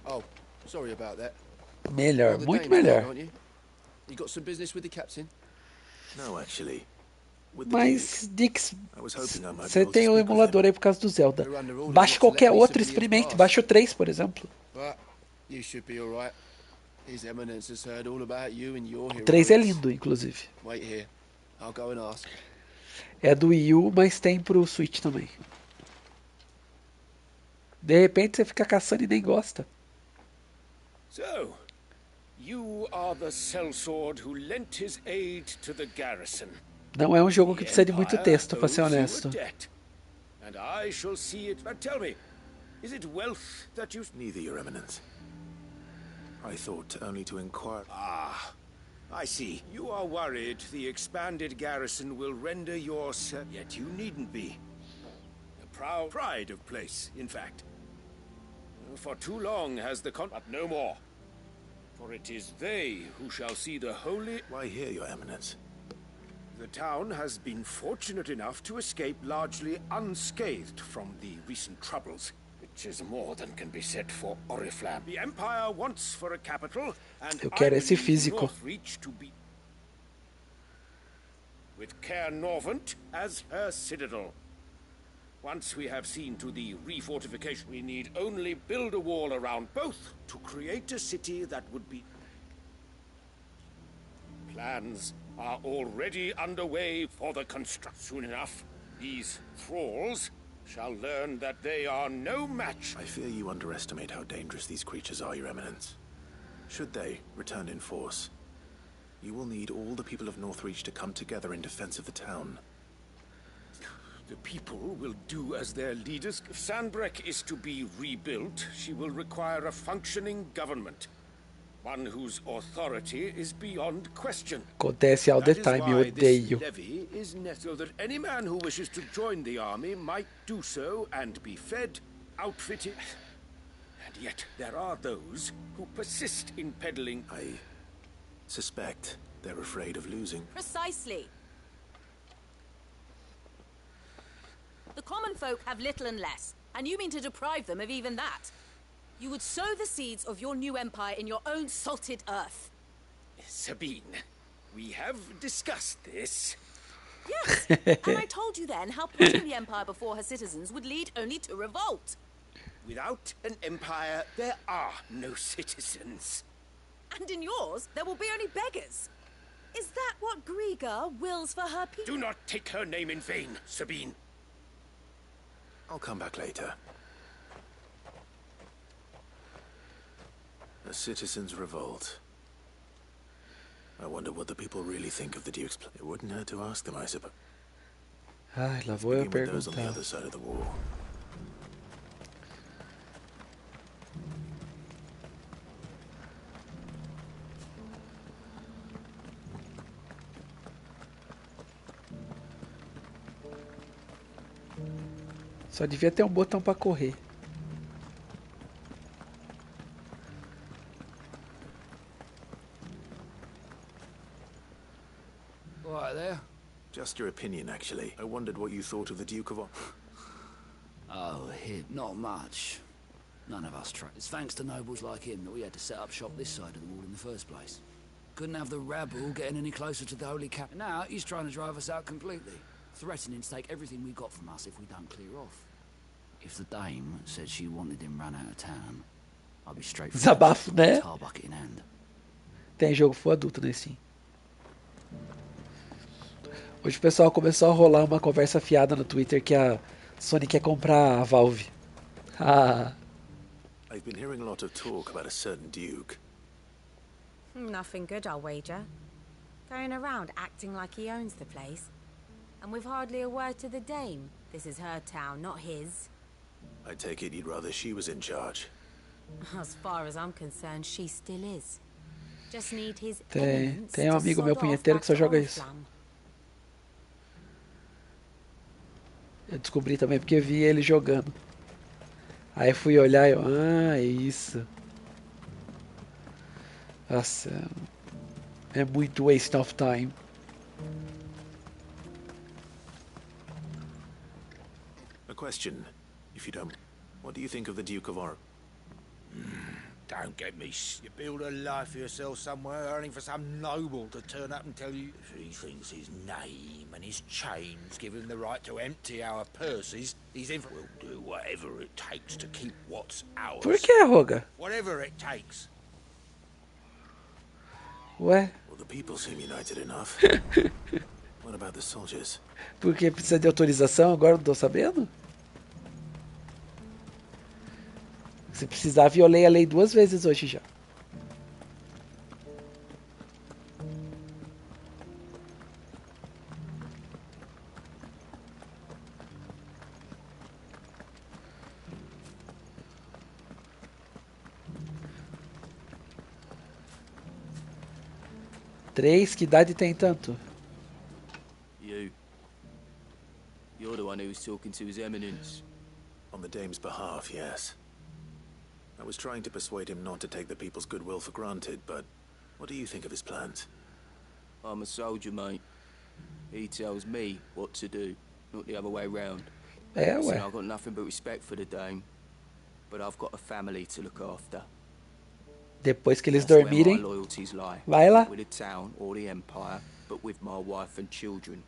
Oh, sorry about that. Melhor, muito melhor. You got some business with the captain? No, actually. Mas, Dix, você tem o emulador aí por causa do Zelda. Baixe qualquer outro, experimente. Baixe o 3, por exemplo. You should be all right. His Eminence has heard all about you and your O 3 é lindo, inclusive. Wait here. I'll go and ask. É do Wii U, mas tem pro Switch também. De repente você fica caçando e nem gosta. So, you are the sellsword who lent his aid to the garrison. Não é um jogo que precisa de muito texto, pra ser honesto. And I shall see it. But tell me, is it wealth that you... Neither, Your Eminence. I thought only to inquire... Ah, I see. You are worried the expanded garrison will render your... Yet you needn't be. A proud pride of place, in fact. For too long has the but no more. For it is they who shall see the holy... Why here, Your Eminence? The town has been fortunate enough to escape largely unscathed from the recent troubles, which is more than can be said for Oriflamme. The Empire wants for a capital, and Eu quero esse físico. Northreach to be with Caer Norvent as her citadel. Once we have seen to the refortification, we need only build a wall around both to create a city that would be... Plans are already underway for the construction. Soon enough, these thralls shall learn that they are no match. I fear you underestimate how dangerous these creatures are, Your Eminence. Should they return in force, you will need all the people of Northreach to come together in defense of the town. The people will do as their leaders... If Sandbreck is to be rebuilt, she will require a functioning government. One whose authority is beyond question. Acontece all the time, eu odeio. Levy is so that any man who wishes to join the army might do so and be fed, outfitted. And yet there are those who persist in peddling. I suspect they're afraid of losing. Precisely. The common folk have little and less, and you mean to deprive them of even that. You would sow the seeds of your new empire in your own salted earth. Sabine, we have discussed this. Yes, and I told you then how putting the empire before her citizens would lead only to revolt. Without an empire, there are no citizens. And in yours, there will be only beggars. Is that what Griga wills for her people? Do not take her name in vain, Sabine. I'll come back later. A citizens' revolt. I wonder what the people really think of the Duke's plan. It wouldn't hurt to ask them, I suppose. Ai, lá vou eu Those on the perguntar. other side of the wall. Só devia ter um botão pra correr. asked your opinion, actually. I wondered what you thought of the Duke of... Oh, him. Not much. None of us tried. It's thanks to nobles like him that we had to set up shop this side of the wall in the first place. Couldn't have the rabble getting any closer to the Holy Cap. And now he's trying to drive us out completely, threatening to take everything we got from us if we don't clear off. If the dame said she wanted him run out of town, I'd be straight for Desabafo, né? tar bucket in hand. Tem jogo full adulto nesse sim. Hoje o pessoal começou a rolar uma conversa fiada no Twitter que a Sony quer comprar a Valve. I've been hearing a lot of talk about a certain Duke. Nothing good, I'll wager. Going around acting like he owns the place. And with hardly a word to the dame. This is her town, not his. I take it you'd rather she was in charge. As far as I'm concerned, she still is. Just need his Tem amigo meu punheteiro que só joga isso. Eu descobri também porque vi ele jogando. Aí fui olhar e eu, é isso. Nossa, é muito waste of time. A question, if you don't. What do you think of the Duke of Or? Don't get me. You build a life for yourself somewhere, earning for some noble to turn up and tell you he thinks his name and his chains give him the right to empty our purses. He's in. We'll do whatever it takes to keep what's ours. Por que, Roga? Whatever it takes. Ué? Well, the people seem united enough. What about the soldiers? Porque precisa de autorização, agora não tô sabendo? Se precisar, violei a lei 2 vezes hoje já. Três, que idade tem tanto? You're the one who was talking to His Eminence. On the dame's behalf, yes. I was trying to persuade him not to take the people's goodwill for granted, but what do you think of his plans? I'm a soldier, mate. He tells me what to do, not the other way round. Ué. I've got nothing but respect for the dame, but I've got a family to look after. Depois que eles dormirem, vai lá. With the town or the empire, but with my wife and children.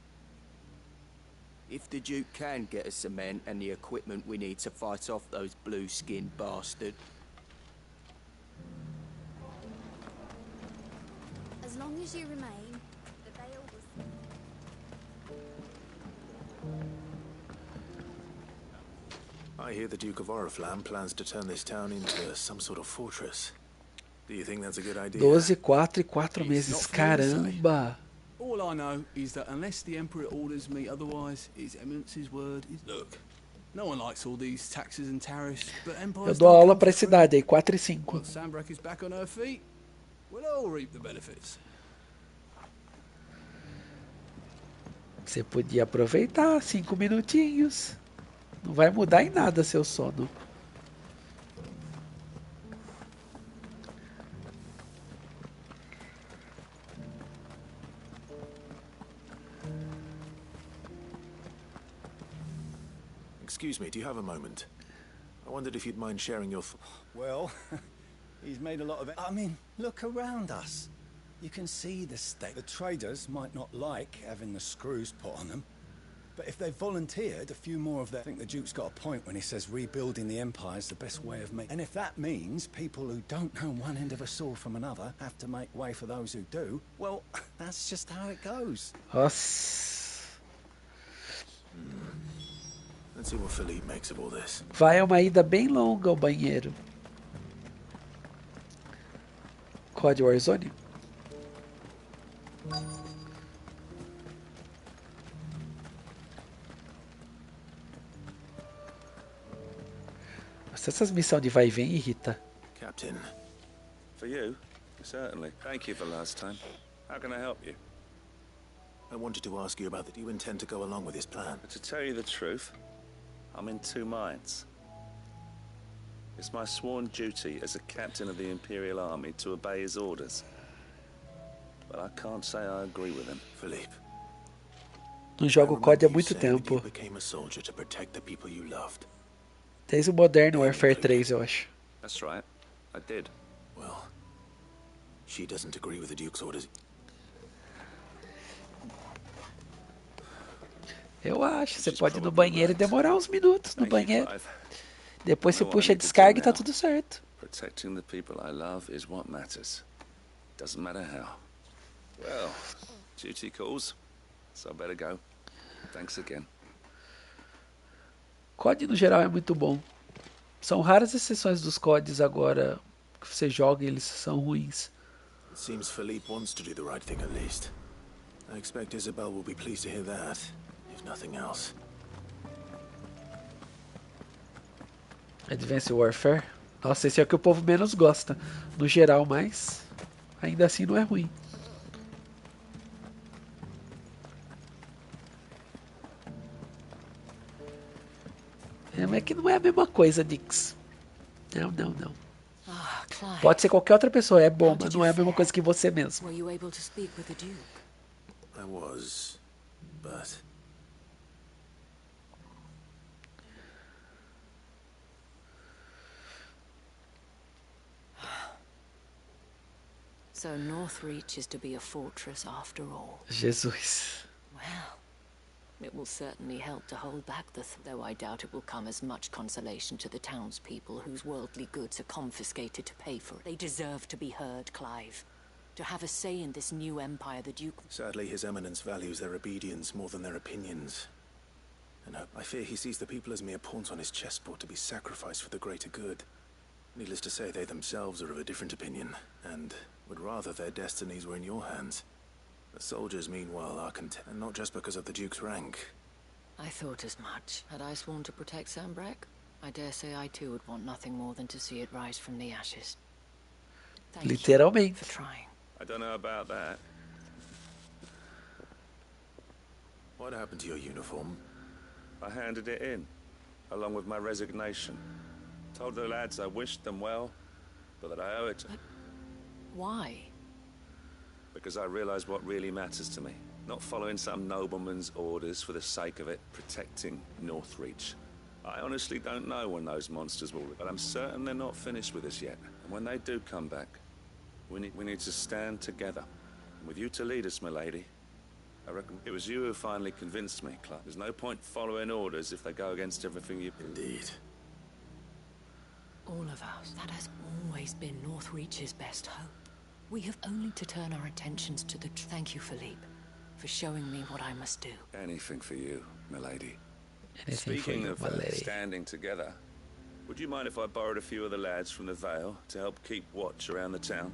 If the Duke can get us some men and the equipment we need to fight off those blue-skinned bastards. As long as you remain, the veil I hear the Duke of Oriflamme plans to turn this town into some sort of fortress. Do you think that's a good idea? 12, 4 e 4 meses. Caramba! All I know is that unless the Emperor orders me otherwise, His Eminence's word is... Look, no one likes all these taxes and tariffs, but Eu dou aula pra essa idade aí, 4 e 5. Once Sandbreak is back on her feet, we'll all reap the benefits. Você podia aproveitar 5 minutinhos. Não vai mudar em nada seu sono. Excuse me, do you have a moment? I wondered if you'd mind sharing your... Well, he's made a lot of it. I mean, look around us. You can see the state. The traders might not like having the screws put on them, but if they've volunteered, a few more of them... I think the Duke's got a point when he says rebuilding the Empire is the best way of making... And if that means people who don't know one end of a sword from another have to make way for those who do, well, that's just how it goes. Nossa. Let's see what Philippe makes of all this. Vai uma ida bem longa ao banheiro. COD Warzone? Nossa, essas missões de vai e vem irrita. Captain. For you? Certainly. Thank you for last time. How can I help you? I wanted to ask you about that. Do you intend to go along with his plan? But to tell you the truth, I'm in two minds. It's my sworn duty as a captain of the Imperial Army to obey his orders. But I can't say I agree with him. Philippe, Não jogo COD há muito tempo. Desde o Modern Warfare 3, eu acho. That's right. I did. Well, she doesn't agree with the Duke's orders. Eu acho. Você pode ir no banheiro e demorar uns minutos no banheiro. Depois você puxa a descarga e tá tudo certo. Protecting the people I love is what matters. Doesn't matter how. Well, duty calls, so I better go. Thanks again. COD no geral é muito bom. São raras exceções dos CODs agora que você joga e eles são ruins. It seems Philippe wants to do the right thing at least. I expect Isabel will be pleased to hear that, if nothing else. Advanced Warfare. Nossa, esse é o que o povo menos gosta, no geral, mas ainda assim não é ruim. É que não é a mesma coisa, Nix. Não. Pode ser qualquer outra pessoa, é bom, mas não é a mesma coisa que você mesmo. Were you able to speak with the Duke? I was, but... So Northreach is to be a fortress after all. Jesus. Well, it will certainly help to hold back though I doubt it will come as much consolation to the townspeople whose worldly goods are confiscated to pay for it. They deserve to be heard, Clive. To have a say in this new empire the Duke... Sadly, His Eminence values their obedience more than their opinions. And I fear he sees the people as mere pawns on his chessboard to be sacrificed for the greater good. Needless to say, they themselves are of a different opinion, and would rather their destinies were in your hands. The soldiers, meanwhile, are content, and not just because of the Duke's rank. I thought as much. Had I sworn to protect Sandbreck, I dare say I too would want nothing more than to see it rise from the ashes. Thank Literalmente. you for trying. I don't know about that. What happened to your uniform? I handed it in, along with my resignation. Told the lads I wished them well, but that I owe it to... Why? Because I realized what really matters to me. Not following some nobleman's orders for the sake of it, protecting Northreach. I honestly don't know when those monsters will... But I'm certain they're not finished with us yet. And when they do come back, we need to stand together. And with you to lead us, my lady. I reckon it was you who finally convinced me, Clark. There's no point following orders if they go against everything you... Indeed. All of us. That has always been Northreach's best hope. We have only to turn our attentions to the... Thank you, Philippe, for showing me what I must do. Anything for you, milady. Anything Speaking for you, of my lady. standing together, would you mind if I borrowed a few of the lads from the Vale to help keep watch around the town?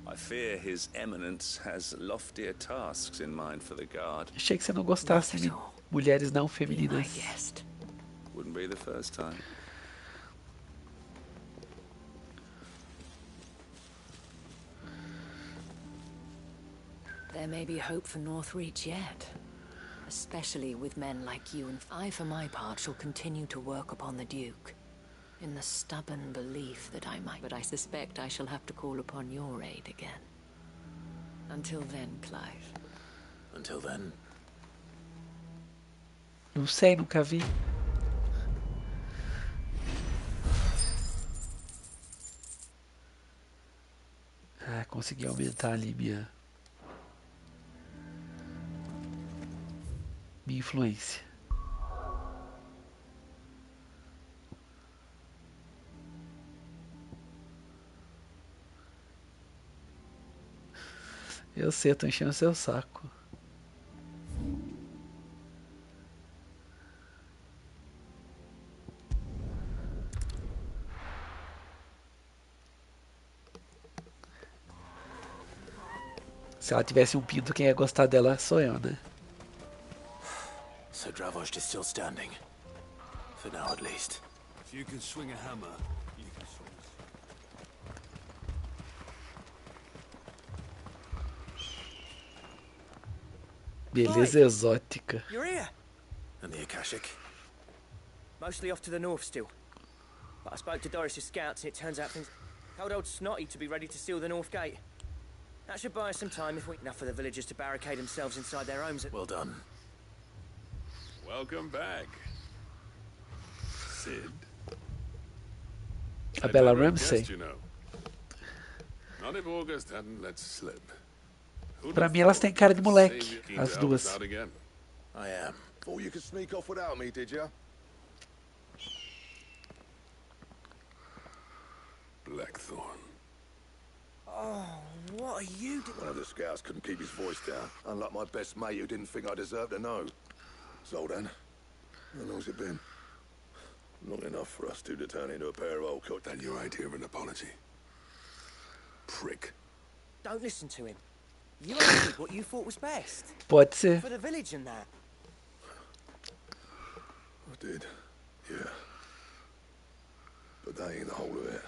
I fear His Eminence has loftier tasks in mind for the guard. Achei que você não gostasse de mulheres não femininas. Wouldn't be the first time. There may be hope for Northreach yet. Especially with men like you, and I, for my part, shall continue to work upon the Duke. In the stubborn belief that I might... But I suspect I shall have to call upon your aid again. Until then, Clive. Until then? Não sei, nunca vi. Ah, consegui aumentar ali minha influência. Eu sei, eu tô enchendo seu saco. Se ela tivesse um pinto, quem ia gostar dela sou eu, né? So Dravost is still standing. For now, at least. If you can swing a hammer, you can swing. Beleza exótica. You're here. And the Akashic? Mostly off to the north still. But I spoke to Doris's scouts and it turns out things... Told old Snotty to be ready to seal the north gate. That should buy us some time if we... Enough for the villagers to barricade themselves inside their homes. Well done. Welcome back, Sid. A Bella I'd never have Ramsey. guessed, you know. Not if August hadn't let slip. Who'd Pra have mim elas thought têm cara de the moleque, savior keen as to help us duas. out again? I am. Thought you could sneak off without me, did you? Blackthorn. Oh, what are you doing? One of the scouts couldn't keep his voice down, unlike my best mate who didn't think I deserved to know. So then, how long's it been? Long enough for us two to turn into a pair of old cooks. That your idea of an apology? Prick. Don't listen to him. You only did what you thought was best. Pode ser. For the village and that. I did, yeah. But that ain't the whole of it.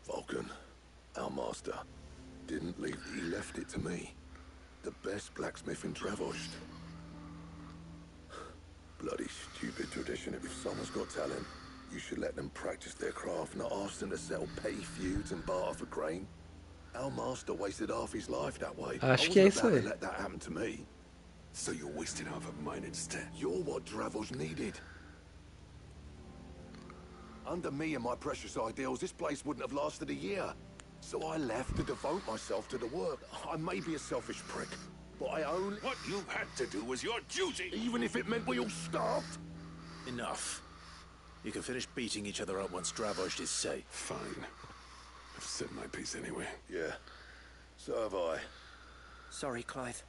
Vulcan, our master, didn't leave. He left it to me. The best blacksmith in Travost. Bloody stupid tradition. If someone's got talent, you should let them practice their craft, not ask them to settle petty feuds and barter for grain. Our master wasted half his life that way. Acho que é isso aí. I let that happen to me. So you're wasting half of mine instead. You're what Dravos needed. Under me and my precious ideals, this place wouldn't have lasted a year. So I left to devote myself to the work. I may be a selfish prick, but I only... What you had to do was your duty! Even if it meant we all starved? Enough. You can finish beating each other up once Dravos is safe. Fine. I've said my piece anyway. Yeah. So have I. Sorry, Clive.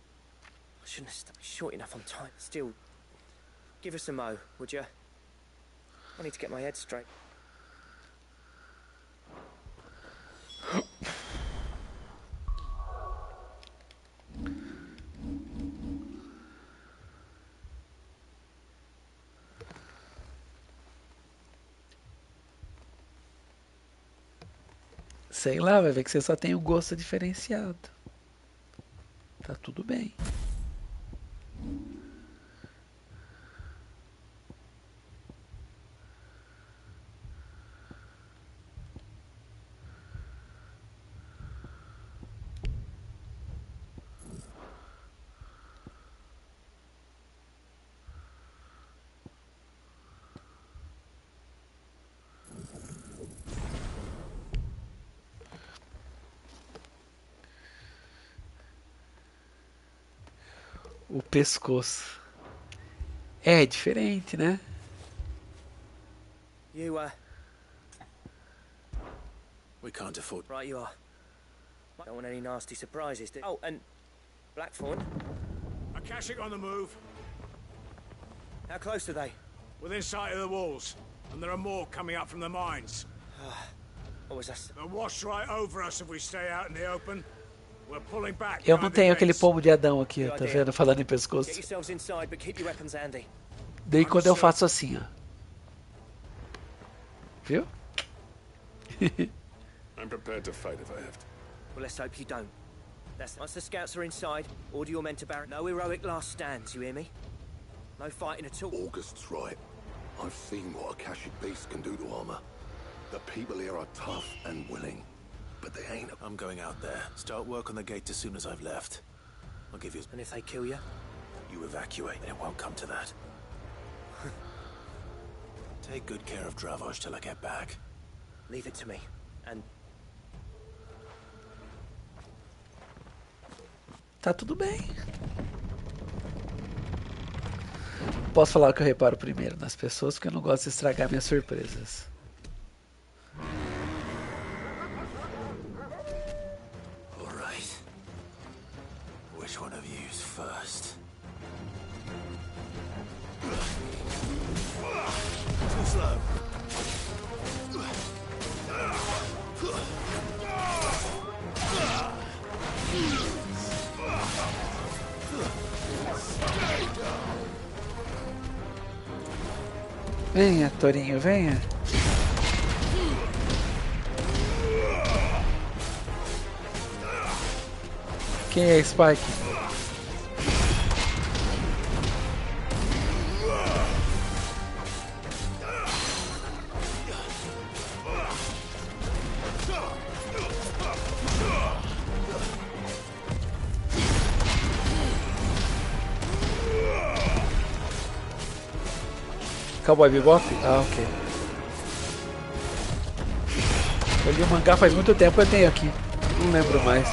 I shouldn't have stopped short enough on time. Still, give us a mo, would you? I need to get my head straight. Sei lá, vai ver que você só tem o gosto diferenciado. Tá tudo bem. O pescoço. É diferente, né? You, We can't afford... right you are. Don't want any nasty surprises, do... Oh, and Blackthorn. Akashic on the move. How close are they? Within sight of the walls. And there are more coming up from the mines. What was that? They'll wash right over us if we stay out in the open. We're pulling back. Eu não tenho aquele pombo de Adão aqui, tá vendo? Falando em pescoço. Get yourselves inside, but keep your weapons handy. Daí quando eu faço assim, ó. Viu? I'm prepared to fight if I have to. Well, let's hope you don't. Once the scouts are inside, order your men to barrack. No heroic last stands, you hear me? No fighting at all. August's right. I've seen what Akashic beasts can do to armor. The people here are tough and willing, but they ain't... I'm going out there. Start work on the gate as soon as I've left. I'll give you... And if they kill you? You evacuate, and it won't come to that. Take good care of Dravos till I get back. Leave it to me. And... Tá tudo bem. Posso falar o que eu reparo primeiro nas pessoas, porque eu não gosto de estragar minhas surpresas. All right. Which one of you's first? Too slow. Venha, Torinho, venha. Quem é Spike? Cowboy Bebop? Ah, ok. Eu li o mangá faz muito tempo, eu tenho aqui. Não lembro mais.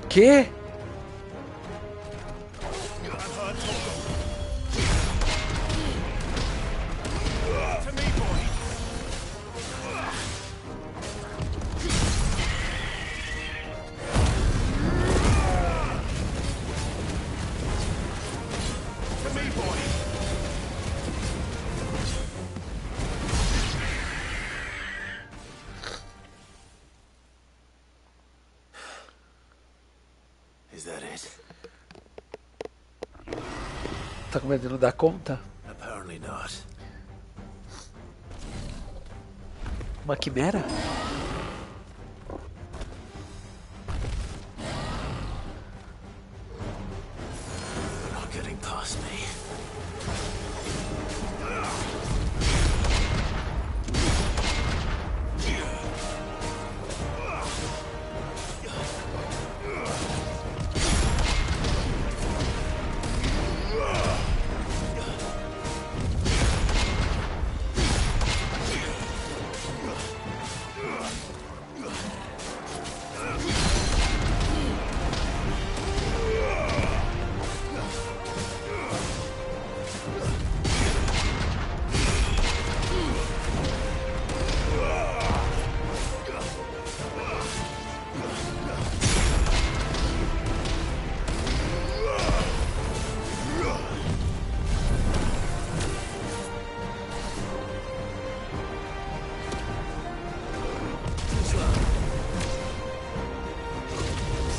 Que? Is that it? Tá com medo de não dar conta? Apparently not. Uma quimera? Not getting past me.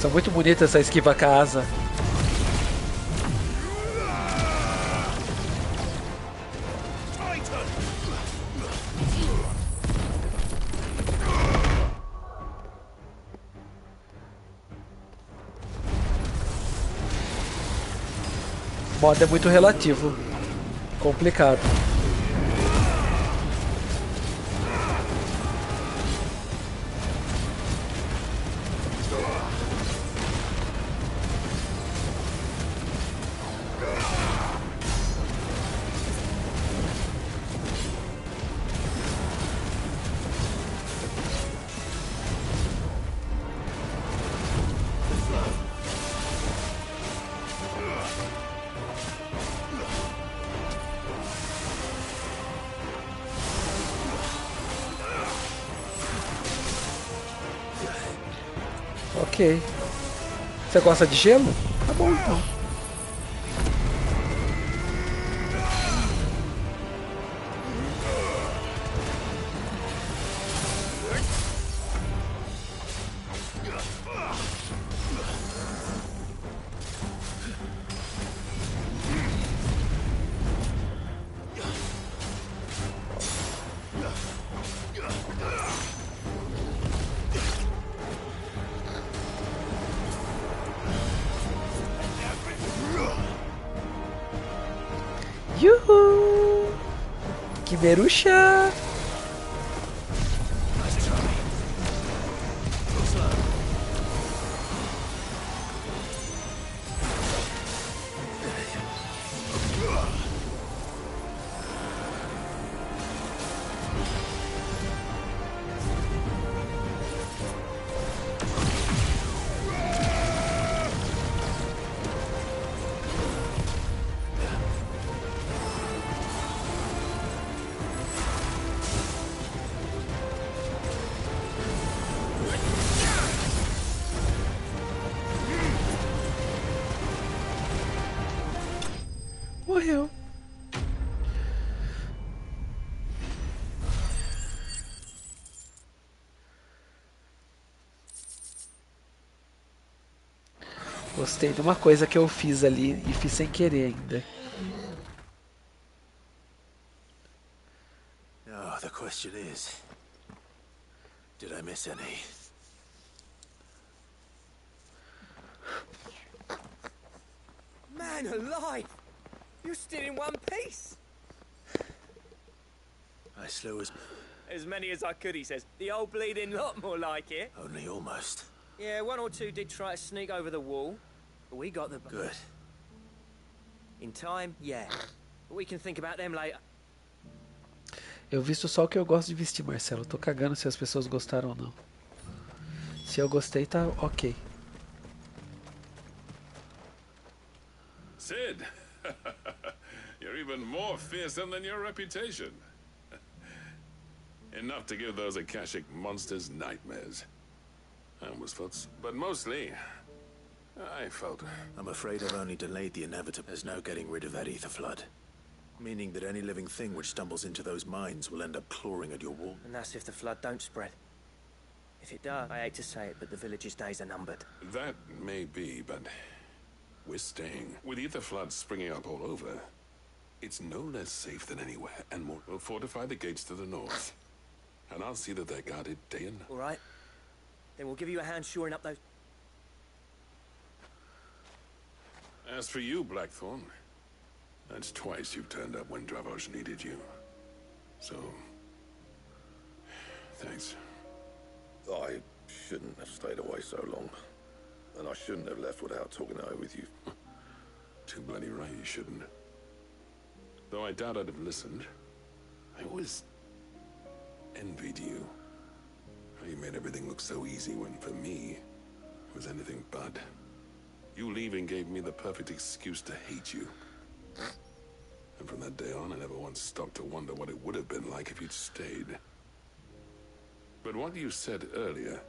São muito bonitas essa esquiva casa. Moda é muito relativo. Complicado. Ok. Você gosta de gelo? Tá bom então. Yuhu! Que beruxa! morreu. Gostei de uma coisa que eu fiz ali e fiz sem querer ainda. Oh, the question is, did I miss any? Man alive! You're still in one piece! I slew As many as I could, he says. The old bleeding lot, more like it. only almost. Yeah, one or two did try to sneak over the wall, but we got the... Good. In time, yeah. But we can think about them later. Eu visto só o que eu gosto de vestir, Marcelo. Eu tô cagando se as pessoas gostaram ou não. Se eu gostei, tá ok. Sid, you're even more fearsome than your reputation. Enough to give those Akashic monsters nightmares. I almost felt, but mostly, I felt. I'm afraid I've only delayed the inevitable. There's no getting rid of that ether flood. Meaning that any living thing which stumbles into those mines will end up clawing at your wall. And that's if the flood don't spread. If it does, I hate to say it, but the village's days are numbered. That may be, but we're staying. With ether floods springing up all over, it's no less safe than anywhere, and more. We'll fortify the gates to the north, and I'll see that they're guarded day and night. All right. Then we'll give you a hand shoring up those... As for you, Blackthorn, that's twice you've turned up when Dravos needed you. So, thanks. I shouldn't have stayed away so long. And I shouldn't have left without talking it over with you. Too bloody right you shouldn't. Though I doubt I'd have listened. I always envied you. How you made everything look so easy when, for me, it was anything but. You leaving gave me the perfect excuse to hate you. And from that day on, I never once stopped to wonder what it would have been like if you'd stayed. But what you said earlier...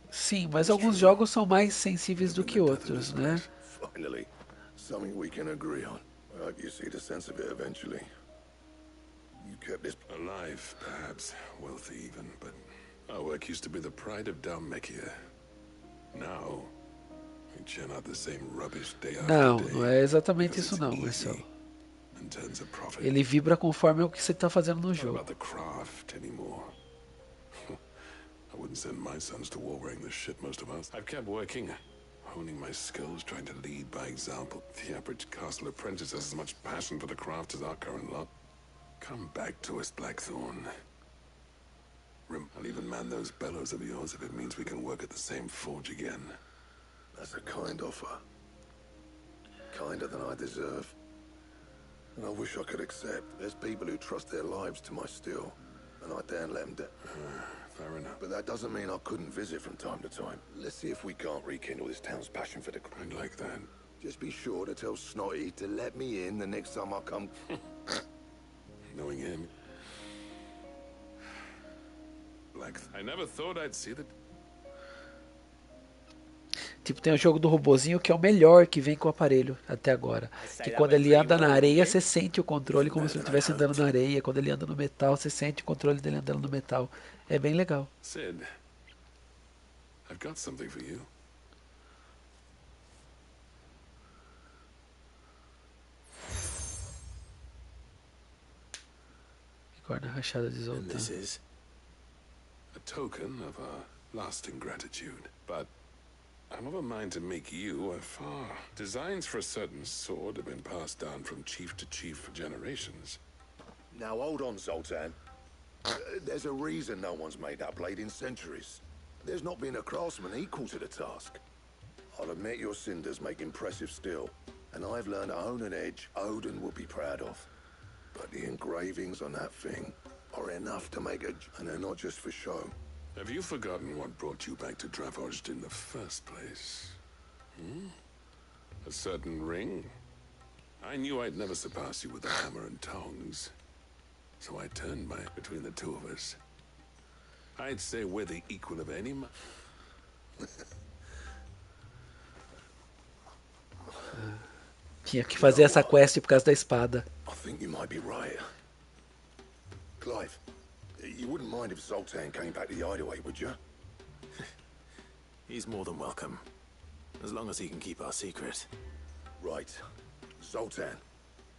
Sim, mas alguns jogos são mais sensíveis do que outros, né? Finally, something we can agree on. I hope you see the sense of it eventually. You kept this... Alive, perhaps. Wealthy even, but... Our work used to be the pride of Dalmekia. Now, we churn out the same rubbish day after Não, day. não é exatamente isso não, Marcelo. And turns a profit. Ele vibra conforme o que você está fazendo no Not jogo. about the craft anymore. I wouldn't send my sons to war wearing the shit most of us. I've kept working, honing my skills, trying to lead by example. The average castle apprentice has as much passion for the craft as our current lot. Come back to us, Blackthorn. I'll even man those bellows of yours if it means we can work at the same forge again. That's a kind offer. Kinder than I deserve. And I wish I could accept. There's people who trust their lives to my steel, and I daren't let them down. Fair enough. But that doesn't mean I couldn't visit from time to time. Let's see if we can't rekindle this town's passion for the... I'd like that. Just be sure to tell Snotty to let me in the next time I come. Knowing him... I never thought I'd see that. Tipo, tem o jogo do robozinho que é o melhor que vem com o aparelho até agora. Que quando ele anda na areia, você sente o controle como se ele estivesse andando na areia. Quando ele anda no metal, você sente o controle dele andando no metal. É bem legal. Sid, I've got something for you. Corna rachada de And this Zoltan. is a token of our lasting gratitude, but I'm of a mind to make you a far. Designs for a certain sword have been passed down from chief to chief for generations. Now hold on, Zoltan. There's a reason no one's made that blade in centuries. There's not been a craftsman equal to the task. I'll admit your cinders make impressive steel, and I've learned to own an edge Odin will be proud of. But the engravings on that thing are enough to make and they're not just for show. Have you forgotten what brought you back to Dravozd in the first place? Hmm? A certain ring? I knew I'd never surpass you with a hammer and tongs. So I turned my between the two of us. I'd say we're the equal of any man. Tinha que fazer essa quest por causa da espada. I think you might be right. Clive, you wouldn't mind if Zoltan came back to the hideaway, would you? He's more than welcome. As long as he can keep our secret. Right. Zoltan,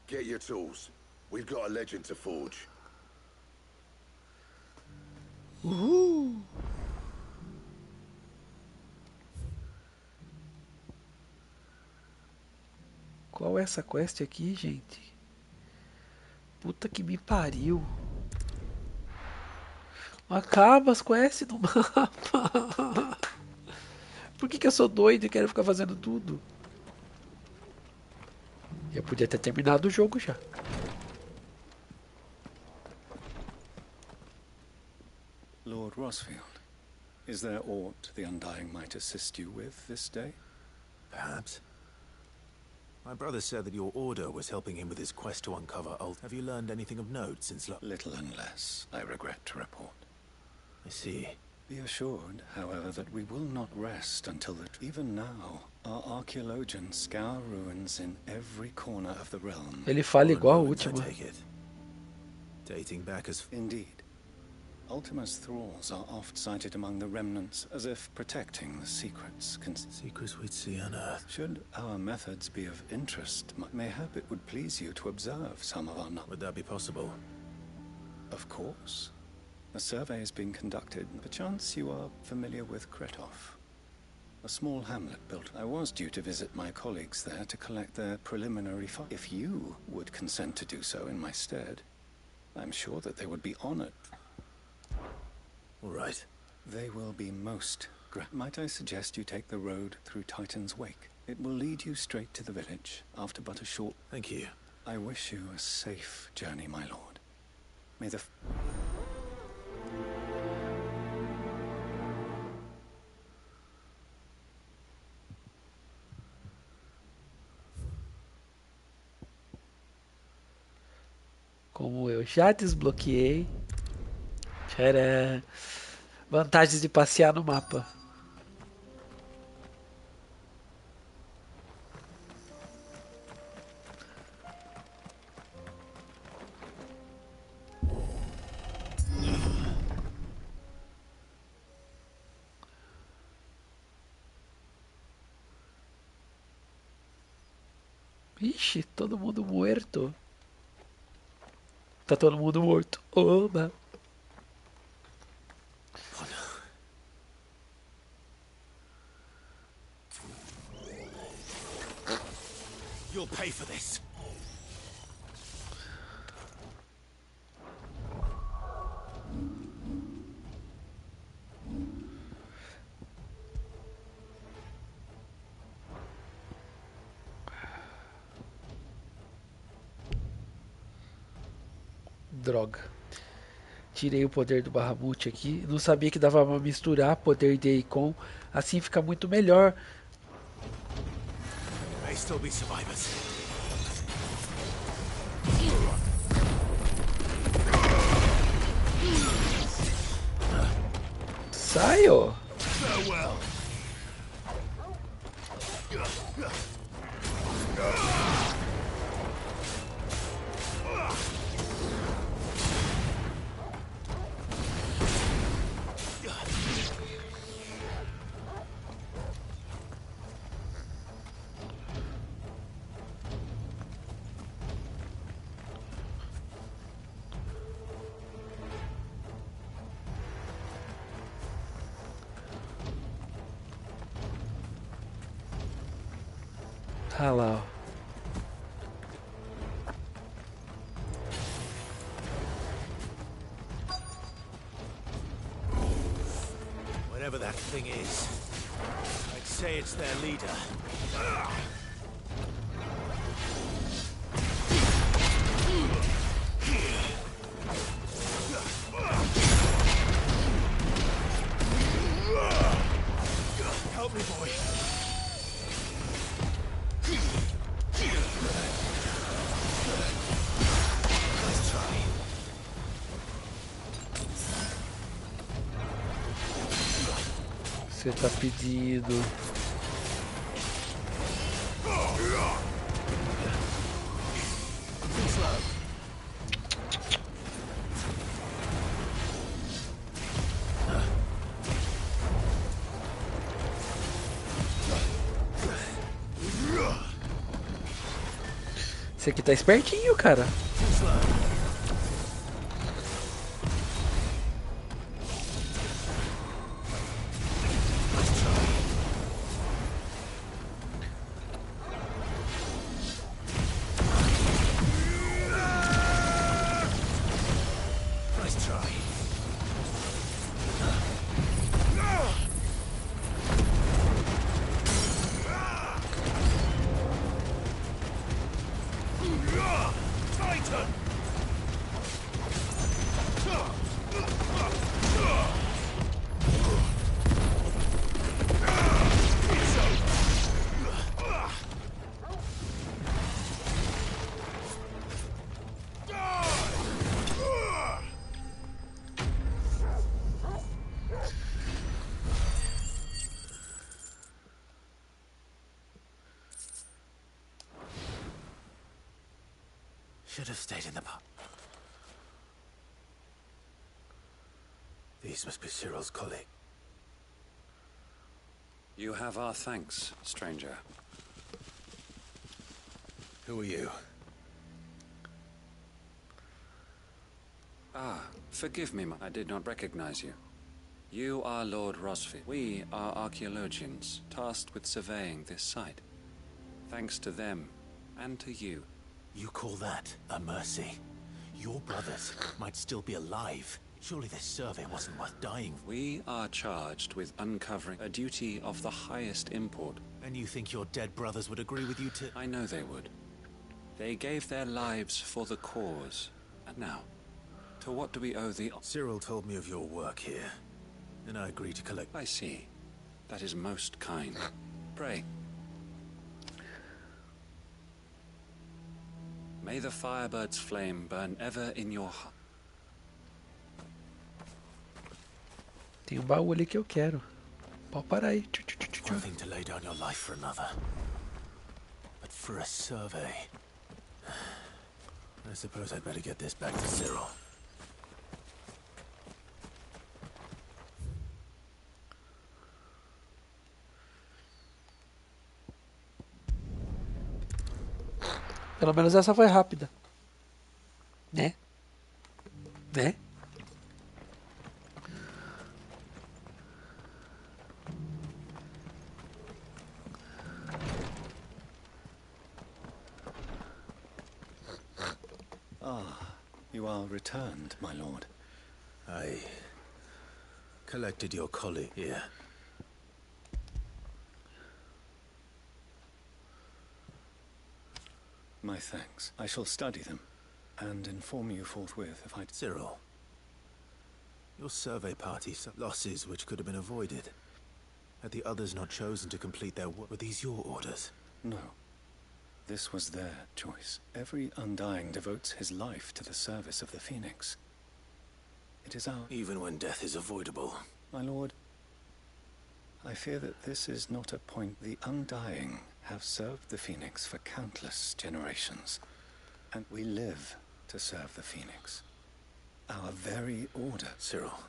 get your tools. We've got a legend to forge. Uhul! Qual é essa quest aqui, gente? Puta que me pariu. Acaba as quests no mapa. Por que eu sou doido e quero ficar fazendo tudo? Eu podia ter terminado o jogo já. Lord Rosfield, is there aught the Undying might assist you with this day? Perhaps. My brother said that your order was helping him with his quest to uncover old... Have you learned anything of note since... Little and less, I regret to report. I see. Be assured, however, that we will not rest until that... Even now, our archaeologians scour ruins in every corner of the realm. Ele fala igual a última. Dating back as... Indeed. Ultima's thralls are oft sighted among the remnants, as if protecting the secrets. Secrets we'd see unearthed. Should our methods be of interest, mayhap it would please you to observe some of our... Would that be possible? Of course. A survey is being conducted. Perchance you are familiar with Kretov. A small hamlet built. I was due to visit my colleagues there to collect their preliminary file. If you would consent to do so in my stead, I'm sure that they would be honored. All right. They will be most might I suggest you take the road through Titan's Wake? It will lead you straight to the village after but a short... Thank you. I wish you a safe journey, my lord. May the... Como eu já desbloqueei. Tcharam. Vantagens de passear no mapa. Ixi, todo mundo morto. Tá todo mundo morto. Oba. You'll pay for this. Droga. Tirei o poder do Bahamut aqui. Não sabia que dava pra misturar poder de Icon. Assim fica muito melhor. May still be survivors. Saio. Farewell. Ah lá, ó. Whatever that thing is, I'd say it's their leader. Help me, boy. Nice try. Você tá pedindo. Esse aqui tá espertinho, cara. Should have stayed in the pub. These must be Cyril's colleague. You have our thanks, stranger. Who are you? Ah, forgive me, I did not recognize you. You are Lord Rosfi. We are archaeologians, tasked with surveying this site. Thanks to them, and to you. You call that a mercy? Your brothers might still be alive. Surely this survey wasn't worth dying for. We are charged with uncovering a duty of the highest import. And you think your dead brothers would agree with you to... I know they would. They gave their lives for the cause. And now, to what do we owe the... Cyril told me of your work here, and I agree to collect... I see. That is most kind. Pray. May the Firebird's flame burn ever in your heart. Tem baú ali que eu quero. Pode parar aí. One thing to lay down your life for another. But for a survey... I suppose I'd better get this back to Cyril. Pelo menos essa foi rápida. Né? Né? You are returned, my lord. I collected your colleague here. My thanks. I shall study them and inform you forthwith if I... Cyril, your survey party suffered losses which could have been avoided. Had the others not chosen to complete their work, were these your orders? No. This was their choice. Every Undying devotes his life to the service of the Phoenix. It is our... Even when death is avoidable. My lord, I fear that this is not a point. The Undying have served the Phoenix for countless generations, and we live to serve the Phoenix. Our very order. Cyril,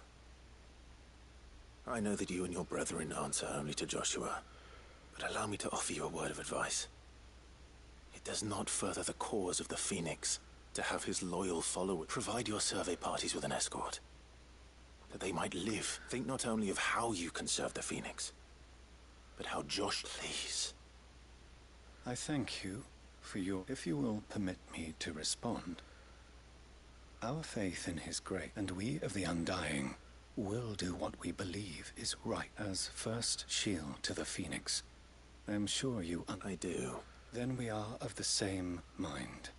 I know that you and your brethren answer only to Joshua, but allow me to offer you a word of advice. It does not further the cause of the Phoenix to have his loyal followers provide your survey parties with an escort, that they might live. Think not only of how you can serve the Phoenix, but how Josh... Please. I thank you for your... If you will permit me to respond, our faith in his grace, and we of the Undying will do what we believe is right as first shield to the Phoenix. I am sure you... I do. Then we are of the same mind.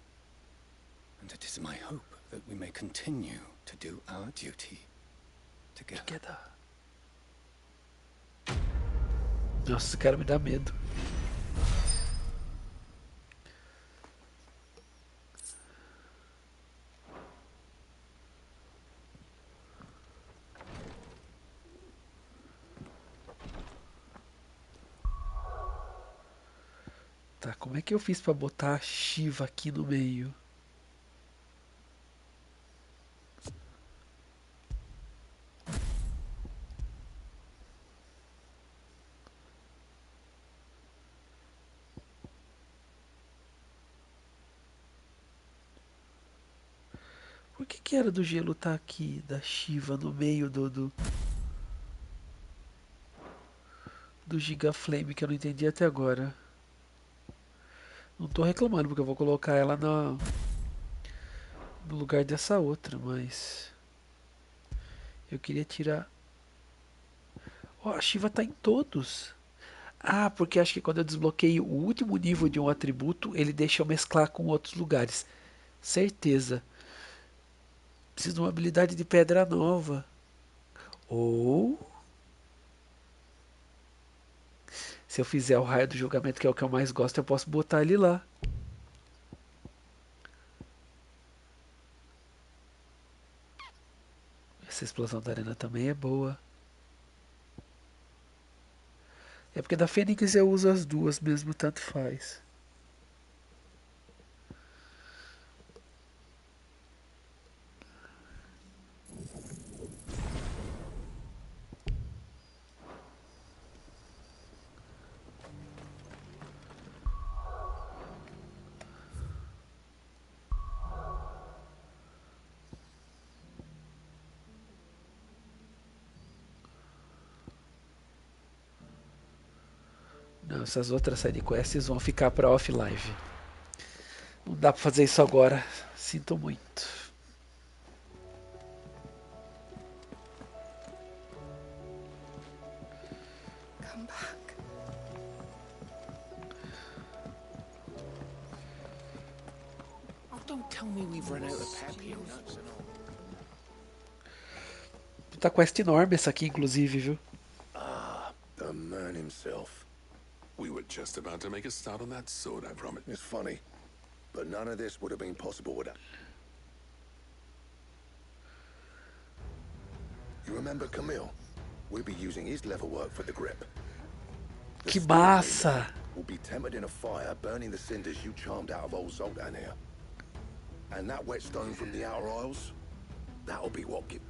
And it is my hope that we may continue to do our duty together. Nossa, esse cara me dá medo. Tá, como é que eu fiz pra botar a Shiva aqui no meio? Por que era do gelo tá aqui, da Shiva, no meio do Giga Flame, que eu não entendi até agora? Não tô reclamando, porque eu vou colocar ela no lugar dessa outra, mas... Eu queria tirar... Ó, a Shiva tá em todos. Ah, porque acho que quando eu desbloqueio o último nível de um atributo, ele deixa eu mesclar com outros lugares. Certeza. Preciso de uma habilidade de pedra nova. Ou... Se eu fizer o raio do julgamento, que é o que eu mais gosto, eu posso botar ele lá. Essa explosão da arena também é boa. É porque da Fênix eu uso as duas mesmo, tanto faz. Não, essas outras sidequests vão ficar para off-live. Não dá para fazer isso agora. Sinto muito. Come back. Oh, don't tell me we've run out of peppy and nuts and all. Puta quest enorme essa aqui, inclusive, viu? Ah, the man himself. We were just about to make a start on that sword, I promise. It's funny, but none of this would have been possible without... You remember Camille? We'll be using his level work for the grip. The Que steel massa! beam will be tempered in a fire, burning the cinders you charmed out of old Zoltan here. And that whetstone from the Outer Isles, that'll be what gives...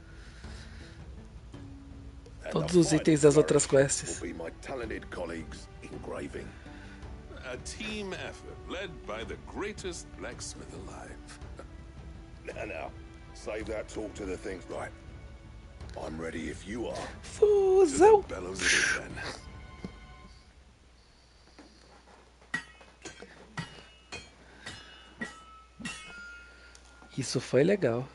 Todos os itens das outras quests. Will be my talented colleagues engraving. A team effort led by the greatest blacksmith alive. Now, save that talk to the things right. I'm ready if you are. Fusão! Bellows it is then. Isso foi legal.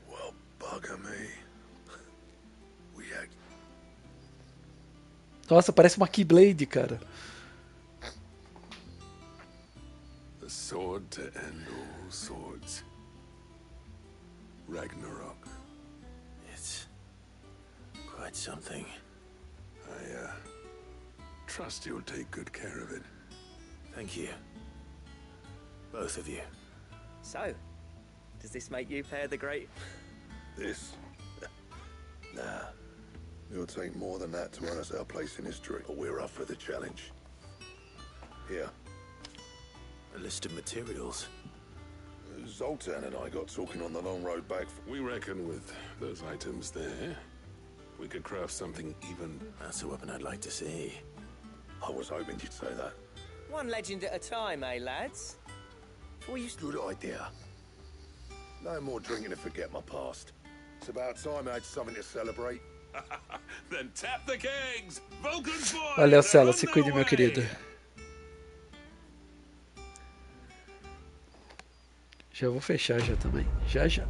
Well, bugger me. We act... Nossa, parece uma Keyblade, cara. The sword to end all swords. Ragnarok. It's quite something. I trust you'll take good care of it. Thank you. Both of you. So, does this make you pair the great... This? Nah. It'll take more than that to earn us our place in history, but we're up for the challenge. Here. A list of materials. Zoltan and I got talking on the long road back. We reckon with those items there, we could craft something even... That's a weapon I'd like to see. I was hoping you'd say that. One legend at a time, eh, lads? Well, you... Good idea. No more drinking to forget my past. It's about time I had something to celebrate. Then tap the kegs! Vulcan's boys! Valeu, Celo. Se cuide, meu querido. Já vou fechar já também. Já, já.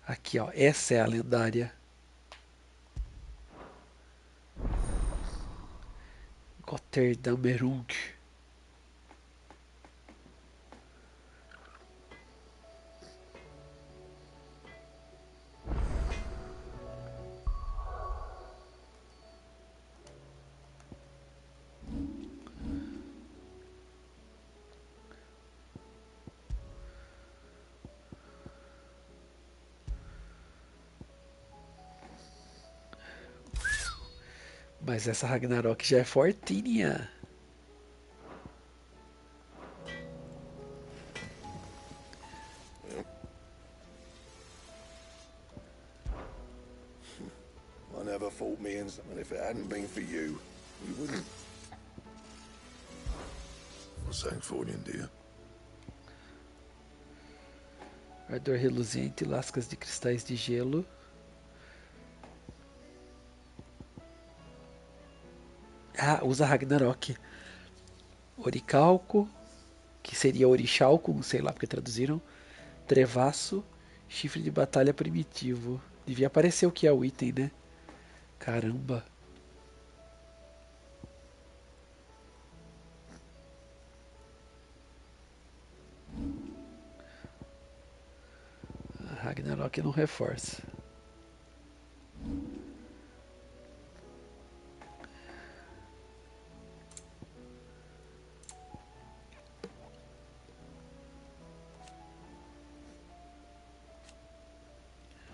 Aqui, ó. Essa é a lendária. Gotterdamerung. Mas essa Ragnarok já é fortinha. friends, and if it hadn't been for you, we wouldn't. What's that for you, dear? Ardor reluzente, lascas de cristais de gelo. Ah, usa Ragnarok. Oricalco, que seria Orichalco, sei lá porque traduziram. Trevaço, chifre de batalha primitivo. Devia aparecer o que é o item, né? Caramba. Ragnarok não reforça.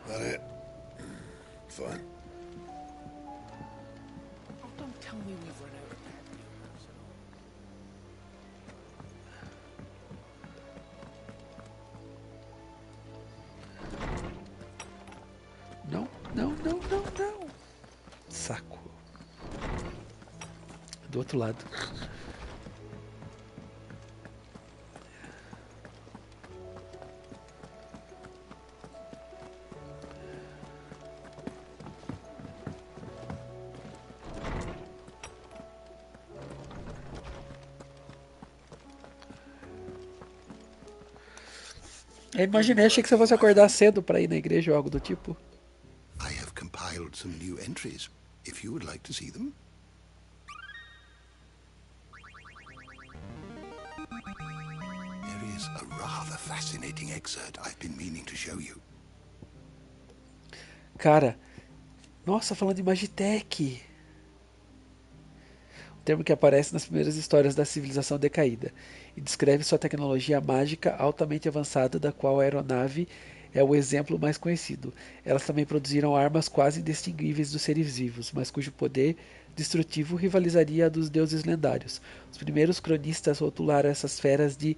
That it? Fine. Oh, don't tell me we've run out of Não, não, não, não, não. Saco. Do outro lado. Eu imaginei, achei que você fosse acordar cedo para ir na igreja ou algo do tipo. I have compiled some new entries, if you would like to see them. There is a rather fascinating excerpt I've been meaning to show you. Cara, nossa, falando de Magitech. O termo que aparece nas primeiras histórias da civilização decaída e descreve sua tecnologia mágica altamente avançada, da qual a aeronave é o exemplo mais conhecido. Elas também produziram armas quase indistinguíveis dos seres vivos, mas cujo poder destrutivo rivalizaria a dos deuses lendários. Os primeiros cronistas rotularam essas feras de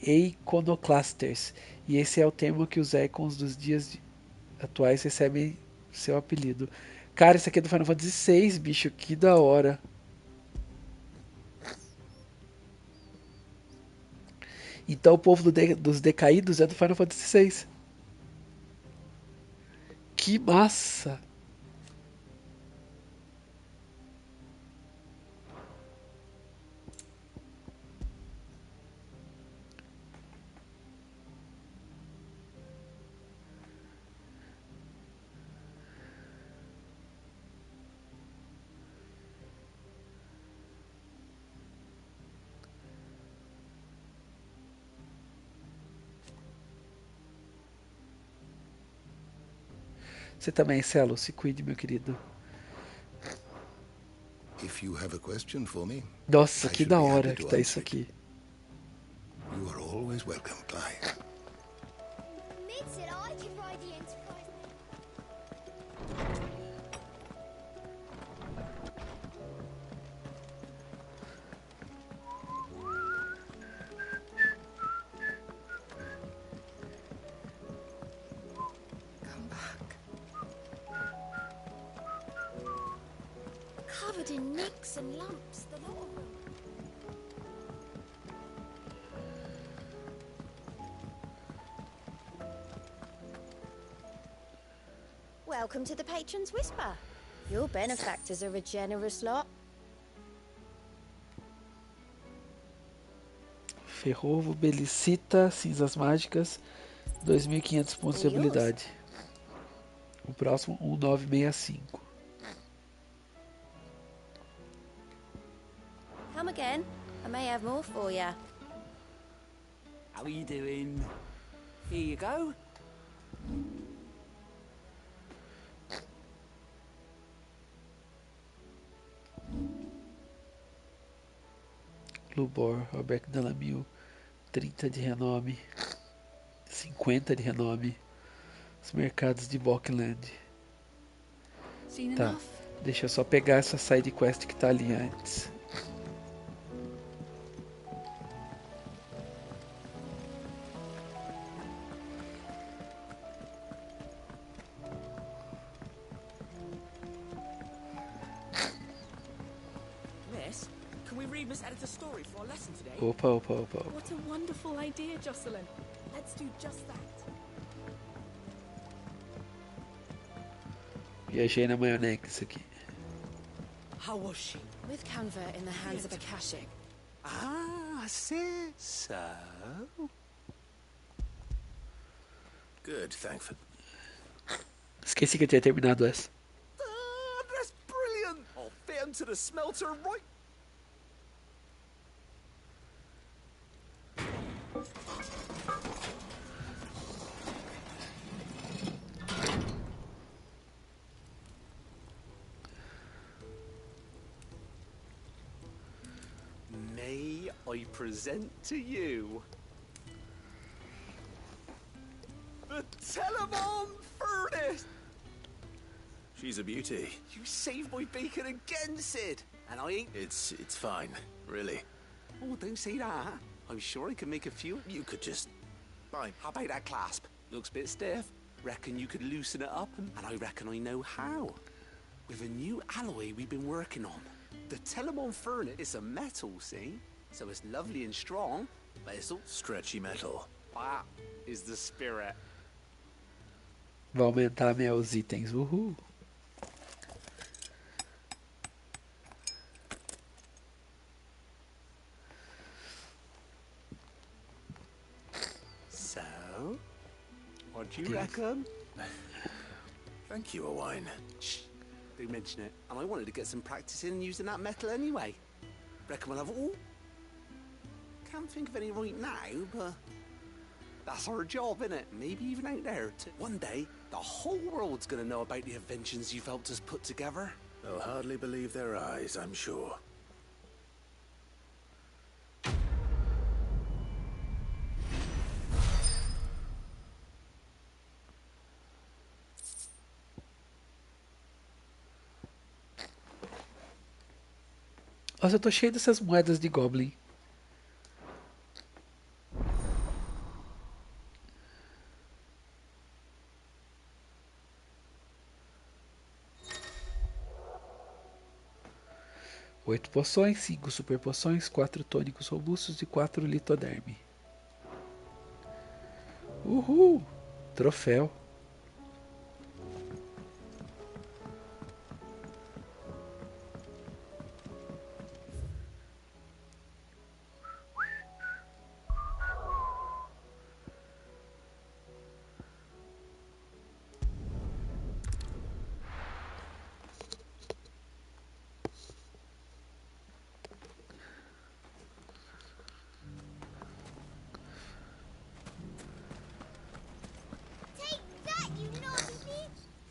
Iconoclasters, e esse é o termo que os econs dos dias atuais recebem seu apelido. Cara, isso aqui é do Final Fantasy VI, bicho, que da hora. Então o povo dos decaídos é do Final Fantasy VI. Que massa! Você também, Celo, se cuide, meu querido. If you have a question for me, Nossa, I que should da be hora happy que to tá answer isso it. aqui. You are always welcome, Clive. Mid said I could ride the Enterprise. Come back. Covered in nicks and lumps, the lot of them. Welcome to the Patron's Whisper. Your benefactors are a generous lot. Ferrovo, Belicita, Cinzas Mágicas, 2.500 pontos de habilidade. O próximo, 1965. Come again. I may have more for you. How are you doing? Here you go. Lubor, Robert Delamille, 30 de renome, 50 de renome. Os mercados de Bockland. Tá, deixa eu só pegar essa side quest que tá ali antes. miss editor's story for our lesson today? Opa, opa, opa, opa. What a wonderful idea, Jocelyn. Let's do just that. Viajei na maionese aqui. How was she? With Canva in the hands of Akashic. Ah, I see. So? Good, thankful. Esqueci que eu tinha terminado essa. Ah, that's brilliant! I'll fit him to the smelter right... May I present to you the Telemon Furnace? She's a beauty. You saved my beacon again, Sid. And I ain't... It's fine, really. Oh, don't say that. I'm sure I can make a few. You could just... Fine. How about that clasp? Looks a bit stiff. Reckon you could loosen it up? And I reckon I know how. With a new alloy we've been working on. The Telemon Furnace is a metal, see? So it's lovely and strong, but it's all stretchy metal. That is the spirit. Vai aumentar meus itens. Uhul. So, what do you reckon? Thank you, Owain. Shh, do mention it. And I wanted to get some practice in using that metal anyway. Reckon we'll have all... Can't think of any right now, but... That's our job, innit? Maybe even out there. One day, the whole world's gonna know about the inventions you've helped us put together. They'll hardly believe their eyes, I'm sure. Nossa, eu tô cheio dessas moedas de Goblin. Oito poções, 5 super poções, 4 tônicos robustos e 4 litoderme. Uhul! Troféu.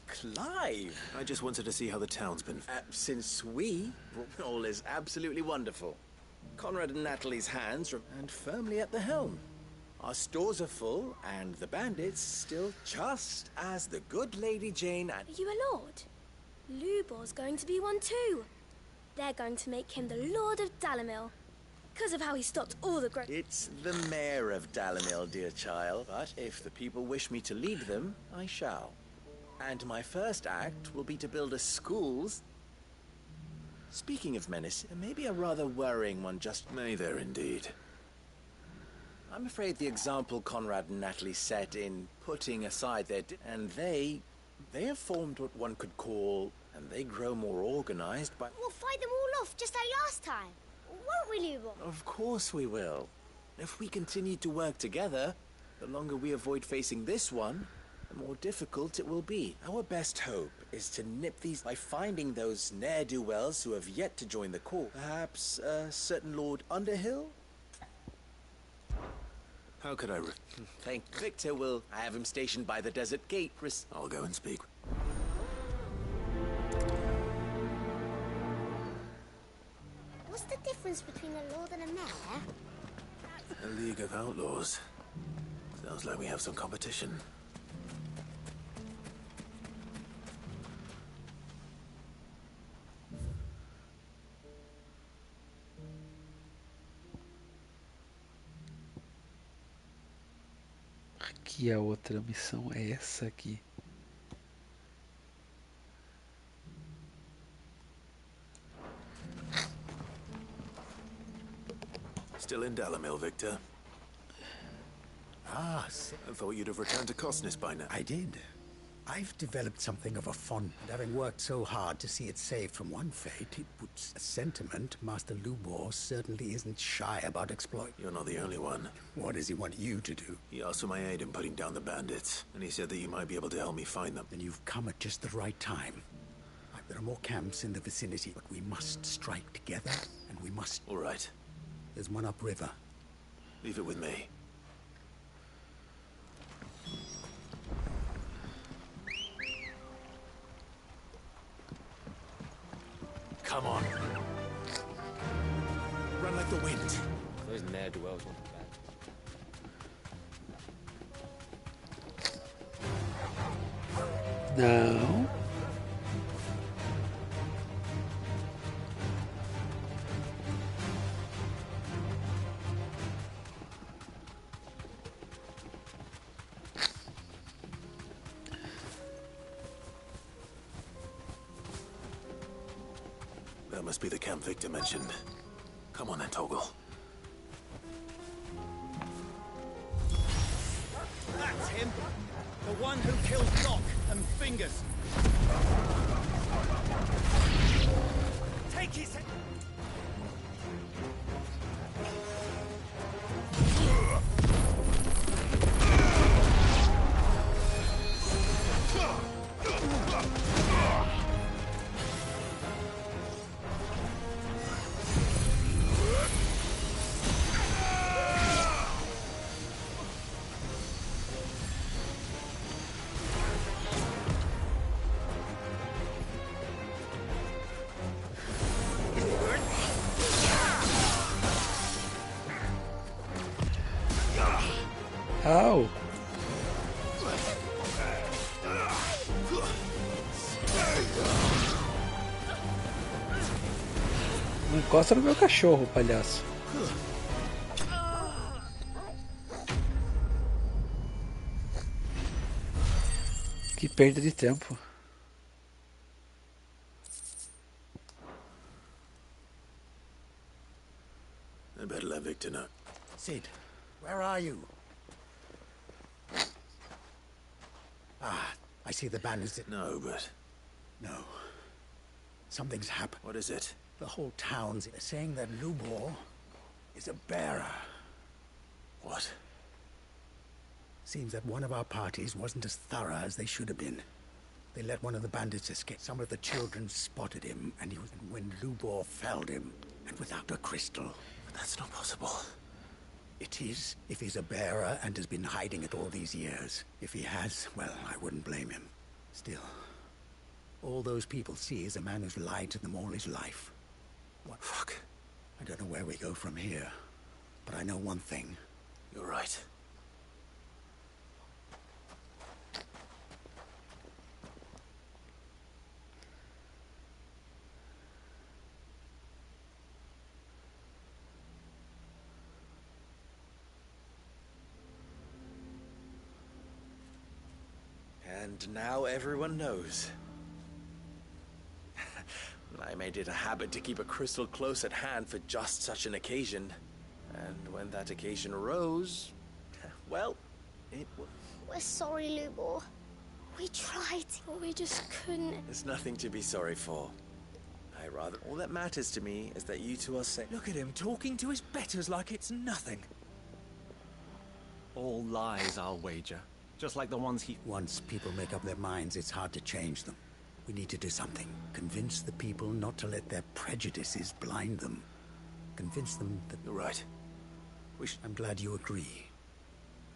Clive! I just wanted to see how the town's been. Since all is absolutely wonderful. Conrad and Natalie's hands and firmly at the helm. Our stores are full, and the bandits still just as the good Lady Jane and... Are you a lord? Lubor's going to be one too. They're going to make him the Lord of Dalamil. Because of how he stopped all the great... It's the mayor of Dalamil, dear child. But if the people wish me to lead them, I shall. And my first act will be to build a schools. Speaking of menace, maybe a rather worrying one just... May there indeed. I'm afraid the example Conrad and Natalie set in putting aside their... and they have formed what one could call... and they grow more organized by... We'll fight them all off just like last time. Won't we, Lubor? Of course we will. If we continue to work together, the longer we avoid facing this one, the more difficult it will be. Our best hope is to nip these by finding those ne'er-do-wells who have yet to join the corps. Perhaps a certain Lord Underhill? How could I... Thank Victor will... I have him stationed by the desert gate. I'll go and speak. What's the difference between a lord and a mayor? A League of Outlaws. Sounds like we have some competition. Aqui a outra missão é essa aqui. Still in Dalamil, Victor? Ah, I thought you'd have returned to Cosnus by now. I did. I've developed something of a fond, and having worked so hard to see it saved from one fate, it puts a sentiment Master Lubor certainly isn't shy about exploiting. You're not the only one. What does he want you to do? He asked for my aid in putting down the bandits, and he said that you might be able to help me find them. Then you've come at just the right time. There are more camps in the vicinity, but we must strike together, and we must... All right. There's one upriver. Leave it with me. Come on. Run like the wind. Those ne'er-do-wells want bad. No. That must be the camp Victor mentioned. Come on then, Toggle. That's him! The one who killed Doc and Fingers! Take his head! Ow! Não encosta no meu cachorro, palhaço. Que perda de tempo. I better let Victor know. Sid, where are you? Ah, I see the banners. No, but... No. Something's happened. What is it? The whole town's saying that Lubor is a bearer. What? Seems that one of our parties wasn't as thorough as they should have been. They let one of the bandits escape. Some of the children spotted him, and he was when Lubor felled him, and without a crystal. But that's not possible. It is, if he's a bearer and has been hiding it all these years. If he has, well, I wouldn't blame him. Still, all those people see is a man who's lied to them all his life. What? Fuck. I don't know where we go from here, but I know one thing. You're right. And now everyone knows. I made it a habit to keep a crystal close at hand for just such an occasion. And when that occasion arose, well, it was... We're sorry, Lubor. We tried, but we just couldn't. There's nothing to be sorry for. All that matters to me is that you two are safe. Look at him talking to his betters like it's nothing. All lies, I'll wager. Just like the ones he... Once people make up their minds, it's hard to change them. We need to do something. Convince the people not to let their prejudices blind them. Convince them that... You're right. I'm glad you agree.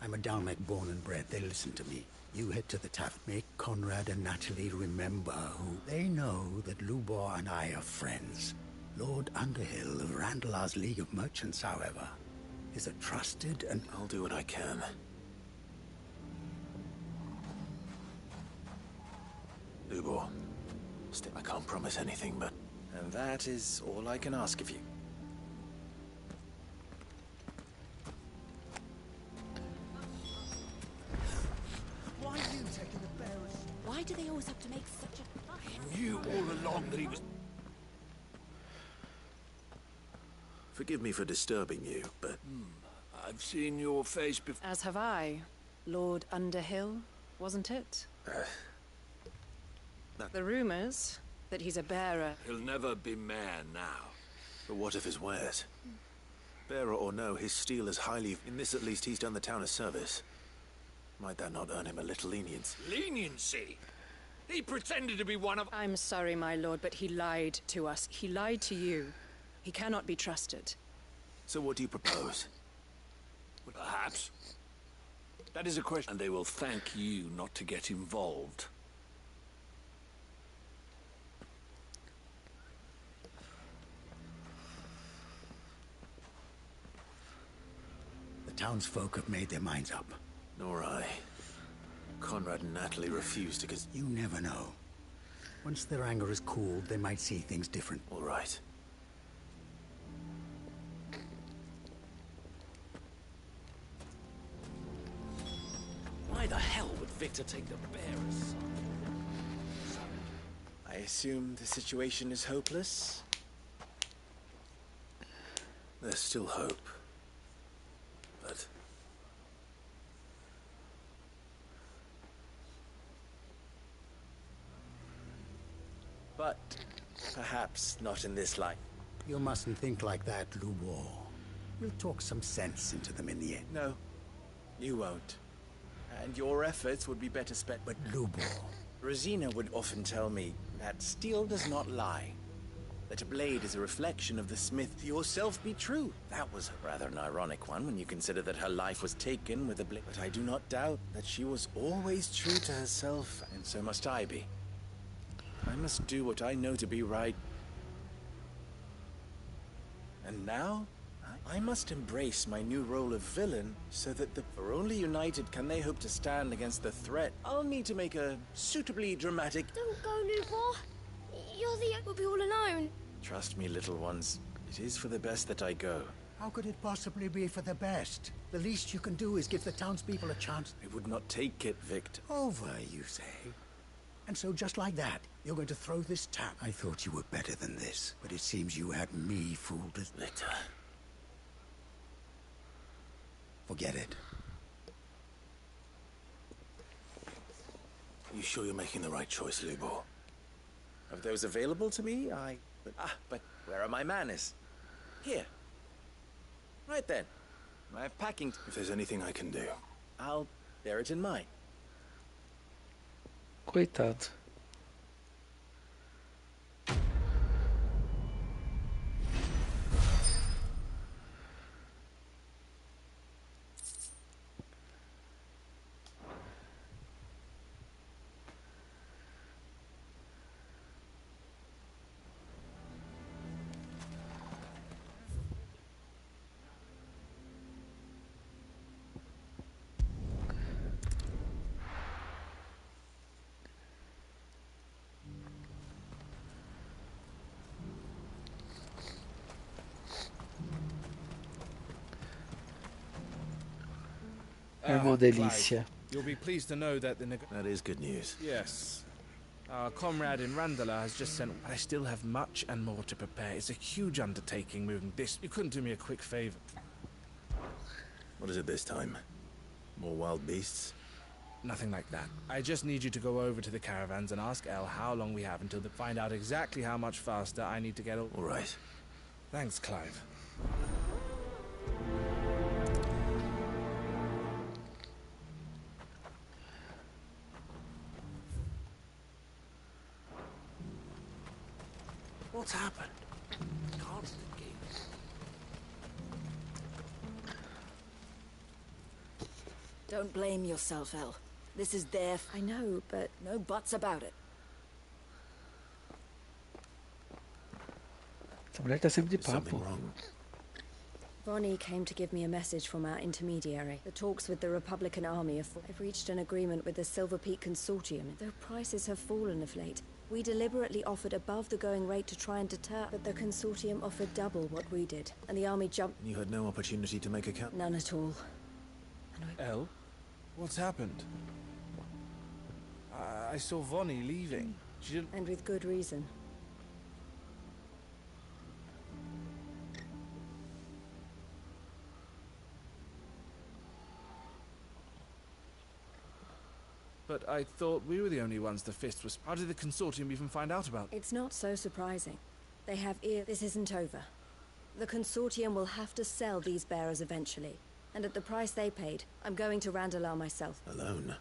I'm a Dalmec born and bred. They listen to me. You head to the tavern. Make Conrad and Natalie remember who... They know that Lubor and I are friends. Lord Underhill of Randalar's League of Merchants, however, is a trusted and... I'll do what I can. Lubor, still, I can't promise anything, but... And that is all I can ask of you. Why are you taking the bearers? Why do they always have to make such a fuss? Knew all along that he was... Forgive me for disturbing you, but... I've seen your face before. As have I. Lord Underhill, wasn't it? The rumors that he's a bearer. He'll never be mayor now. But what of his wares? Bearer or no, his steel is highly... In this at least, he's done the town a service. Might that not earn him a little lenience? Leniency? He pretended to be one of... I'm sorry, my lord, but he lied to us. He lied to you. He cannot be trusted. So what do you propose? Perhaps. That is a question. And they will thank you not to get involved. The townsfolk have made their minds up. Nor I. Conrad and Natalie refused to... You never know. Once their anger is cooled, they might see things different. All right. Why the hell would Victor take the bearers? I assume the situation is hopeless? There's still hope. But... But perhaps not in this light. You mustn't think like that, Lubor. We'll talk some sense into them in the end. No, you won't. And your efforts would be better spent. But Lubor... Rosina would often tell me that steel does not lie. That a blade is a reflection of the smith. Yourself be true. That was rather an ironic one when you consider that her life was taken with a blade. But I do not doubt that she was always true to herself, and so must I be. I must do what I know to be right. And now, I must embrace my new role of villain so that for only united can they hope to stand against the threat. I'll need to make a suitably dramatic... Don't go, Lubor. We'll be all alone. Trust me, little ones. It is for the best that I go. How could it possibly be for the best? The least you can do is give the townspeople a chance. I would not take it, Victor. Over, you say? And so just like that, you're going to throw this town. I thought you were better than this, but it seems you had me fooled as... Victor. Forget it. You sure you're making the right choice, Lubor? Of those available to me, but where are my manners? Here. Right then. I have packing... If there's anything I can do... I'll bear it in mind. Coitado. Irmão delícia. You'll be pleased to know that That is good news. Yes. Our comrade in Randala has just sent... But I still have much and more to prepare. It's a huge undertaking moving this. You couldn't do me a quick favor. What is it this time? More wild beasts? Nothing like that. I just need you to go over to the caravans and ask Elle how long we have until they find out exactly how much faster I need to get... All right. Thanks, Clive. What's happened? Constantine. Don't blame yourself, Elle. This is their... I know, but... No buts about it. Essa mulher tá sempre de papo. Vonnie came to give me a message from our intermediary. The talks with the Republican Army have reached an agreement with the Silver Peak Consortium. Though prices have fallen of late, we deliberately offered above the going rate to try and deter, but the Consortium offered double what we did, and the Army jumped... You had no opportunity to make a cut? None at all. Elle? What's happened? I saw Vonnie leaving. She didn't... And with good reason. But I thought we were the only ones the Fist was... How did the Consortium even find out about... It's not so surprising. They have This isn't over. The Consortium will have to sell these bearers eventually. And at the price they paid, I'm going to Randalar myself. Alone?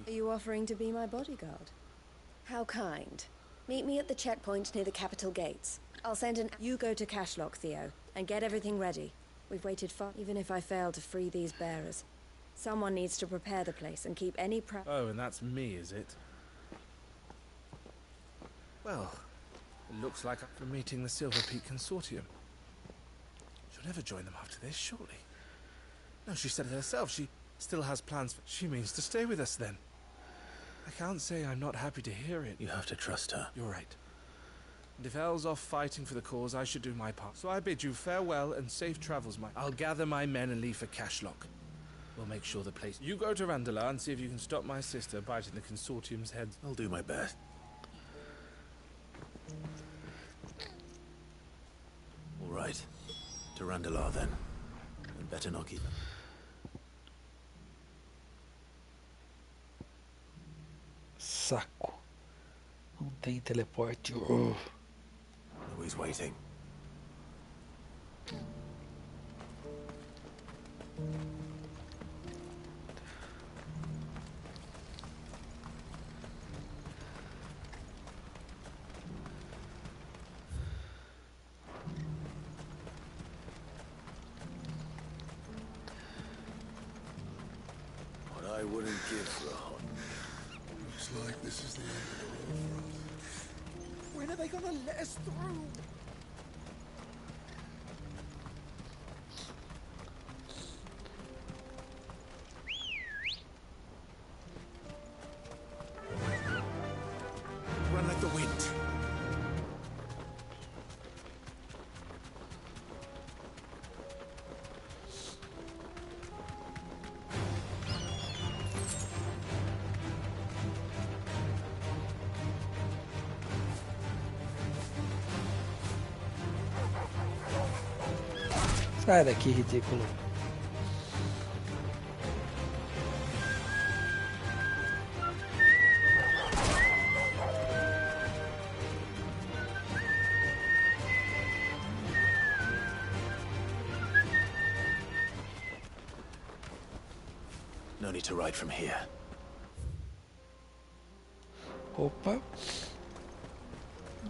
Are you offering to be my bodyguard? How kind. Meet me at the checkpoint near the capital gates. I'll send an... You go to Cashlock, Theo, and get everything ready. We've waited far... Even if I fail to free these bearers, someone needs to prepare the place and keep any Oh, and that's me, is it? Well, it looks like I'm meeting the Silver Peak Consortium. She'll never join them after this, surely. No, she said it herself. She still has plans. She means to stay with us, then. I can't say I'm not happy to hear it. You have to trust her. You're right. And if Elle's off fighting for the cause, I should do my part. So I bid you farewell and safe travels, I'll gather my men and leave for Cashlock. We'll make sure the place... You go to Randalar and see if you can stop my sister biting the Consortium's heads. I'll do my best. All right. To Randalar, then. And better not keep... Saco. Não tem teleporte. Oh. He's waiting. What I wouldn't give for a hot. Looks like this is the end of the road for us. When are they gonna let us through? Run like the wind. Sai daqui, ridículo. No need to ride from here. Opa.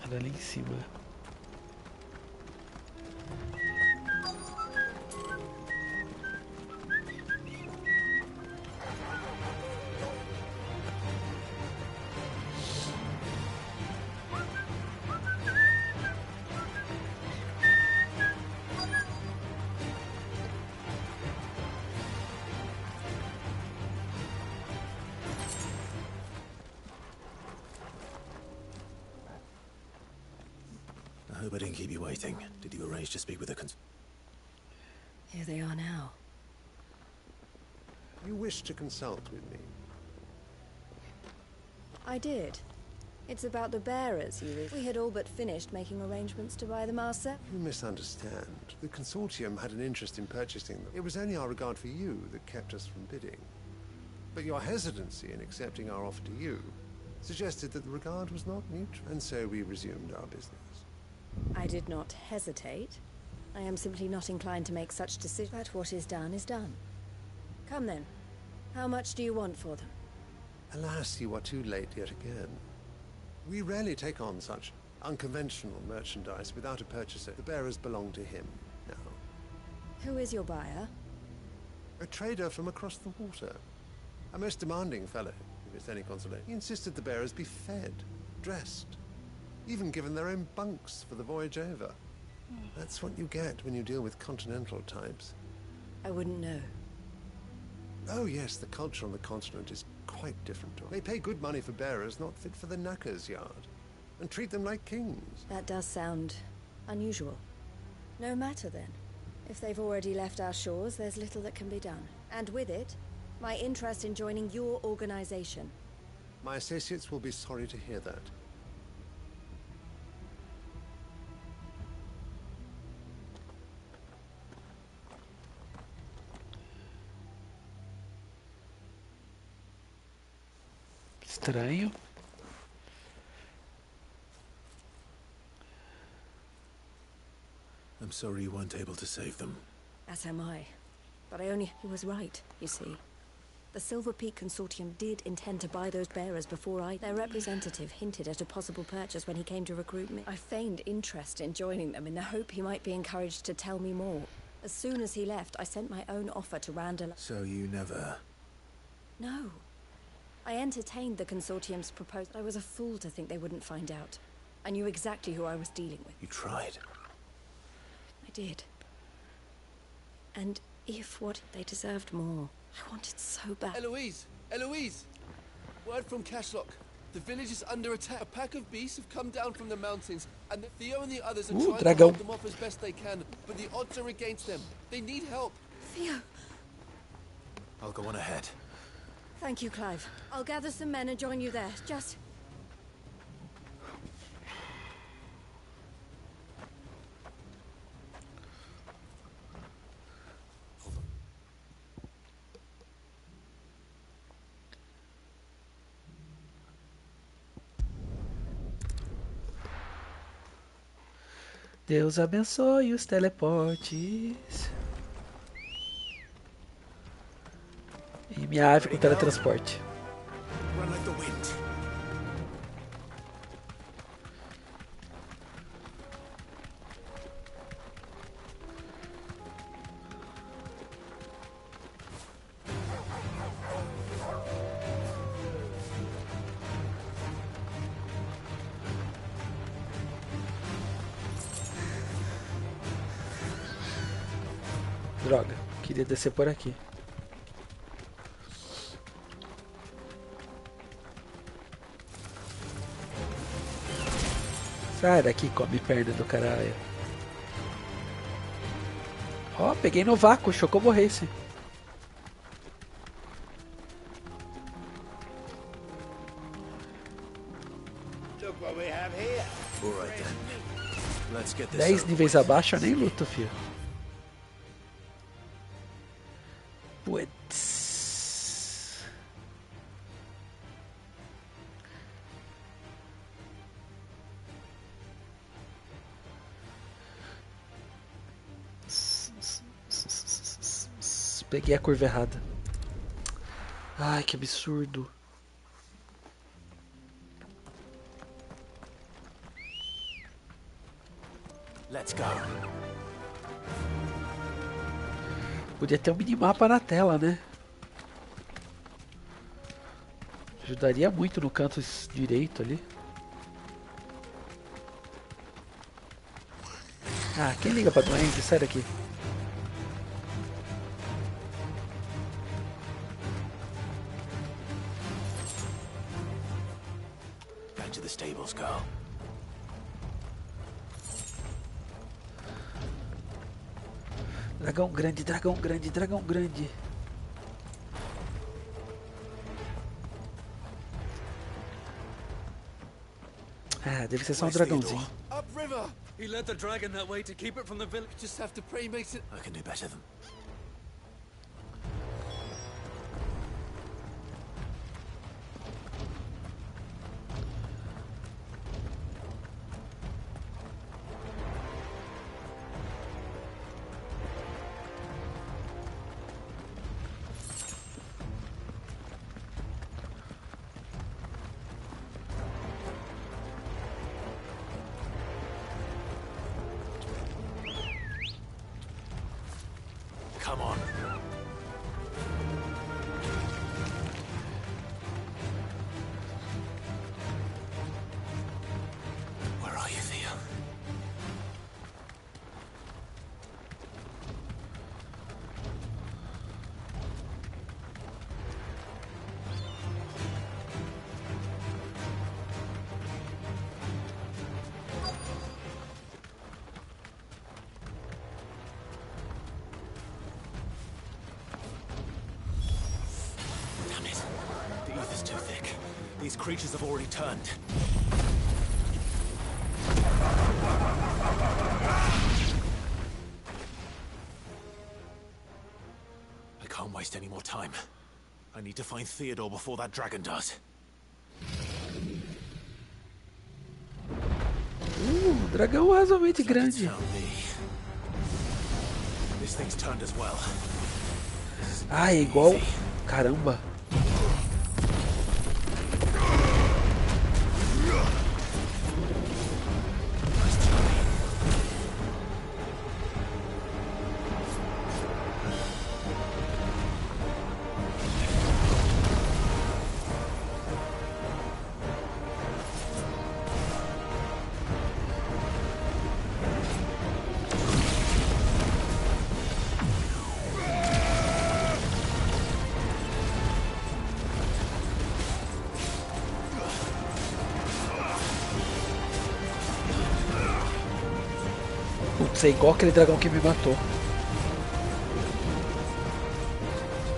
Era ali em cima. I hope I didn't keep you waiting. Did you arrange to speak with the Here they are now. You wish to consult with me? I did. It's about the bearers, We had all but finished making arrangements to buy them ourselves. You misunderstand. The Consortium had an interest in purchasing them. It was only our regard for you that kept us from bidding. But your hesitancy in accepting our offer to you suggested that the regard was not mutual, and so we resumed our business. I did not hesitate. I am simply not inclined to make such decisions. But what is done is done. Come then. How much do you want for them? Alas, you are too late yet again. We rarely take on such unconventional merchandise without a purchaser. The bearers belong to him now. Who is your buyer? A trader from across the water. A most demanding fellow, if it's any consolation. He insisted the bearers be fed, dressed, even given their own bunks for the voyage over. That's what you get when you deal with continental types. I wouldn't know. Oh yes, the culture on the continent is quite different. They pay good money for bearers not fit for the knacker's yard, and treat them like kings. That does sound unusual. No matter then. If they've already left our shores, there's little that can be done. And with it, my interest in joining your organization. My associates will be sorry to hear that. Estranho. I'm sorry you weren't able to save them. As am I. But he was right, you see. The Silver Peak Consortium did intend to buy those bearers before their representative hinted at a possible purchase when he came to recruit me. I feigned interest in joining them in the hope he might be encouraged to tell me more. As soon as he left, I sent my own offer to Randall. So you never... No. I entertained the Consortium's proposal. I was a fool to think they wouldn't find out. I knew exactly who I was dealing with. You tried. I did. And if what they deserved more. I wanted so bad. Eloise! Eloise! Word from Cashlock. The village is under attack. A pack of beasts have come down from the mountains, and Theo and the others are trying to hold them off as best they can, but the odds are against them. They need help. Theo! I'll go on ahead. Thank you, Clive. I'll gather some men and join you there. Just... Deus abençoe os teleportes. E minha ave com teletransporte. Run like the wind. Droga, queria descer por aqui. Sai daqui, come perna do caralho. Ó, peguei no vácuo, chocou morresse. Look what we have here. All right then. Let's get this 10 níveis abaixo eu nem luto, filho. Putz. Peguei a curva errada. Ai, que absurdo. Let's go. Podia ter um minimapa na tela, né? Ajudaria muito no canto direito ali. Ah, quem liga pra doente? Sai daqui. Back to the stables, girl. Dragão grande, dragão grande, dragão grande. Ah, deve ser só um dragãozinho. Upriver! He led the dragon that way to keep it from the village. Just have to pray he makes it. I can do better than... Come on. Where are you, Theo? Damn it. The ether's too thick. These creatures have already turned. I can't waste any more time. I need to find Theodore before that dragon does. Dragão razoavelmente grande. This thing's turned as well. Ah, é igual. Caramba. Putz, é igual aquele dragão que me matou.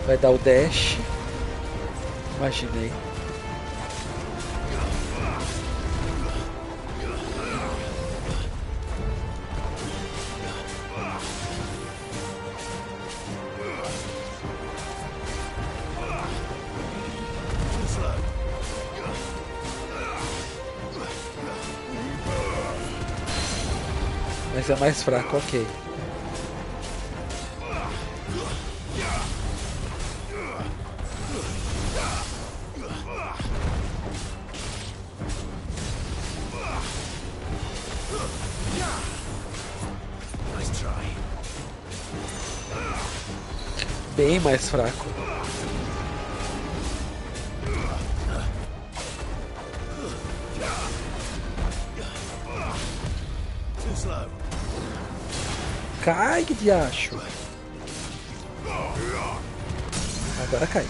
Vai dar o dash. Imaginei. Mas é mais fraco, ok. Bem mais fraco. Cai, que diacho. Agora cai.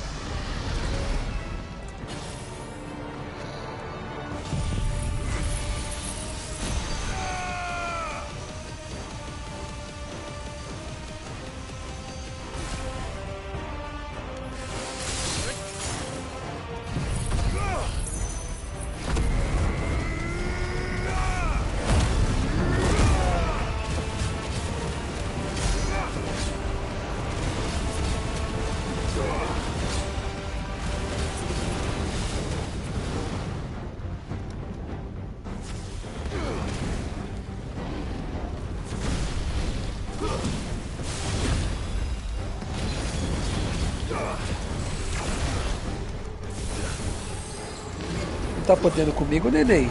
Não tá podendo comigo, neném?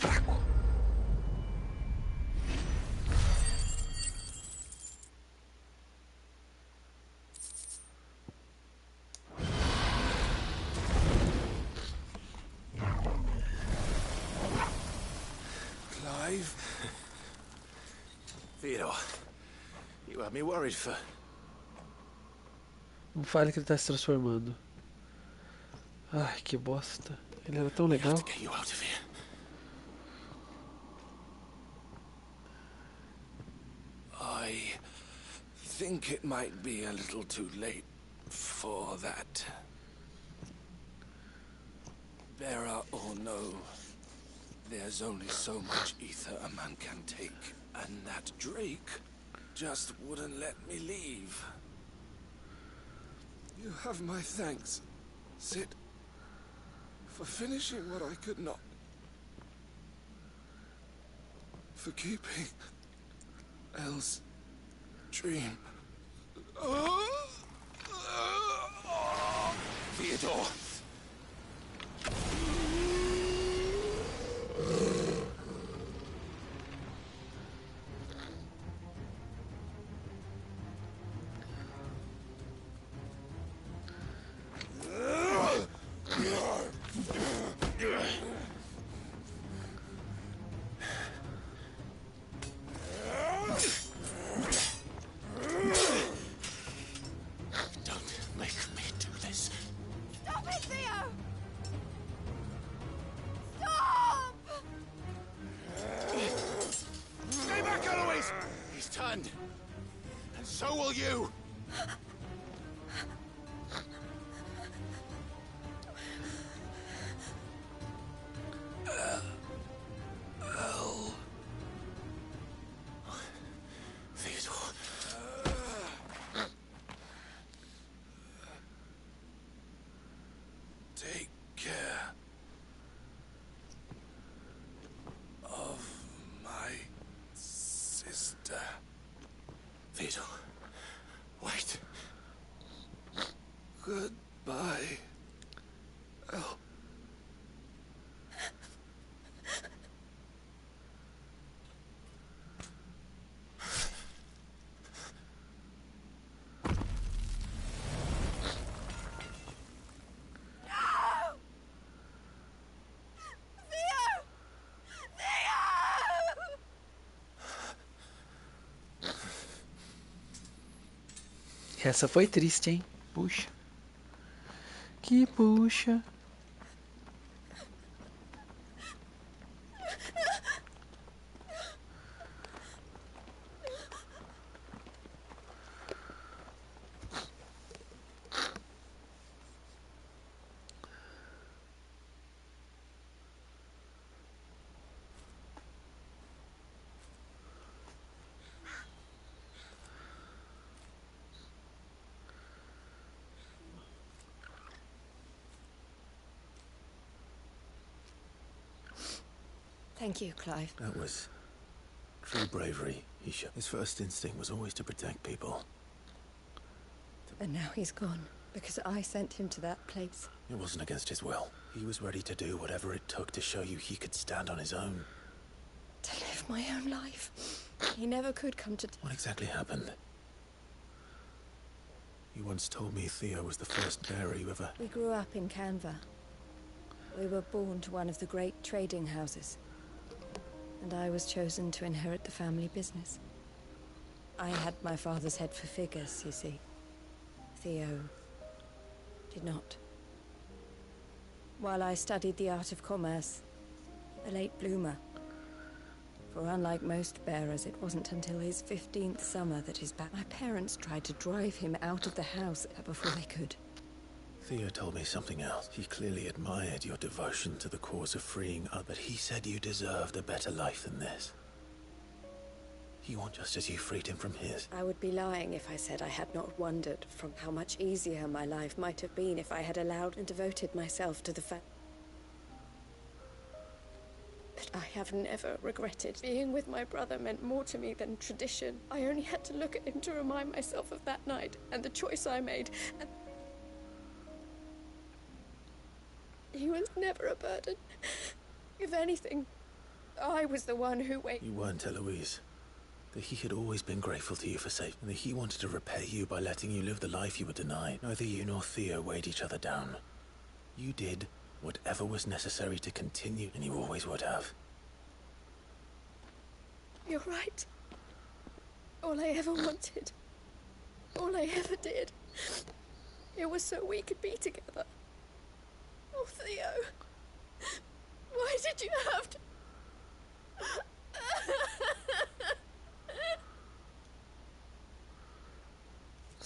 Fraco. Theodore, you had me worried for... Não fale que ele tá se transformando. Ai, que bosta. Ele era tão legal. Get you out of here. I think it might be a little too late for that. Bearer or no, there's only so much ether a man can take, and that Drake just wouldn't let me leave. You have my thanks, Sid, for finishing what I could not. For keeping Elle's dream. Theodore! So will you! Theodore, wait. Goodbye. Oh. Essa foi triste, hein? Puxa. Que puxa. Thank you, Clive. That was true bravery, Isha. His first instinct was always to protect people. And now he's gone, because I sent him to that place. It wasn't against his will. He was ready to do whatever it took to show you he could stand on his own. To live my own life. He never could come to... What exactly happened? You once told me Theo was the first bearer you ever... We grew up in Canva. We were born to one of the great trading houses. And I was chosen to inherit the family business. I had my father's head for figures, you see. Theo did not. While I studied the art of commerce, a late bloomer. For unlike most bearers, it wasn't until his 15th summer that his my parents tried to drive him out of the house before they could. Theo told me something else. He clearly admired your devotion to the cause of freeing others, but he said you deserved a better life than this. You want just as you freed him from his. I would be lying if I said I had not wondered from how much easier my life might have been if I had allowed and devoted myself to the fact. But I have never regretted. Being with my brother meant more to me than tradition. I only had to look at him to remind myself of that night and the choice I made. And he was never a burden. If anything, I was the one who You weren't, Eloise. That he had always been grateful to you for safety, and that he wanted to repay you by letting you live the life you were denied. Neither you nor Theo weighed each other down. You did whatever was necessary to continue, and you always would have. You're right. All I ever wanted, all I ever did, it was so we could be together. Oh, Theo, why did you have to...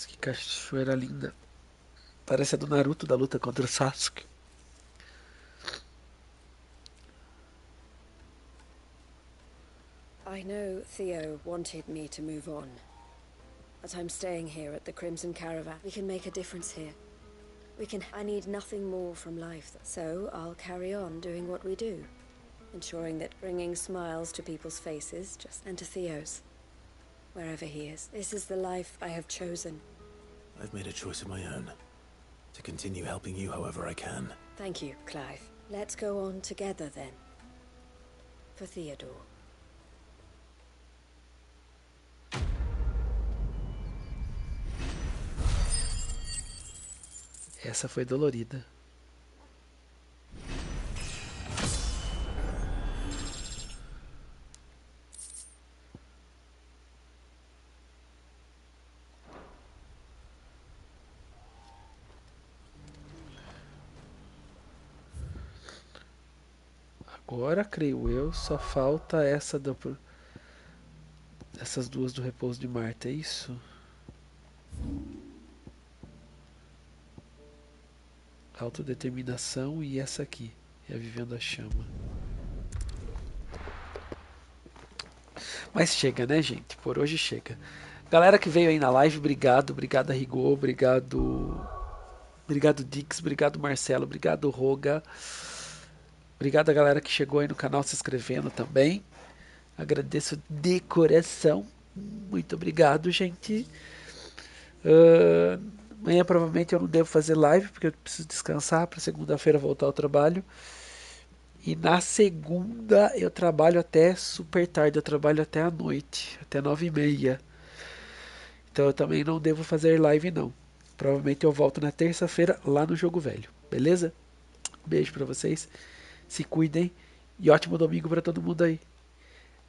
Que cachoeira linda. Parece a do Naruto da luta contra o Sasuke. I know Theo wanted me to move on, but I'm staying here at the Crimson Caravan. We can make a difference here. I need nothing more from life, so I'll carry on doing what we do, ensuring that bringing smiles to people's faces, and to Theo's, wherever he is. This is the life I have chosen. I've made a choice of my own, to continue helping you however I can. Thank you, Clive. Let's go on together then. For Theodore. Essa foi dolorida. Agora, creio eu, só falta essas duas do repouso de Marta, é isso? Autodeterminação e essa aqui, Revivendo a Chama. Mas chega, né, gente? Por hoje chega. Galera que veio aí na live, obrigado. Obrigado a Rigor, obrigado Dix, obrigado Marcelo, obrigado Roga. Obrigado a galera que chegou aí no canal se inscrevendo também. Agradeço de coração. Muito obrigado, gente. Amanhã provavelmente eu não devo fazer live, porque eu preciso descansar para segunda-feira voltar ao trabalho. E na segunda eu trabalho até super tarde, eu trabalho até a noite, até 9h30. Então eu também não devo fazer live não. Provavelmente eu volto na terça-feira lá no Jogo Velho, beleza? Beijo pra vocês, se cuidem e ótimo domingo pra todo mundo aí.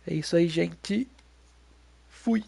É isso aí, gente. Fui.